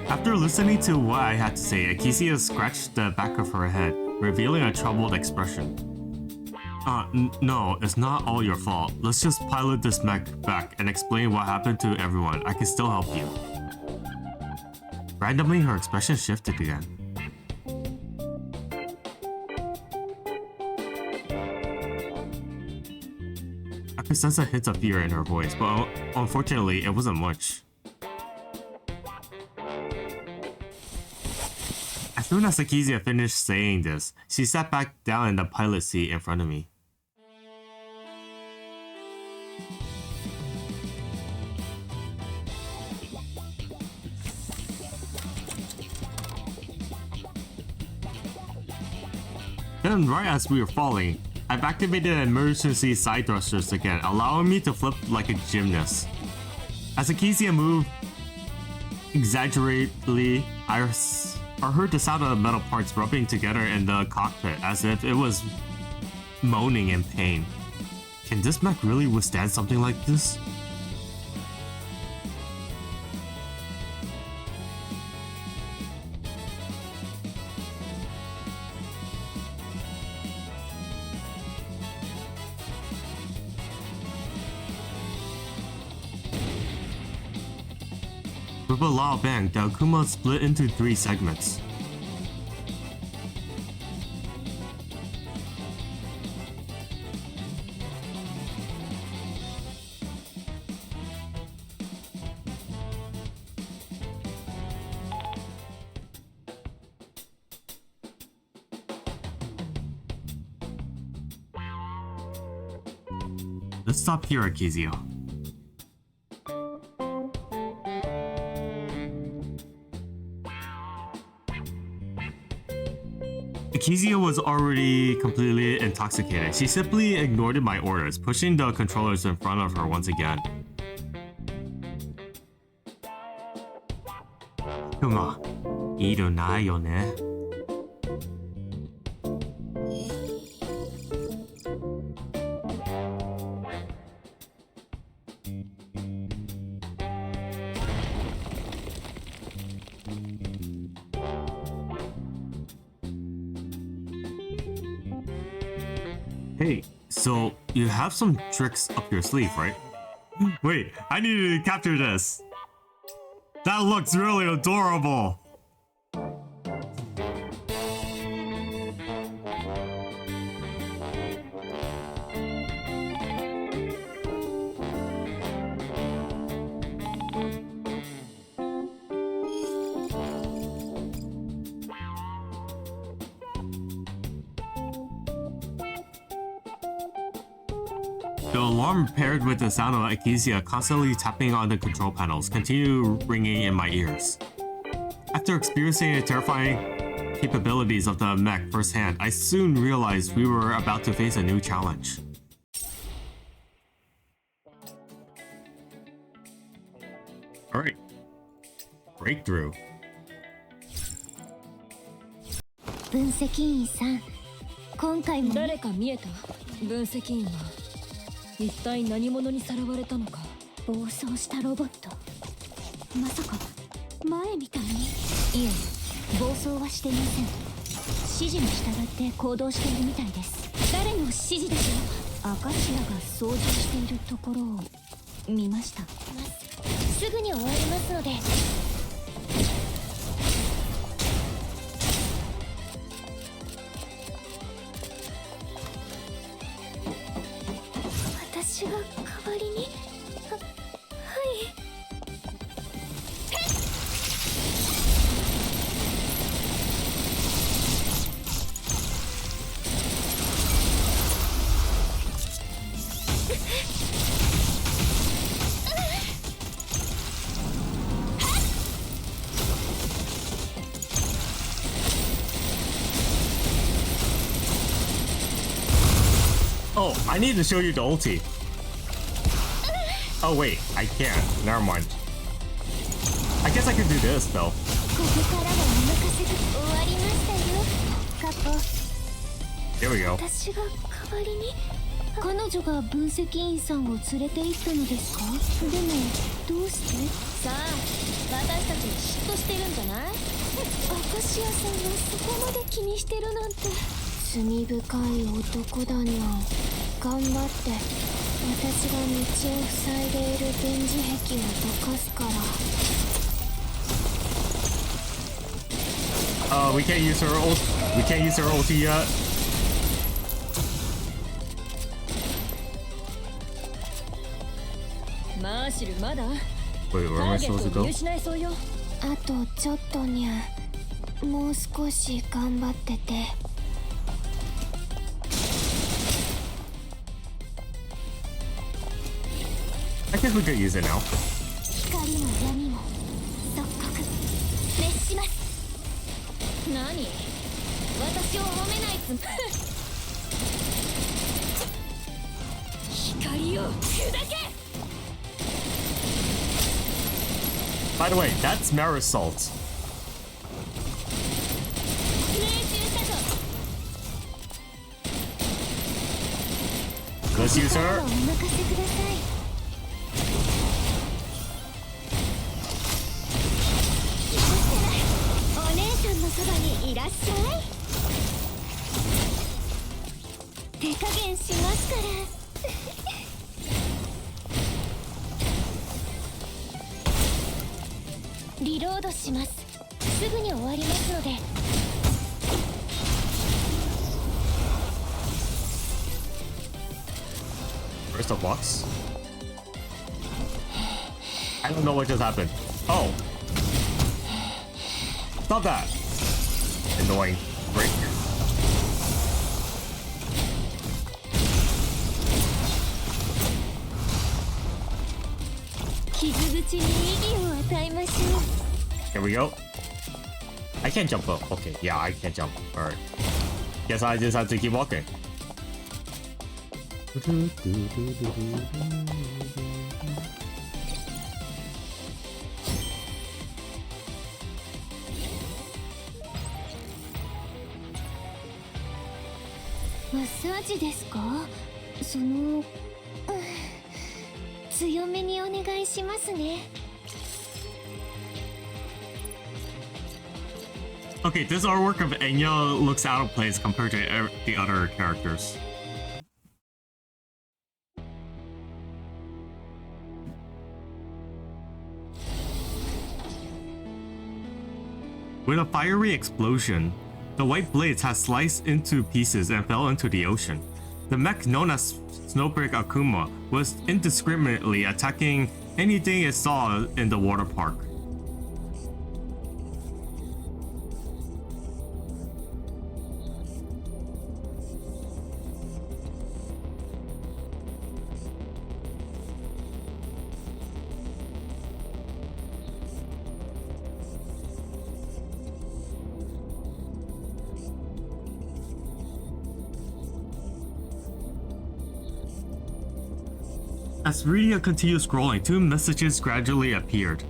S1: After listening to what I had to say, Akizia scratched the back of her head, revealing a troubled expression. No, it's not all your fault. Let's just pilot this mech back and explain what happened to everyone. I can still help you. Randomly, her expression shifted again. I could sense a hint of fear in her voice, but unfortunately, it wasn't much. As soon as Akizia finished saying this, she sat back down in the pilot seat in front of me. Then, right as we were falling, I've activated emergency side thrusters again, allowing me to flip like a gymnast. As Akizia moved exaggeratedly, I heard the sound of metal parts rubbing together in the cockpit as if it was moaning in pain. Can this mech really withstand something like this? With a loud bang, the Akuma split into 3 segments. Let's stop here, Akizia. Akizia was already completely intoxicated. She simply ignored my orders, pushing the controllers in front of her once again. Kuma, いるないよね. Hey, so you have some tricks up your sleeve, right? Wait, I need to capture this. That looks really adorable. The alarm paired with the sound of Akizia constantly tapping on the control panels continued ringing in my ears. After experiencing the terrifying capabilities of the mech firsthand, I soon realized we were about to face a new challenge. Alright. Breakthrough.
S2: 分析員さん、今回も
S3: 誰か見えた？分析員は一体何者にさらわれたのか。
S2: 暴走したロボット。まさか前みたいに。いえ、暴走はしていません。指示に従って行動しているみたいです。誰の指示でしょう？アカシアが操縦しているところを見ました。すぐに終わりますので。私が代わりに。はい。
S1: Oh, I need to show you the ulti. Oh wait, I can't. Never mind. I guess I could do this though.
S2: ここからはお任せで終わりましたよ。カッポ。
S1: There we go.
S2: 私が代わりに。彼女が分析員さんを連れて行ったのですか？でもどうして？
S3: さあ、私たちに嫉妬してるんじゃない？
S2: アカシアさんがそこまで気にしてるなんて。罪深い男だにゃ。頑張って私が道を塞いでいる電磁壁をどかすから。
S1: We can't use her ult. We can't use her ulti yet.
S3: アーシルまだ
S1: Wait, where
S3: タ
S1: am I
S3: ーゲッ
S1: supposed to
S3: トを
S1: go?
S3: 見失いそうよ。
S2: あとちょっとにゃ。もう少し頑張ってて。
S1: I guess we could use it now.
S2: 光も闇も即刻滅します。
S3: 何？私を褒めないつ光を砕け。
S1: By the way, that's Marisol.
S3: 命中したぞ。
S1: Let's use
S2: お
S1: her.
S2: 任せください。そしたらお姉さんのそばにいらっしゃい。手加減しますから。リロードします。すぐに終わりますので。
S1: Where's the box? I don't know what just happened. Oh. Stop that. Annoying. Break.
S2: 傷口に意義を与えましょう。
S1: Here we go. I can't jump up. Okay, yeah, I can't jump. Alright. Guess I just have to keep walking.
S2: マッサージですか？その、強めにお願いしますね。
S1: Okay, this artwork of Enya looks out of place compared to the other characters. With a fiery explosion, the white blades had sliced into pieces and fell into the ocean. The mech known as Snowbreak Akuma was indiscriminately attacking anything it saw in the water park. As Rydia continued scrolling, two messages gradually appeared.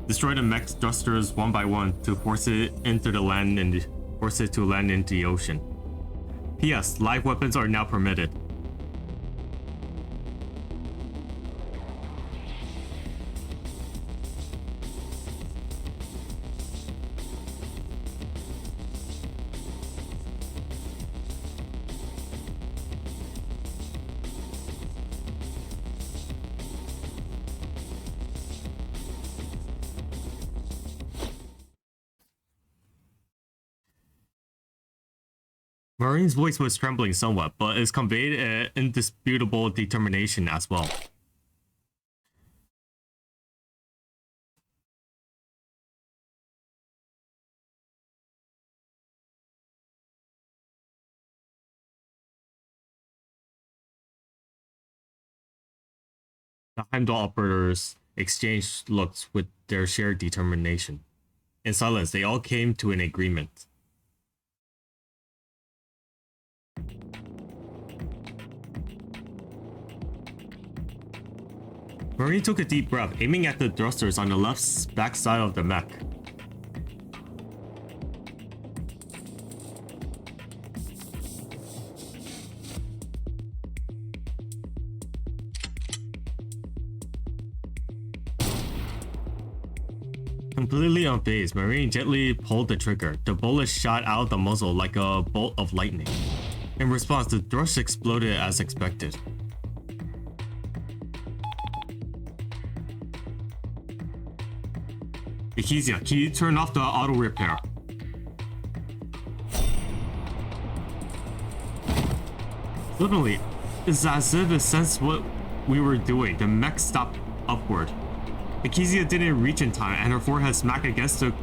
S1: Destroy the mech's thrusters one by one to force it into the land and force it to land into the ocean. P.S. Live weapons are now permitted. Marine's voice was trembling somewhat, but it conveyed an indisputable determination as well. The Heimdall operators exchanged looks with their shared determination. In silence, they all came to an agreement. Marine took a deep breath, aiming at the thrusters on the left back side of the mech. Completely unfazed, Marine gently pulled the trigger. The bullet shot out of the muzzle like a bolt of lightning. In response, the thrust exploded as expected. Ikizia, can you turn off the auto repair? Suddenly, It's as if it sensed what we were doing. The mech stopped upward. Akizia didn't reach in time, and her forehead smacked against the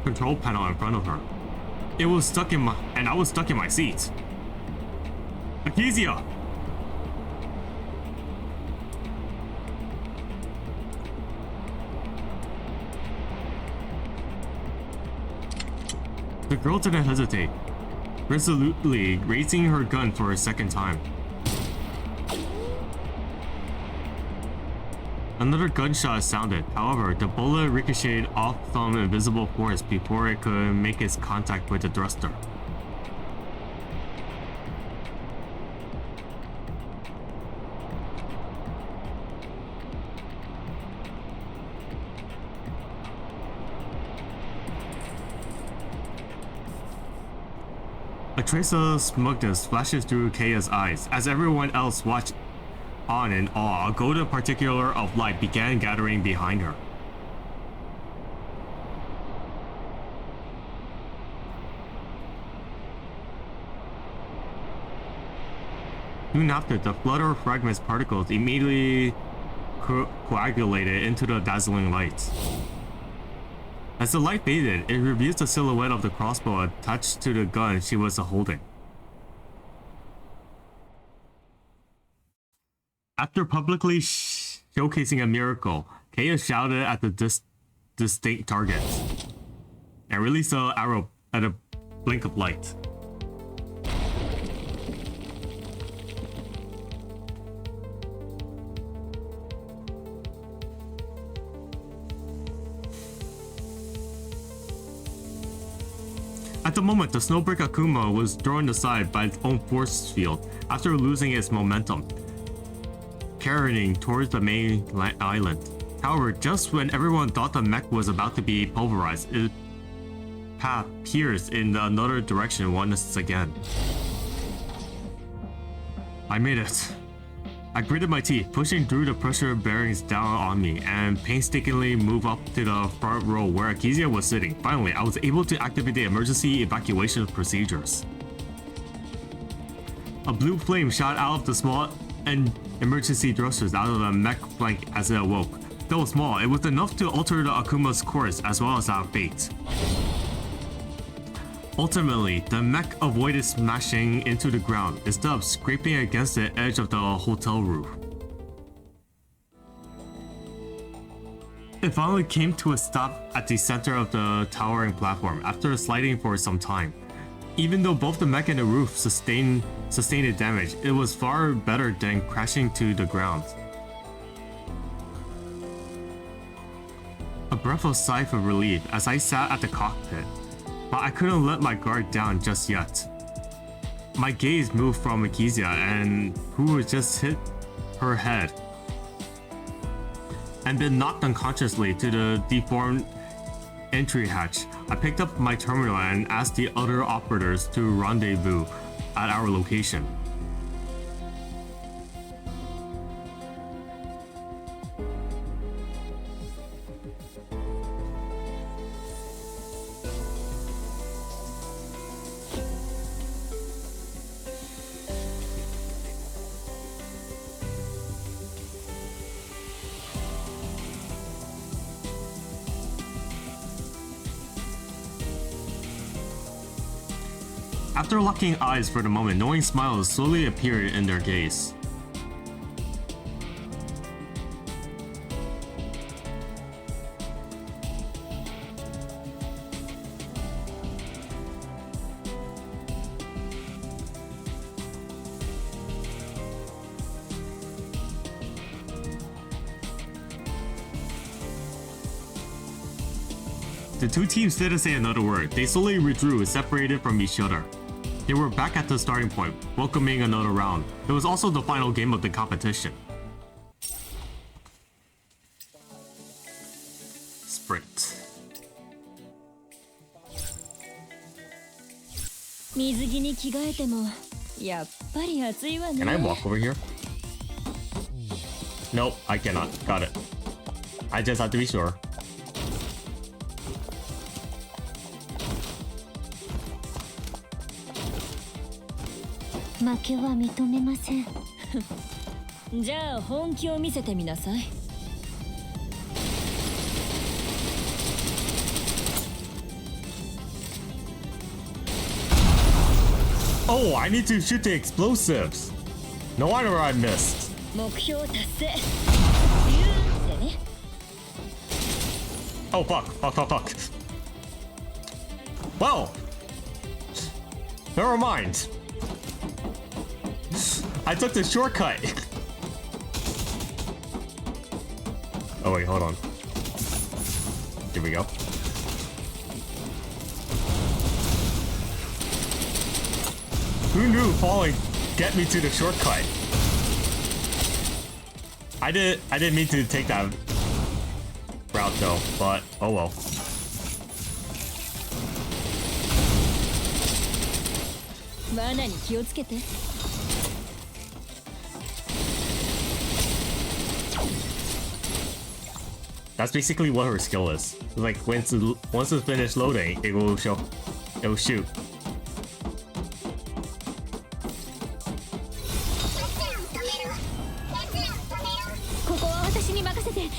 S1: control panel in front of her. It was stuck in my, and I was stuck in my seat. Akizia! The girl didn't hesitate, resolutely raising her gun for a second time. Another gunshot sounded. However, the bullet ricocheted off some invisible force before it could make its contact with the thruster. A trace of smugness flashes through Keia's eyes as everyone else watched on in awe. A golden particular of light began gathering behind her. Soon after, the flutter of fragments particles immediately coagulated into the dazzling light. As the light faded, it reveals the silhouette of the crossbow attached to the gun she was holding. After publicly showcasing a miracle, Keia shouted at the distinct target and released an arrow at a blink of light. At the moment, the Snowbreak Akuma was thrown aside by its own force field after losing its momentum, careening towards the main island. However, just when everyone thought the mech was about to be pulverized, its path pierced in another direction once again. I made it. I gritted my teeth, pushing through the pressure bearings down on me, and painstakingly moved up to the front row where Akizia was sitting. Finally, I was able to activate the emergency evacuation procedures. A blue flame shot out of the small and emergency thrusters out of the mech flank as it awoke. Though small, it was enough to alter the Akuma's course as well as our fate. Ultimately, the mech avoided smashing into the ground, instead of scraping against the edge of the hotel roof. It finally came to a stop at the center of the towering platform after sliding for some time. Even though both the mech and the roof sustained damage, it was far better than crashing to the ground. A breath of sigh of relief as I sat at the cockpit, but I couldn't let my guard down just yet. My gaze moved from Akizia, and who had just hit her head and been knocked unconsciously to the deformed entry hatch. I picked up my terminal and asked the other operators to rendezvous at our location. After locking eyes for the moment, knowing smiles slowly appeared in their gaze. The two teams didn't say another word. They slowly withdrew, separated from each other. They were back at the starting point, welcoming another round. It was also the final game of the competition. Sprint.
S3: 水着に着替えてもやっぱり暑いわね。
S1: Can I walk over here? Nope, I cannot. Got it. I just have to be sure.
S2: 負けは認めません。
S3: じゃあ本気を見せてみなさい。
S1: Oh, I need to shoot the explosives. No wonder I missed.
S3: 目標達成。ビューってね。
S1: Oh fuck. Well, never mind. I took the shortcut. Oh wait, hold on. Here we go. Who knew falling get me to the shortcut? I didn't mean to take that route though, but oh well. That's basically what her skill is. Like once it's finished loading, it will show, it will shoot.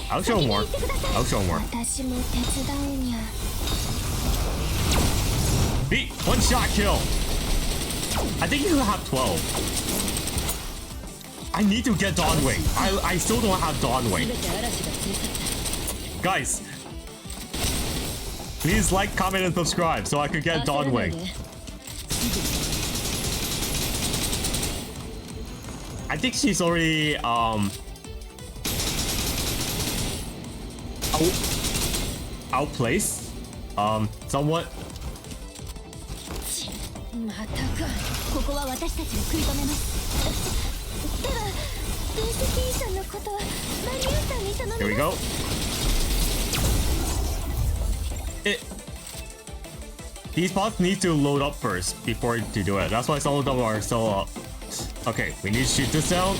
S1: I'll show more. I'll show more. Beat! One shot kill! I think you can have 12. I need to get Dawnwing. I still don't have Dawnwing. Guys, please like, comment, and subscribe so I could get Dawnwing. I think she's already outplaced somewhat.
S2: またか。ここは私たちが食い止めます。では分析員さんのことはマリュウさんに頼みます。
S1: Here we go. These bots need to load up first before to do it. That's why some of them are still up. Okay, we need to shoot this down.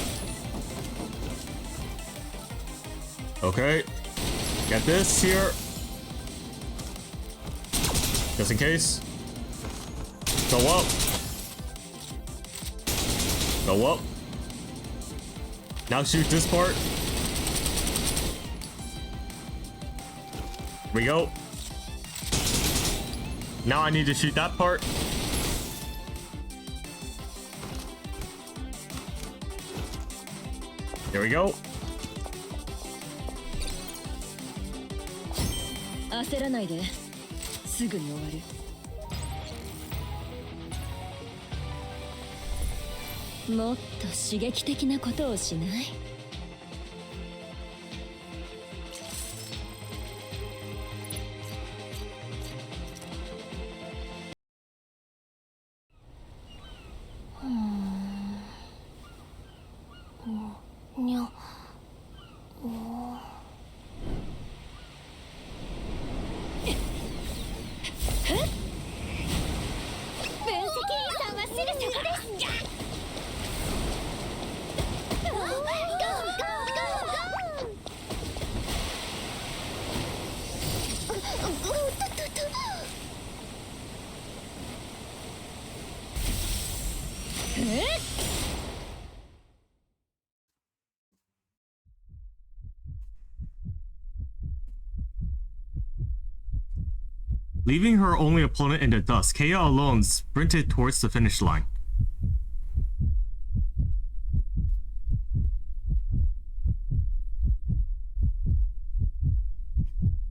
S1: Okay. Get this here. Just in case. Go up. Go up. Now shoot this part. Here we go. Now I need to shoot that part. There we go.
S3: 焦らないで。すぐに終わる。もっと刺激的なことをしない？
S2: にゃ。
S1: Leaving her only opponent in the dust, Kaya alone sprinted towards the finish line.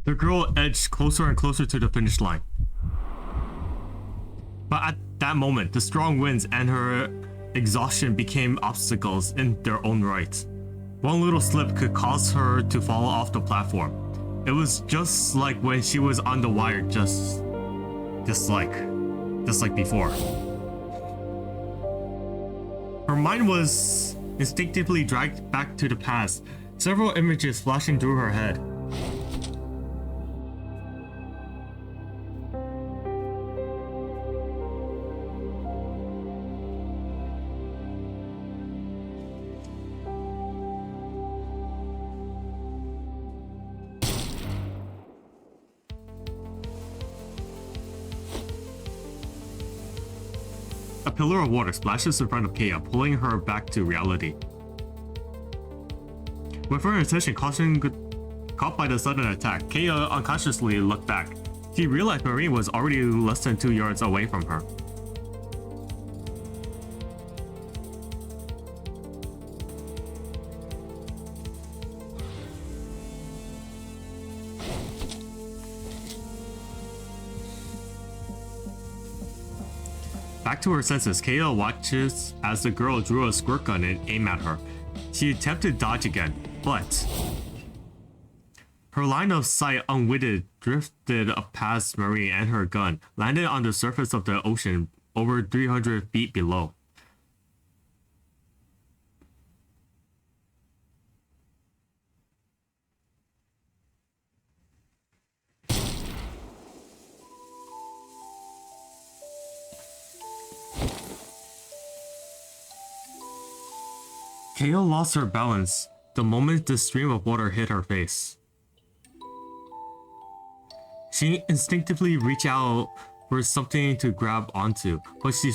S1: The girl edged closer and closer to the finish line. But at that moment, the strong winds and her exhaustion became obstacles in their own right. One little slip could cause her to fall off the platform. It was just like when she was on the wire, just like before. Her mind was instinctively dragged back to the past, several images flashing through her head. A pillar of water splashes in front of Kaya, pulling her back to reality. With her attention caught by the sudden attack, Kaya unconsciously looked back. She realized Marine was already less than 2 yards away from her. Back to her senses, Kaya watches as the girl drew a squirt gun and aimed at her. She attempted to dodge again, but her line of sight unwitted drifted past Marie and her gun, landed on the surface of the ocean over 300 feet below. Kaya lost her balance the moment the stream of water hit her face. She instinctively reached out for something to grab onto, but she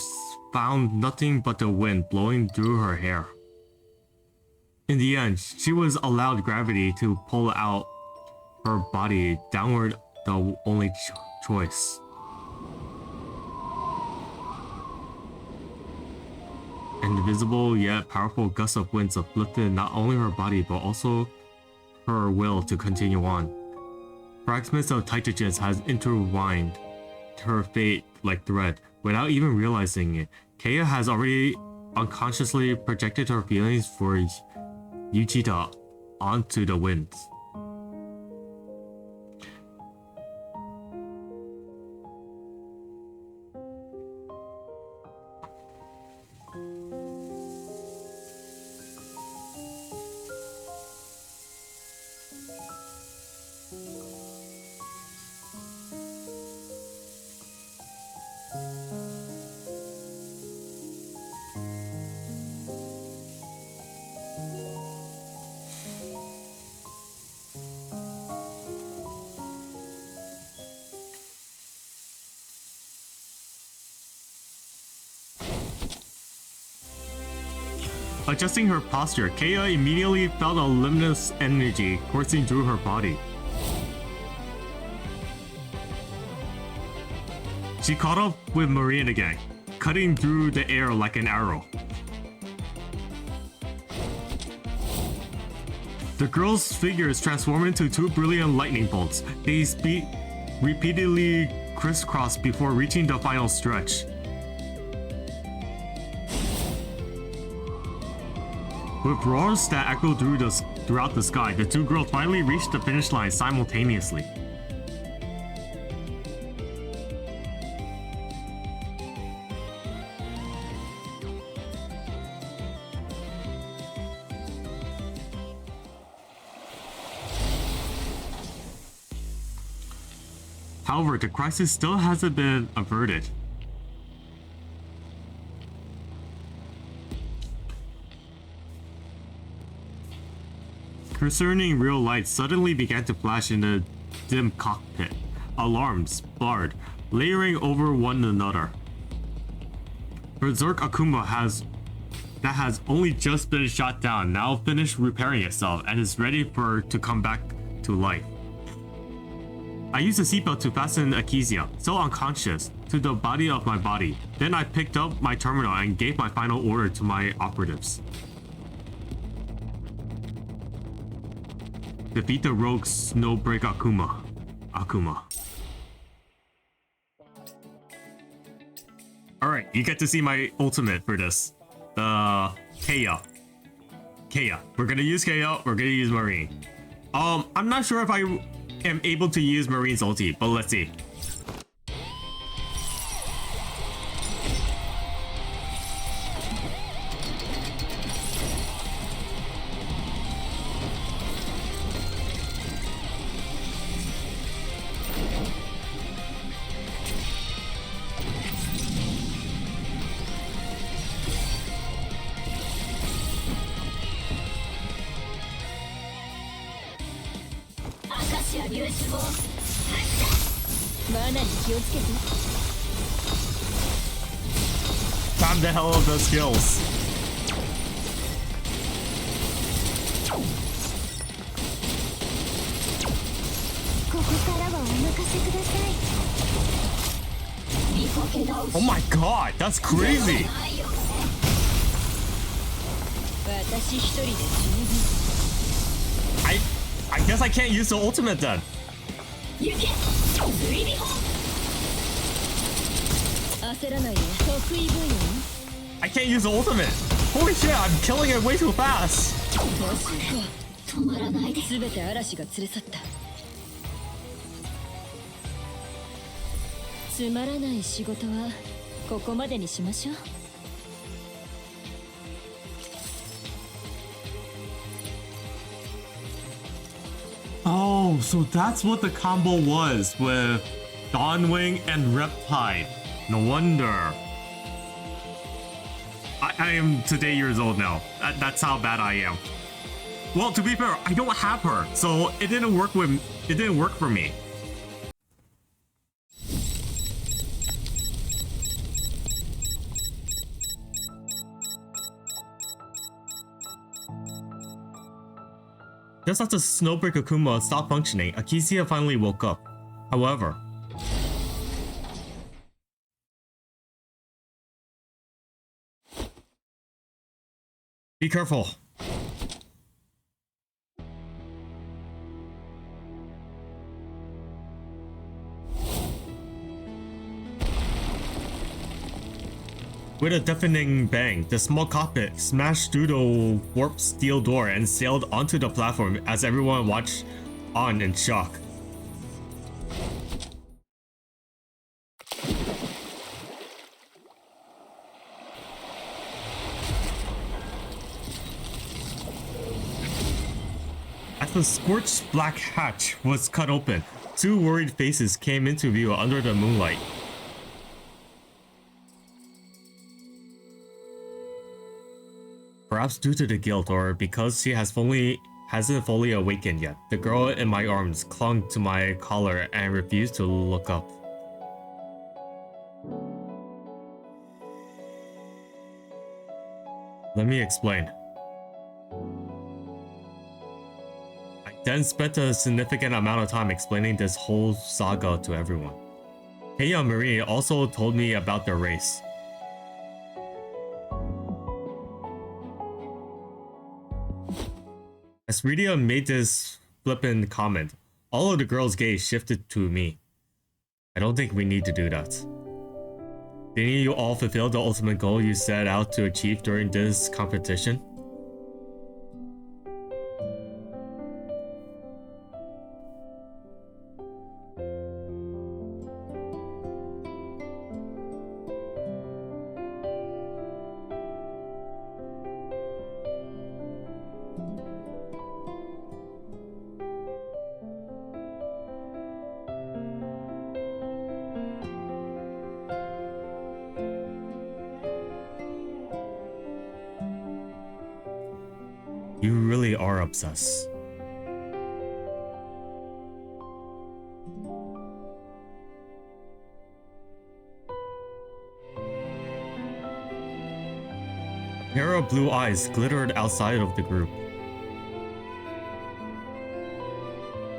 S1: found nothing but the wind blowing through her hair. In the end, she was allowed gravity to pull out her body downward, the only choice. An invisible yet powerful gust of winds uplifted not only her body but also her will to continue on. Fragments of titangens has intertwined her fate like thread. Without even realizing it, Kaya has already unconsciously projected her feelings for Yuchita onto the winds. Adjusting her posture, Kaya immediately felt a luminous energy coursing through her body. She caught up with Marine again, cutting through the air like an arrow. The girl's figures transformed into 2 brilliant lightning bolts. They repeatedly crisscrossed before reaching the final stretch. With roars that echoed throughout the sky, the 2 girls finally reached the finish line simultaneously. However, the crisis still hasn't been averted. Concerning real lights suddenly began to flash in the dim cockpit. Alarms barred, layering over one another. Berserk Akuma has only just been shot down, now finished repairing itself and is ready to come back to life. I used a seatbelt to fasten Akesia, still unconscious, to the body of my body. Then I picked up my terminal and gave my final order to my operatives. Defeat the rogue Snowbreak Akuma. Alright, you get to see my ultimate for this. Kaya. We're gonna use Kaya, we're gonna use Marine. I'm not sure if I am able to use Marine's ulti, but let's see. Time the hell of those skills.
S2: ここからはお任せください。
S1: Oh my god, that's crazy!
S3: 私一人で十分。
S1: I guess I can't use the ultimate then.
S3: 焦らないで。得意分野に。
S1: I can't use the ultimate. Holy shit, I'm killing it way too fast.
S3: すべて嵐が連れ去った。つまらない仕事はここまでにしましょう。
S1: Oh, so that's what the combo was with Dawnwing and Reptide. No wonder. I am today years old now. That's how bad I am. Well, to be fair, I don't have her, so it didn't work for me. Just after Snowbreak Akuma stopped functioning, Akisia finally woke up. However, be careful. With a deafening bang, the small cockpit smashed through the warped steel door and sailed onto the platform as everyone watched on in shock. As the scorched black hatch was cut open, two worried faces came into view under the moonlight. Perhaps due to the guilt or because she hasn't fully awakened yet, the girl in my arms clung to my collar and refused to look up. Let me explain. I then spent a significant amount of time explaining this whole saga to everyone. Kei and Marie also told me about their race. As Rydia made this flippant comment, all of the girls' gaze shifted to me. I don't think we need to do that. Didn't you all fulfill the ultimate goal you set out to achieve during this competition? You really are obsessed. A pair of blue eyes glittered outside of the group.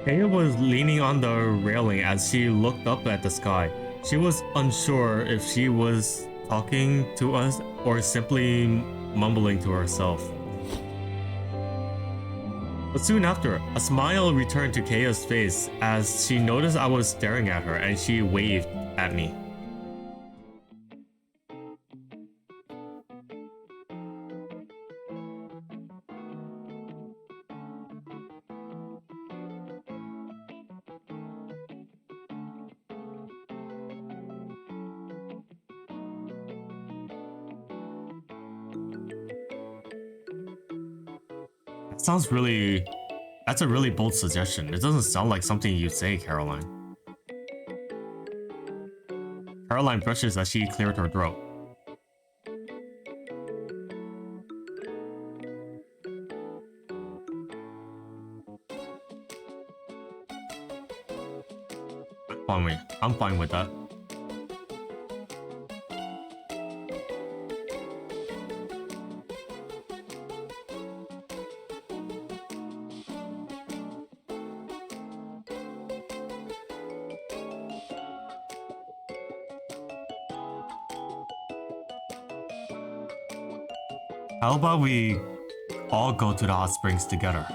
S1: Kaya was leaning on the railing as she looked up at the sky. She was unsure if she was talking to us or simply mumbling to herself. But soon after, a smile returned to Kaya's face as she noticed I was staring at her and she waved at me. That's a really bold suggestion. It doesn't sound like something you'd say, Caroline. Caroline brushes as she cleared her throat. I'm fine with that. How about we all go to the hot springs together?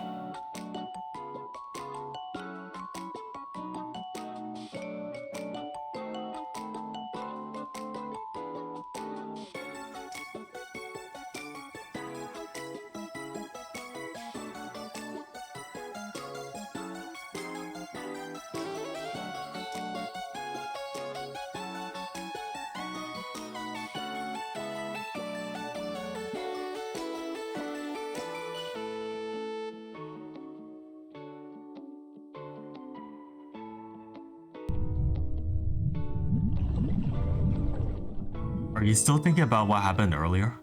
S1: Are you still thinking about what happened earlier?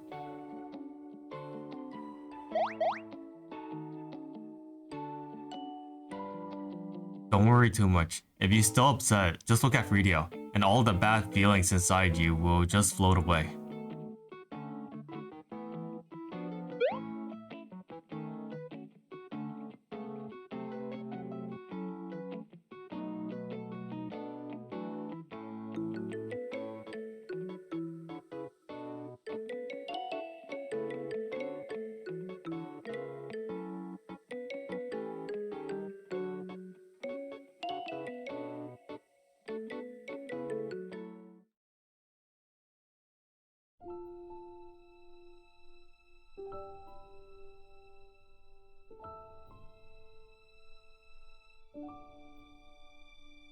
S1: Don't worry too much. If you're still upset, just look at Fridio, and all the bad feelings inside you will just float away.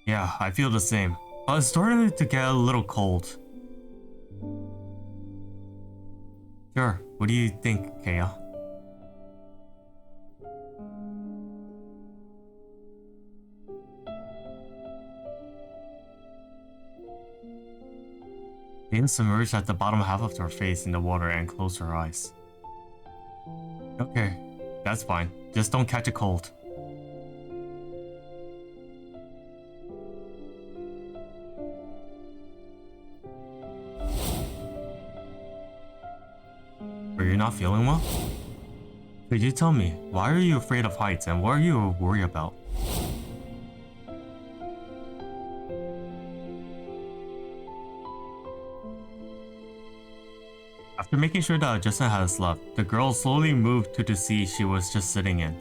S1: Yeah, I feel the same. It's starting to get a little cold. Sure, what do you think, Kaya? Jane submerged at the bottom half of her face in the water and closed her eyes. Okay, that's fine. Just don't catch a cold. Are you not feeling well? Could you tell me, why are you afraid of heights and what are you worried about? After making sure that Justin had slept, the girl slowly moved to the seat she was just sitting in.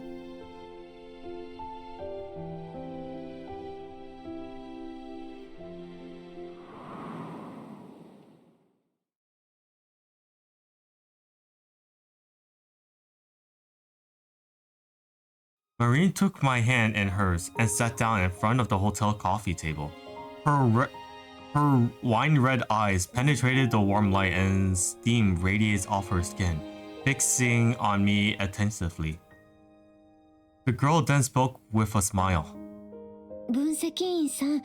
S1: Marine took my hand in hers and sat down in front of the hotel coffee table. Her wine-red eyes penetrated the warm light and steam radiated off her skin, fixing on me attentively. The girl then spoke with a smile.
S2: 分析員さん、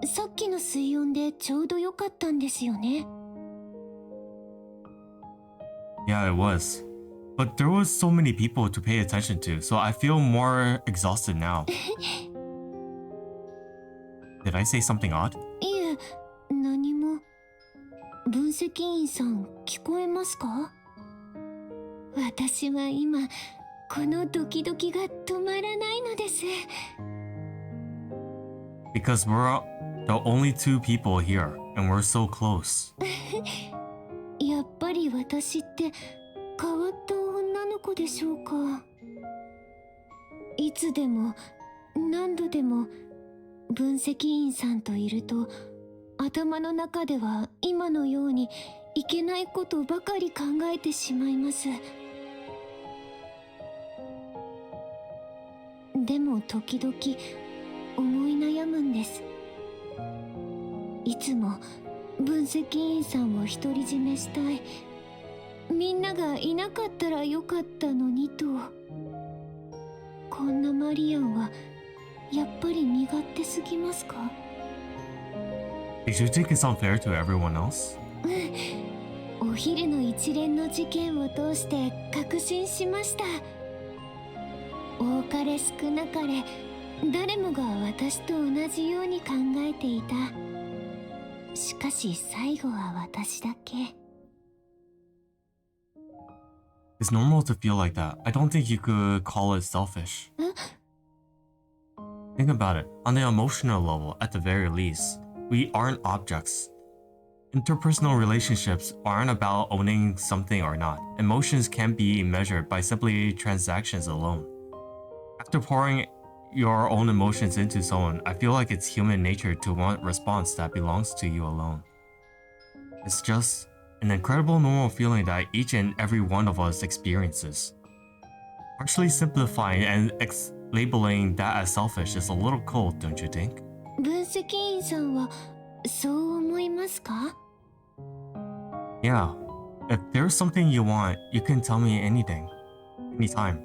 S2: さっきの水温でちょうど良かったんですよね。
S1: Yeah, it was. But there was so many people to pay attention to, so I feel more exhausted now. Did I say something odd?
S2: いえ、何も。分析員さん、聞こえますか？私は今、このドキドキが止まらないのです。
S1: Because we're the only two people here, and we're so close.
S2: やっぱり私って変わった女の子でしょうか。いつでも何度でも分析員さんといると頭の中では今のようにいけないことばかり考えてしまいます。でも時々思い悩むんです。いつも分析員さんを独り占めしたい、みんながいなかったらよかったのにと。こんなマリアンはやっぱり身勝手すぎますか？
S1: Did you think it's unfair to everyone else?
S2: お昼の一連の事件を通して確信しました。多かれ少なかれ誰もが私と同じように考えていた。しかし最後は私だけ。
S1: It's normal to feel like that. I don't think you could call it selfish. Think about it. On the emotional level, at the very least, we aren't objects. Interpersonal relationships aren't about owning something or not. Emotions can't be measured by simply transactions alone. After pouring your own emotions into someone, I feel like it's human nature to want response that belongs to you alone. It's just an incredible normal feeling that each and every one of us experiences. Partially simplifying and labeling that as selfish is a little cold, don't you think?
S2: 分析員さんはそう思いますか？
S1: Yeah, if there's something you want, you can tell me anything, anytime.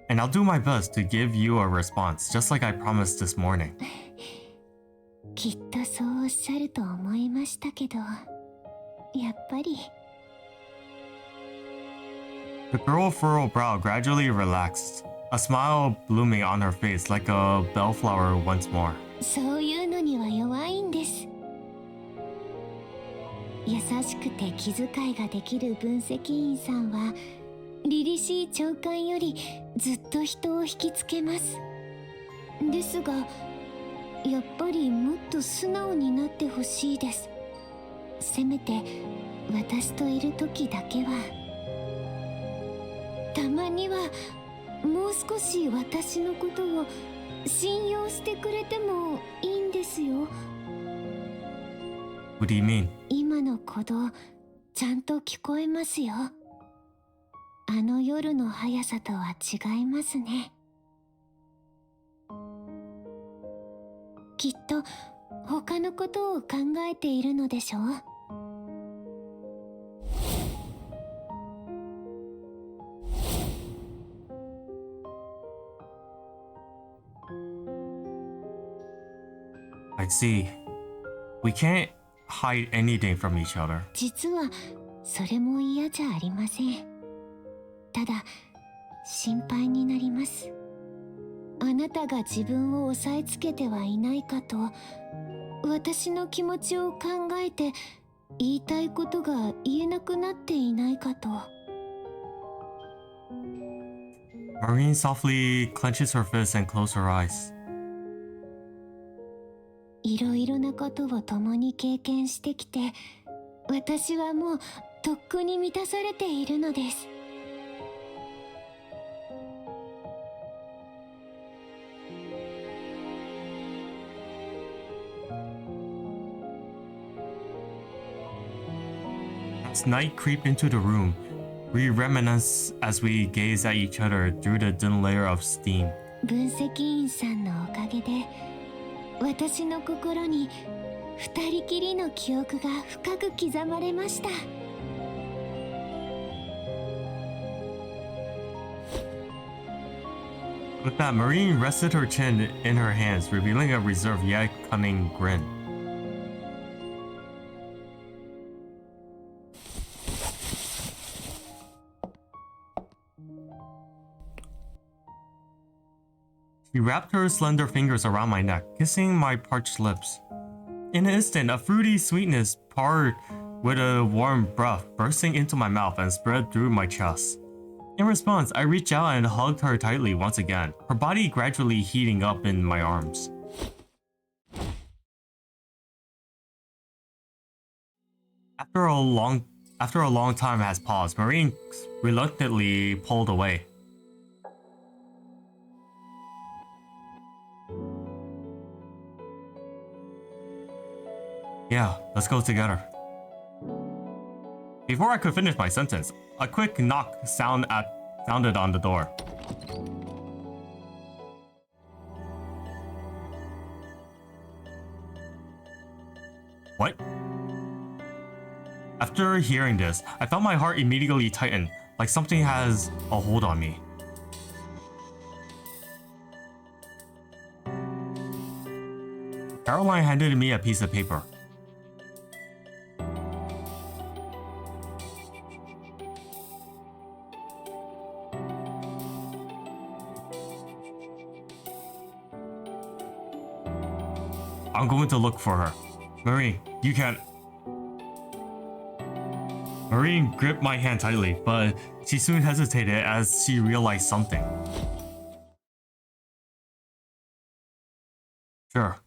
S1: And I'll do my best to give you a response, just like I promised this morning.
S2: きっとそうおっしゃると思いましたけど、やっぱり。
S1: The girl furrowed brow gradually relaxed, a smile blooming on her face like a bellflower once more.
S2: そういうのには弱いんです。優しくて気遣いができる分析員さんは凛々しい長官よりずっと人を引きつけます。ですがやっぱりもっと素直になってほしいです。せめて私といる時だけは。たまにはもう少し私のことを信用してくれてもいいんですよ。
S1: What do you mean?
S2: 今の鼓動ちゃんと聞こえますよ。あの夜の速さとは違いますね。きっと他のことを考えているのでしょう。
S1: I see. We can't hide anything from each other.
S2: 実はそれも嫌じゃありません。ただ心配になります。あなたが自分を押さえつけてはいないかと、私の気持ちを考えて言いたいことが言えなくなっていないかと。
S1: Marine softly clenches her fists and closes her eyes.
S2: いろいろなことを共に経験してきて、私はもうとっくに満たされているのです。
S1: As night creep into the room, we reminisce as we gaze at each other through the thin layer of steam.
S2: 分析員さんのおかげで私の心に二人きりの記憶が深く刻まれました。
S1: With that, Marine rested her chin in her hands, revealing a reserved yet cunning grin. She wrapped her slender fingers around my neck, kissing my parched lips. In an instant, a fruity sweetness poured with a warm breath bursting into my mouth and spread through my chest. In response, I reached out and hugged her tightly once again, her body gradually heating up in my arms. After a long time has passed, Marine reluctantly pulled away. Yeah, let's go together. Before I could finish my sentence, a quick knock sounded on the door. What? After hearing this, I felt my heart immediately tighten, like something has a hold on me. Caroline handed me a piece of paper. I'm going to look for her. Marine, you can't. Marine gripped my hand tightly, but she soon hesitated as she realized something. Sure.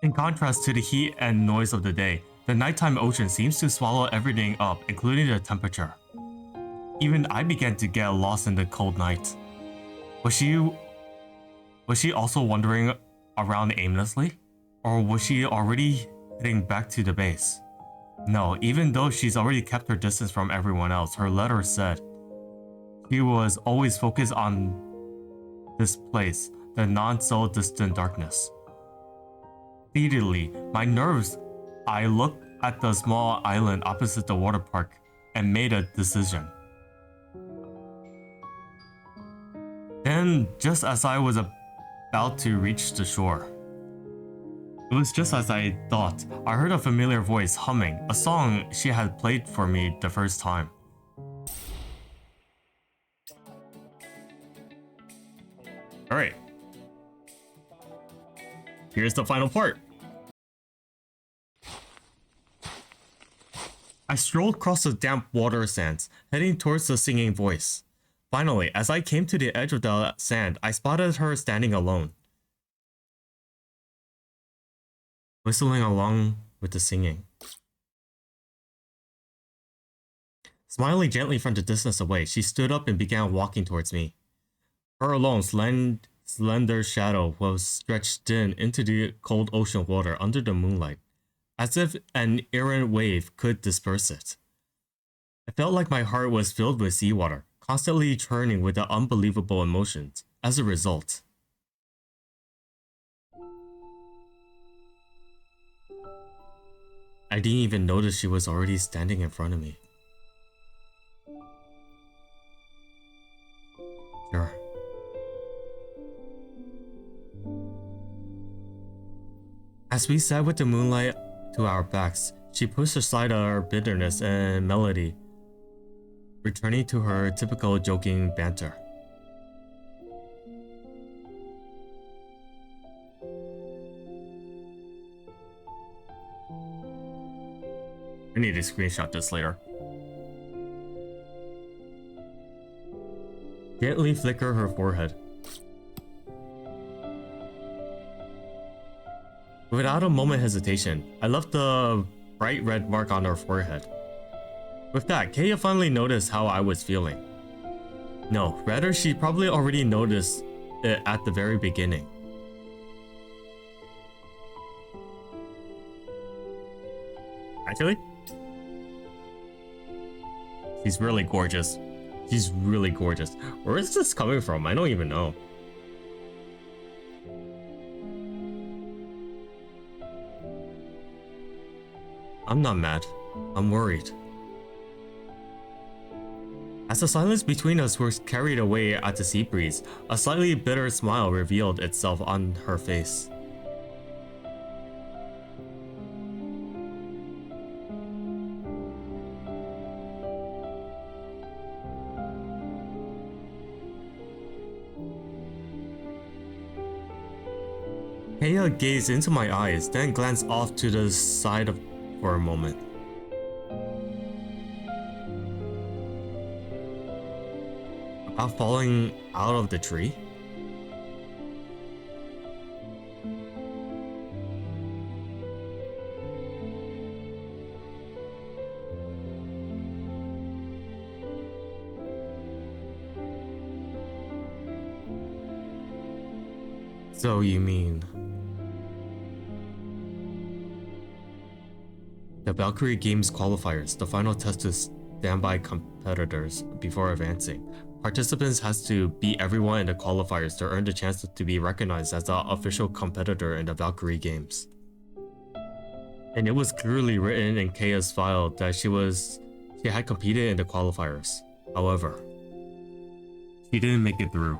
S1: In contrast to the heat and noise of the day, the nighttime ocean seems to swallow everything up, including the temperature. Even I began to get lost in the cold night. Was she also wandering around aimlessly? Or was she already heading back to the base? No, even though she's already kept her distance from everyone else, her letter said she was always focused on this place, the not-so-distant darkness. Speedily, my nerves, I looked at the small island opposite the water park and made a decision. Then, just as I was about to reach the shore, it was just as I thought. I heard a familiar voice humming, a song she had played for me the first time. Alright. Here's the final part. I strolled across the damp water sands, heading towards the singing voice. Finally, as I came to the edge of the sand, I spotted her standing alone, whistling along with the singing. Smiling gently from the distance away, she stood up and began walking towards me. Her alone slender shadow was stretched thin into the cold ocean water under the moonlight, as if an errant wave could disperse it. I felt like my heart was filled with seawater, constantly churning with the unbelievable emotions. As a result, I didn't even notice she was already standing in front of me. Sure. As we sat with the moonlight to our backs, she pushed aside our bitterness and melody, returning to her typical joking banter. I need to screenshot this later. Gently flicker her forehead. Without a moment hesitation, I left the bright red mark on her forehead. With that, Kaya finally noticed how I was feeling. No, rather she probably already noticed it at the very beginning. Actually, she's really gorgeous. She's really gorgeous. Where is this coming from? I don't even know. I'm not mad. I'm worried. As the silence between us was carried away at the sea breeze, a slightly bitter smile revealed itself on her face. Kaya gazed into my eyes, then glanced off to the side for a moment. About falling out of the tree? So you mean the Valkyrie Games qualifiers, the final test to standby competitors before advancing. Participants has to beat everyone in the qualifiers to earn the chance to be recognized as the official competitor in the Valkyrie Games. And it was clearly written in Kaya's file that she had competed in the qualifiers. However, she didn't make it through.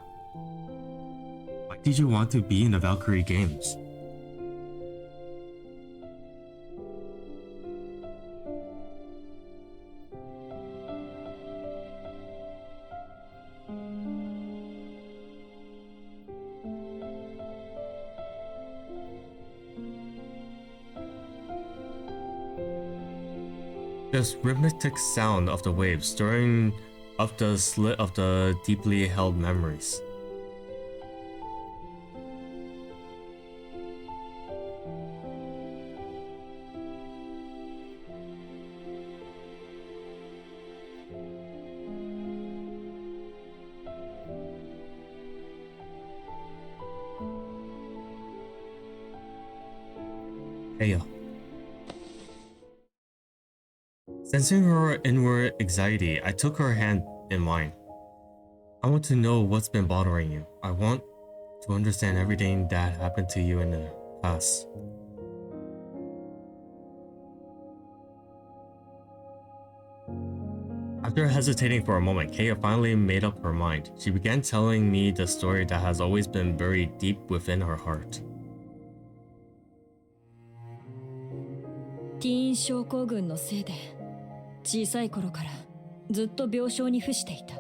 S1: Why did you want to be in the Valkyrie Games? This rhythmic sound of the waves stirring up the slit of the deeply held memories. Heya. Sensing her inward anxiety, I took her hand in mine. I want to know what's been bothering you. I want to understand everything that happened to you in the past. After hesitating for a moment, Kaya finally made up her mind. She began telling me the story that has always been buried deep within her heart.
S3: ティーン症候群のせいで小さい頃からずっと病床に伏していた。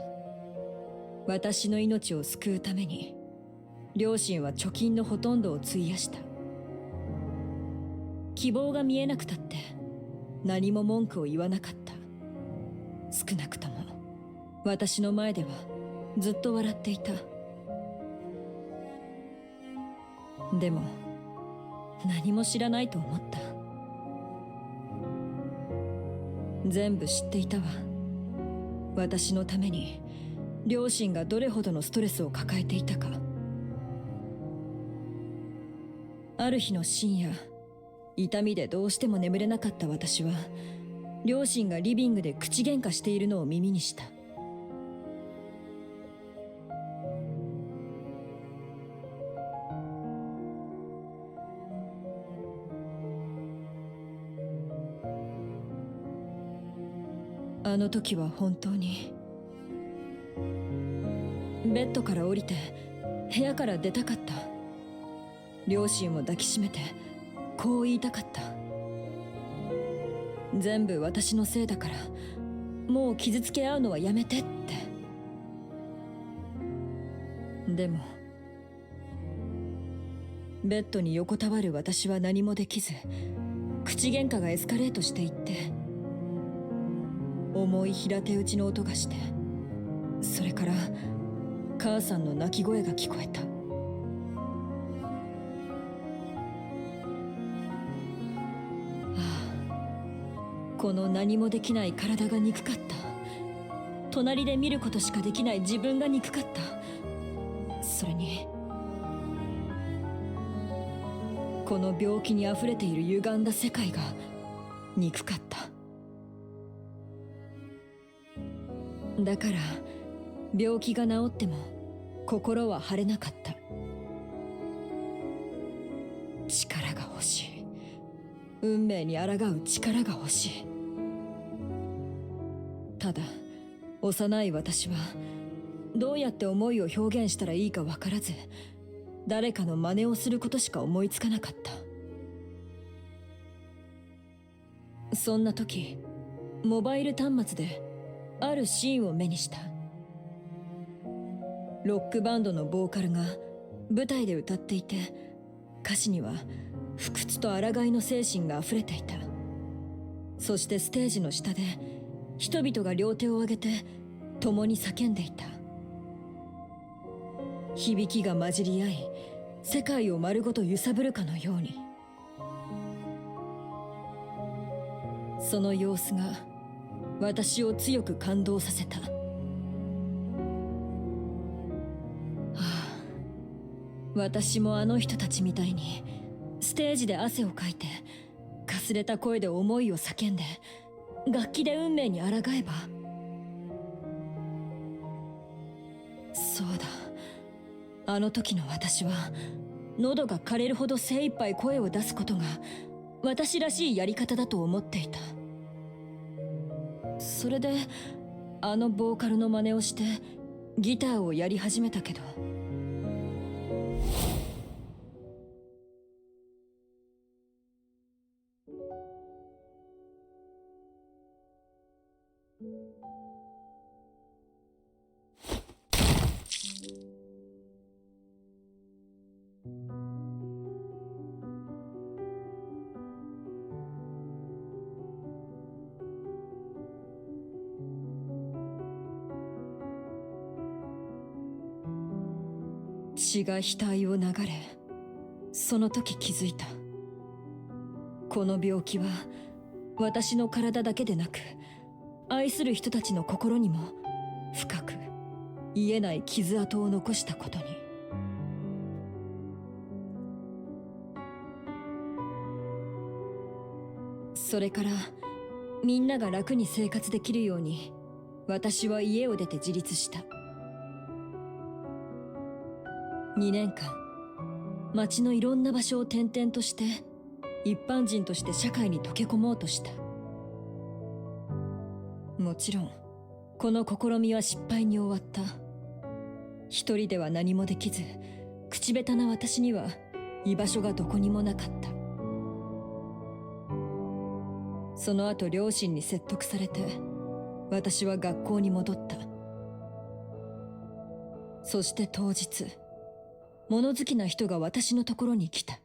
S3: 私の命を救うために両親は貯金のほとんどを費やした。希望が見えなくたって何も文句を言わなかった。少なくとも私の前ではずっと笑っていた。でも何も知らないと思った。全部知っていたわ。私のために両親がどれほどのストレスを抱えていたか。ある日の深夜、痛みでどうしても眠れなかった私は両親がリビングで口喧嘩しているのを耳にした。あの時は本当にベッドから降りて部屋から出たかった。両親を抱きしめてこう言いたかった。全部私のせいだからもう傷つけ合うのはやめてって。でもベッドに横たわる私は何もできず、口喧嘩がエスカレートしていって重い平手打ちの音がして、それから母さんの泣き声が聞こえた。この何もできない体が憎かった。隣で見ることしかできない自分が憎かった。それにこの病気にあふれている歪んだ世界が憎かった。だから病気が治っても心は晴れなかった。力が欲しい。運命に抗う力が欲しい。ただ幼い私はどうやって思いを表現したらいいか分からず、誰かの真似をすることしか思いつかなかった。そんな時、モバイル端末であるシーンを目にした。ロックバンドのボーカルが舞台で歌っていて、歌詞には不屈と抗いの精神があふれていた。そしてステージの下で人々が両手を上げて共に叫んでいた。響きが混じり合い、世界を丸ごと揺さぶるかのように。その様子が私を強く感動させた。私もあの人たちみたいにステージで汗をかいてかすれた声で思いを叫んで楽器で運命に抗えば。そうだ、あの時の私は喉が枯れるほど精一杯声を出すことが私らしいやり方だと思っていた。それであのボーカルの真似をしてギターをやり始めたけど、血が額を流れ、その時気づいた。この病気は私の体だけでなく、愛する人たちの心にも深く癒えない傷跡を残したことに。それからみんなが楽に生活できるように私は家を出て自立した。2年間街のいろんな場所を転々として一般人として社会に溶け込もうとした。もちろんこの試みは失敗に終わった。一人では何もできず口下手な私には居場所がどこにもなかった。その後両親に説得されて私は学校に戻った。そして当日物好きな人が私のところに来た。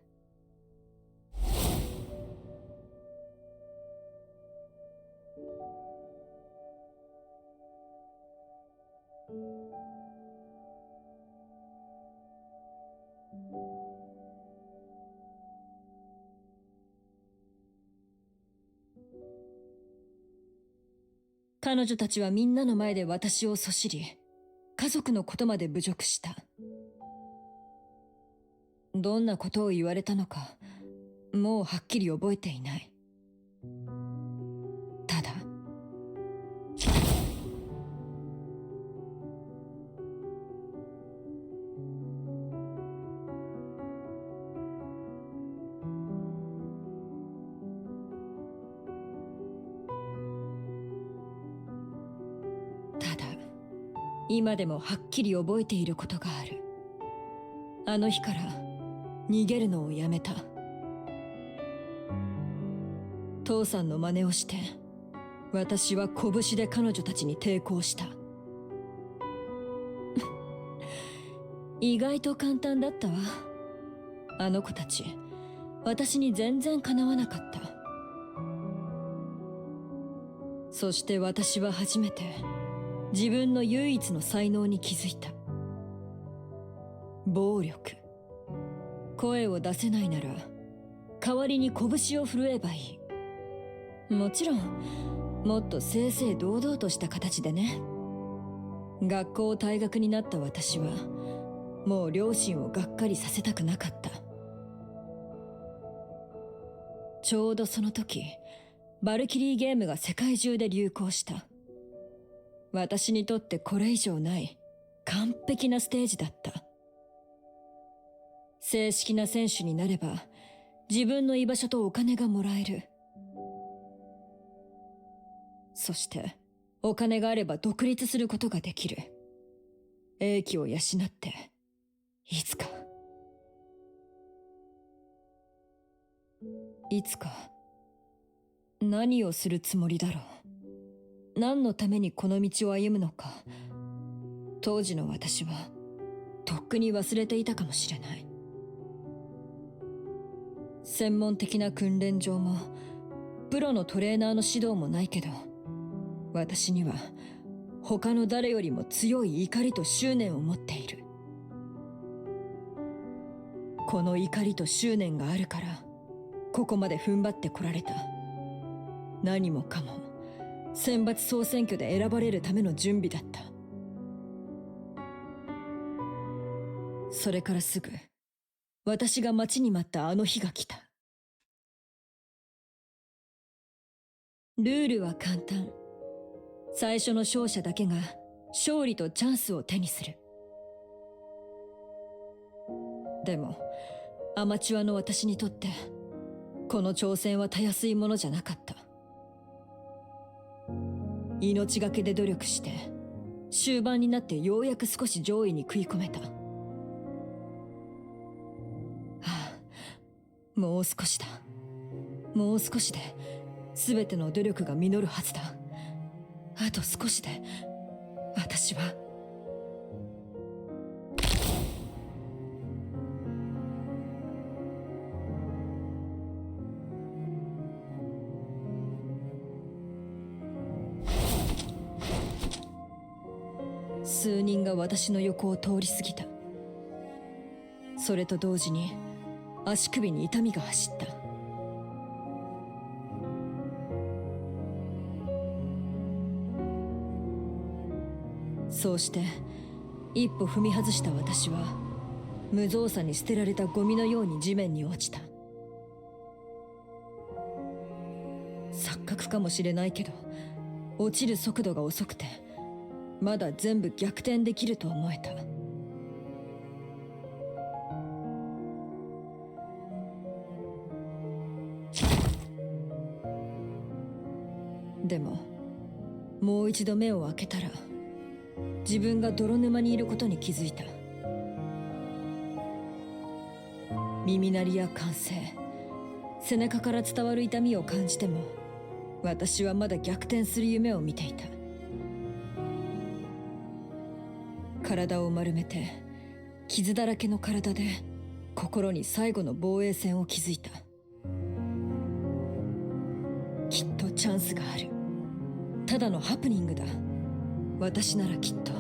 S3: 彼女たちはみんなの前で私をそり、家族のことまで侮辱した。どんなことを言われたのか、もうはっきり覚えていない。ただ、今でもはっきり覚えていることがある。あの日から逃げるのをやめた。父さんの真似をして私は拳で彼女たちに抵抗した。意外と簡単だったわ。あの子たち私に全然かなわなかった。そして私は初めて自分の唯一の才能に気づいた。暴力。声を出せないなら代わりに拳を振るえばいい。もちろんもっと正々堂々とした形でね。学校退学になった私はもう両親をがっかりさせたくなかった。ちょうどその時バルキリーゲームが世界中で流行した。私にとってこれ以上ない完璧なステージだった。正式な選手になれば自分の居場所とお金がもらえる。そしてお金があれば独立することができる。英気を養っていつか何をするつもりだろう。何のためにこの道を歩むのか、当時の私はとっくに忘れていたかもしれない。専門的な訓練場もプロのトレーナーの指導もないけど、私には他の誰よりも強い怒りと執念を持っている。この怒りと執念があるからここまで踏ん張ってこられた。何もかも選抜総選挙で選ばれるための準備だった。それからすぐ私が待ちに待ったあの日が来た。ルールは簡単。最初の勝者だけが勝利とチャンスを手にする。でもアマチュアの私にとってこの挑戦はたやすいものじゃなかった。命がけで努力して終盤になってようやく少し上位に食い込めた。もう少しだ。もう少しで全ての努力が実るはずだ。あと少しで私は数人が私の横を通り過ぎた。それと同時に足首に痛みが走った。そうして一歩踏み外した私は無造作に捨てられたゴミのように地面に落ちた。覚かもしれないけど、落ちる速度が遅くてまだ全部逆転できると思えた。でももう一度目を開けたら自分が泥沼にいることに気づいた。耳鳴りや歓声、背中から伝わる痛みを感じても私はまだ逆転する夢を見ていた。体を丸めて傷だらけの体で心に最後の防衛線を築いた。きっとチャンスがある。ただのハプニングだ。私ならきっと。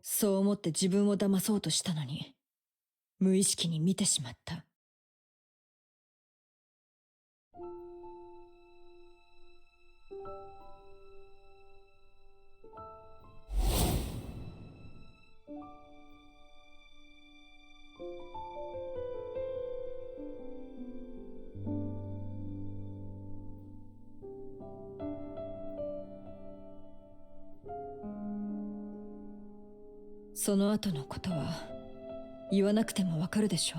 S3: そう思って自分を騙そうとしたのに、無意識に見てしまった。その後のことは言わなくてもわかるでしょ。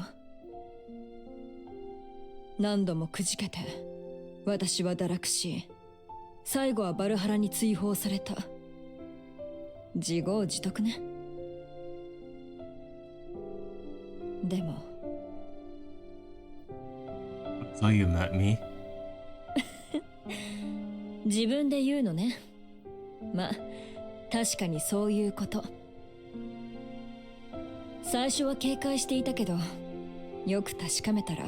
S3: 何度もくじけて私は堕落し、最後はバルハラに追放された。自業自得ね。でも
S1: So you met me?
S3: 自分で言うのね。まあ確かにそういうこと。最初は警戒していたけど、よく確かめたら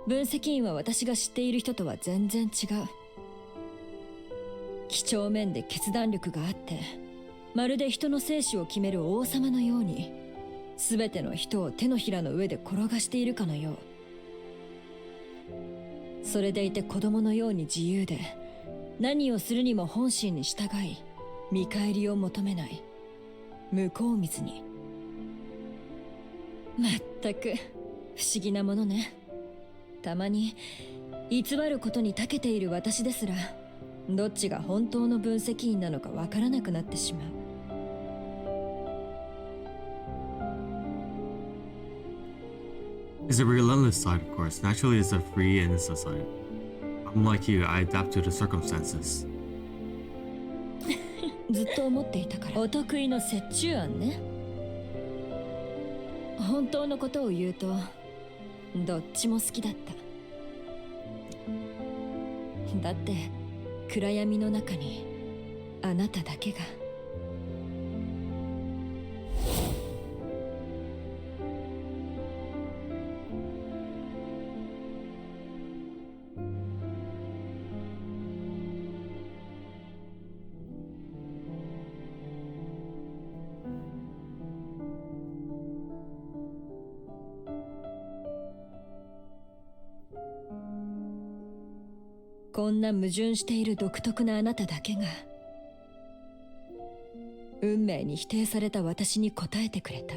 S3: 分析員は私が知っている人とは全然違う。几帳面で決断力があって、まるで人の生死を決める王様のように全ての人を手のひらの上で転がしているかのよう。それでいて子供のように自由で、何をするにも本心に従い、見返りを求めない、向こう見ずに。まったく不思議なものね。たまに偽ることに長けている私ですら、どっちが本当の分析員なのかわからなくなってしまう。
S1: It's a relentless side, of course. Naturally, it's a free and innocent side. Unlike you, I adapt to the circumstances.
S3: ずっと思っていたから。お得意の折衷案ね。本当のことを言うと、どっちも好きだった。だって暗闇の中にあなただけが。こんな矛盾している独特なあなただけが、運命に否定された私に答えてくれた。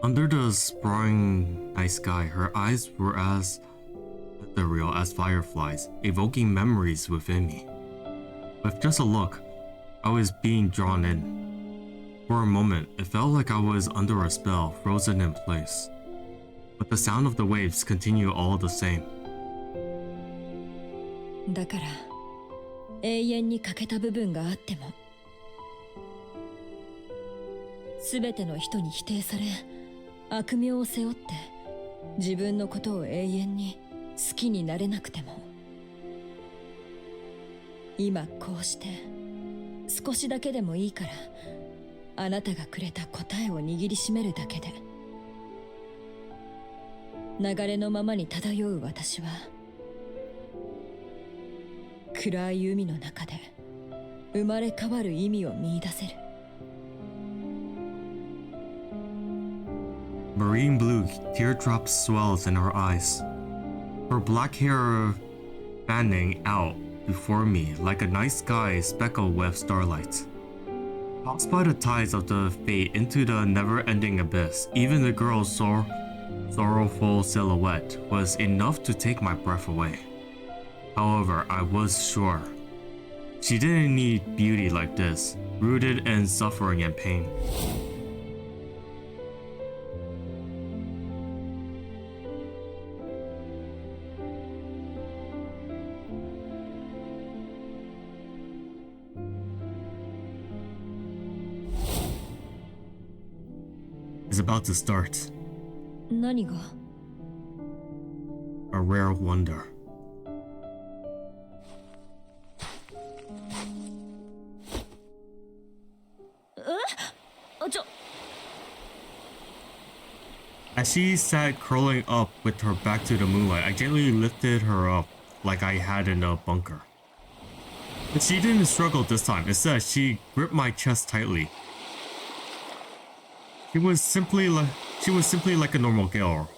S1: Under the sprawling night sky, her eyes were as ethereal as fireflies, evoking memories within me. With just a look, I was being drawn in. For a moment, it felt like I was under a spell, frozen in place. But the sound of the waves continued all the same.
S3: だから永遠に欠けた部分があっても、すべての人に否定され、悪名を背負って自分のことを永遠に好きになれなくても、今こうして少しだけでもいいからあなたがくれた答えを握りしめるだけで、流れのままに漂う私は暗い海の中で生まれ変わる意味を見出せる。
S1: Marine blue teardrop swells in her eyes, her black hair fanning out before me like a night sky speckled with starlight. Tossed by the tides of the fate into the never-ending abyss, even the girl's sorrowful silhouette was enough to take my breath away. However, I was sure she didn't need beauty like this, rooted in suffering and pain. Is about to start.
S3: 何が
S1: A rare wonder. As she sat curling up with her back to the moonlight, I gently lifted her up like I had in a bunker. But she didn't struggle this time. Instead, she gripped my chest tightly. She was simply like a normal girl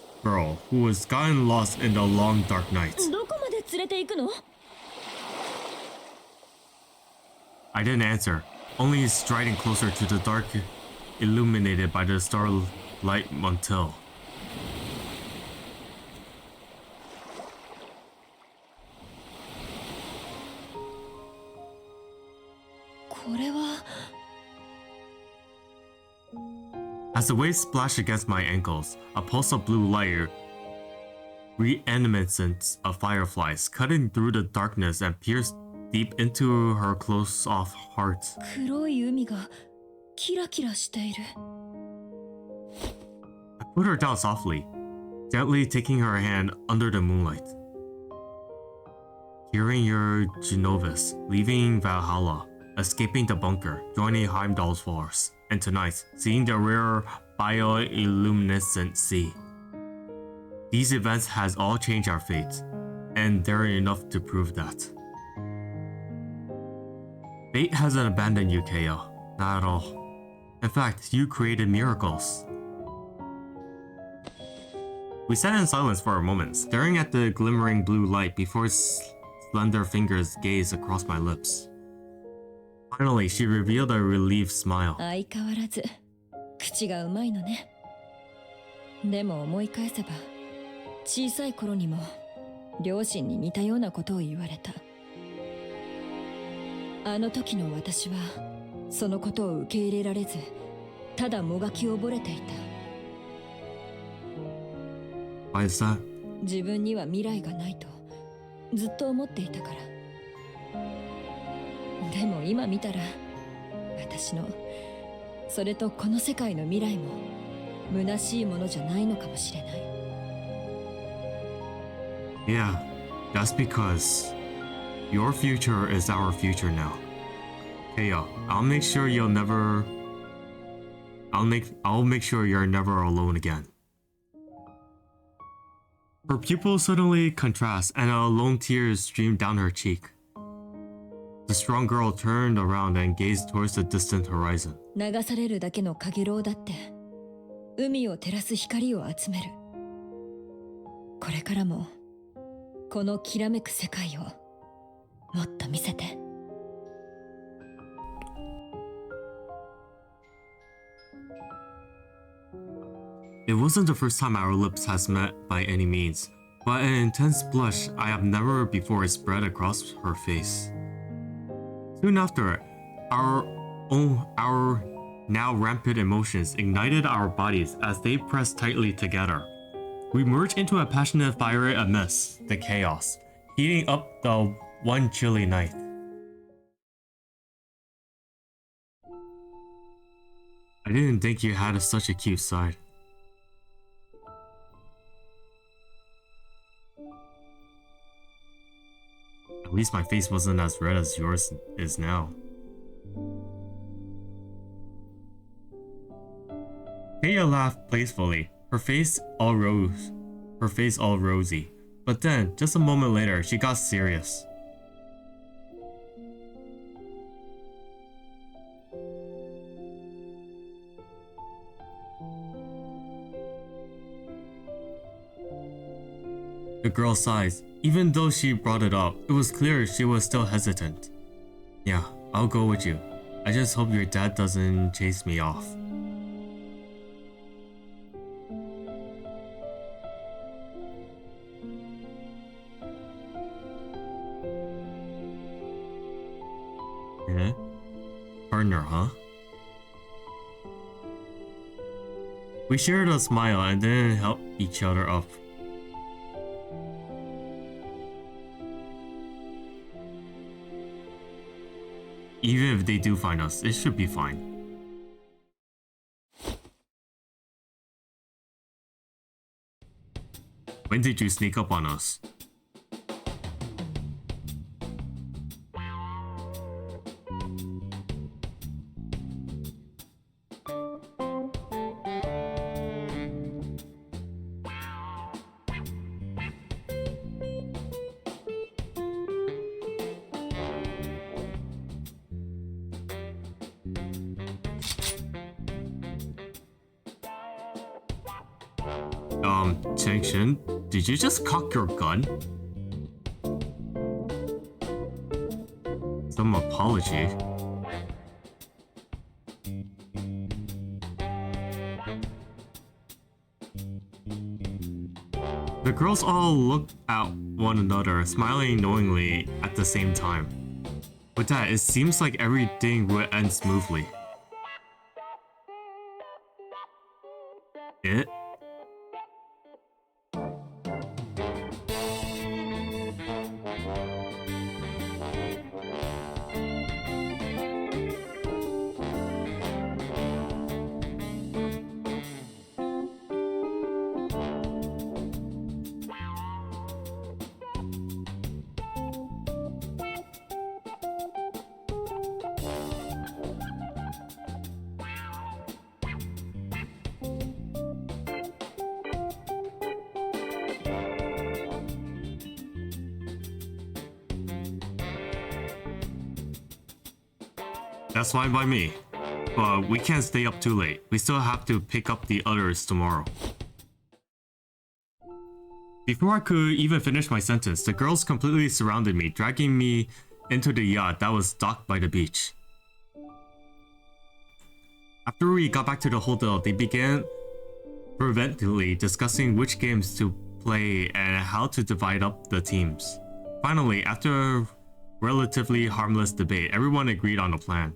S1: who was gotten lost in the long dark night.
S3: どこまで連れて行くの
S1: I didn't answer, only striding closer to the dark illuminated by the starlight until
S3: これは
S1: As the waves splashed against my ankles, a pulse of blue light, reminiscent of fireflies, cutting through the darkness and pierced deep into her close-off heart.
S3: 黒い海がキラキラしている
S1: I put her down softly, gently taking her hand under the moonlight. Hearing your Genovis, leaving Valhalla, escaping the bunker, joining Heimdall's force, and tonight, seeing the rare bioluminescent sea. These events has all changed our fate, and they're enough to prove that. Fate hasn't abandoned you, Keo. Not at all. In fact, you created miracles. We sat in silence for a moment, staring at the glimmering blue light before slender fingers gazed across my lips. Finally, she revealed a relieved smile.
S3: 相変わらず口がうまいのねでも思い返せば小さい頃にも両親に似たようなことを言われたあの時の私はそのことを受け入れられずただもがき溺れていた
S1: Why is that?
S3: 自分には未来がないとずっと思っていたからでも今見たら私のそれとこの世界の未来も虚しいものじゃないのかもしれない
S1: Yeah, that's because your future is our future now. Keo, I'll make sure you'll never... I'll make sure you're never alone again. Her pupils suddenly contrast and a lone tear streamed down her cheek. The strong girl turned around and gazed towards the distant horizon.
S3: 流されるだけのかげろうだって海を照らす光を集めるこれからもこのきらめく世界をもっと見せて
S1: It wasn't the first time our lips has met by any means, but an intense blush I have never before spread across her face. Soon after, our now rampant emotions ignited our bodies as they pressed tightly together. We merged into a passionate fire amidst the chaos, heating up the one chilly night. I didn't think you had such a cute side. At least my face wasn't as red as yours is now. Kaya laughed playfully, her face all rosy. But then, just a moment later, she got serious. The girl sighed. Even though she brought it up, it was clear she was still hesitant. Yeah, I'll go with you. I just hope your dad doesn't chase me off. Yeah? Partner, huh? We shared a smile and then helped each other up. Even if they do find us, it should be fine. When did you sneak up on us? Cheng-Shin, did you just cock your gun? Some apology. The girls all looked at one another, smiling knowingly at the same time. With that, it seems like everything would end smoothly. It? That's fine by me. But we can't stay up too late. We still have to pick up the others tomorrow. Before I could even finish my sentence, the girls completely surrounded me, dragging me into the yacht that was docked by the beach. After we got back to the hotel, they began fervently discussing which games to play and how to divide up the teams. Finally, after a relatively harmless debate, everyone agreed on a plan.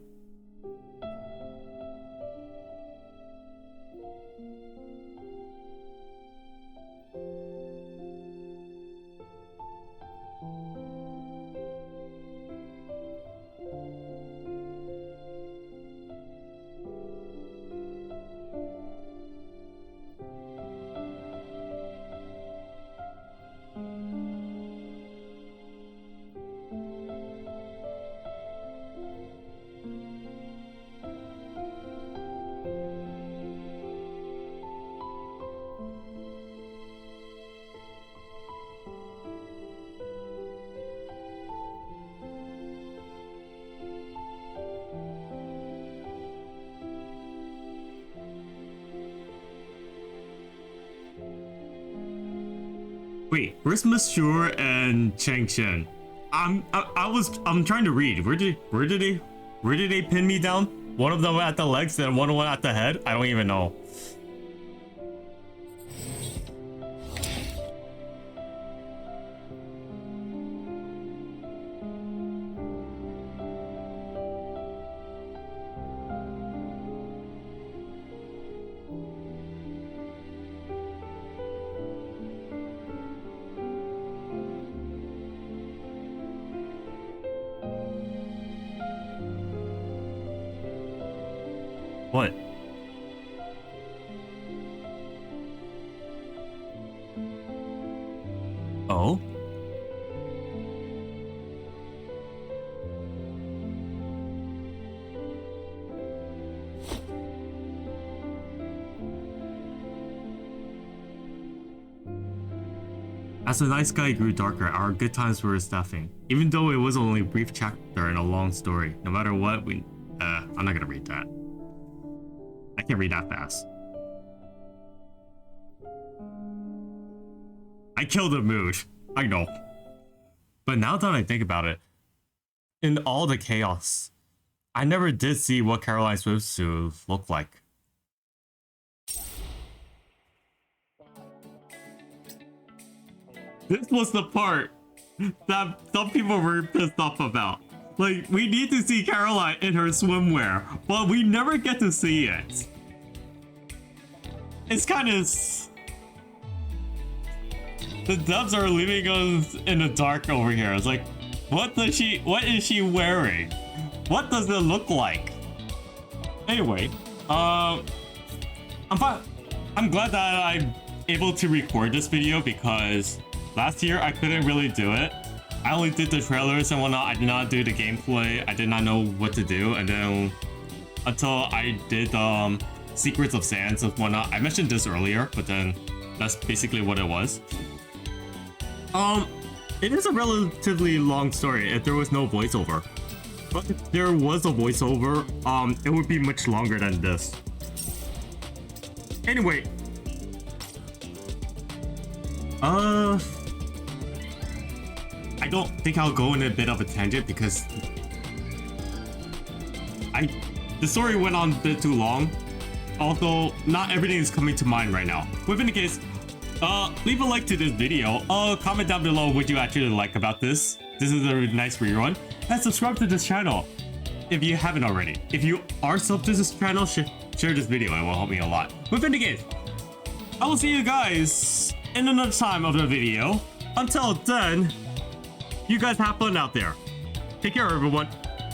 S1: Wait, where's Monsieur and Cheng-Shen? I'm trying to read. Where did they pin me down? One of them went at the legs, then one went at the head. I don't even know. What? Oh? As the night sky grew darker, our good times were staffing. Even though it was only a brief chapter in a long story, no matter what, I'm not gonna read that. I can't read that fast. I killed the mood. I know. But now that I think about it, in all the chaos, I never did see what Caroline's swimsuit looked like. This was the part that some people were pissed off about. Like, we need to see Caroline in her swimwear, but we never get to see it. It's kind of... The devs are leaving us in the dark over here. It's like, what is she wearing? What does it look like? Anyway, I'm fine. I'm glad that I'm able to record this video because last year I couldn't really do it. I only did the trailers and whatnot. I did not do the gameplay. I did not know what to do, and then until I did Secrets of Sands and whatnot. I mentioned this earlier, but then that's basically what it was. It is a relatively long story if there was no voiceover. But if there was a voiceover, it would be much longer than this. Anyway, I don't think I'll go in a bit of a tangent because the story went on a bit too long. Although not everything is coming to mind right now. With any case, leave a like to this video. Comment down below what you actually like about this. This is a nice rerun. And subscribe to this channel if you haven't already. If you are subbed to this channel, share this video. It will help me a lot. With any case, I will see you guys in another time of the video. Until then, you guys have fun out there. Take care, everyone.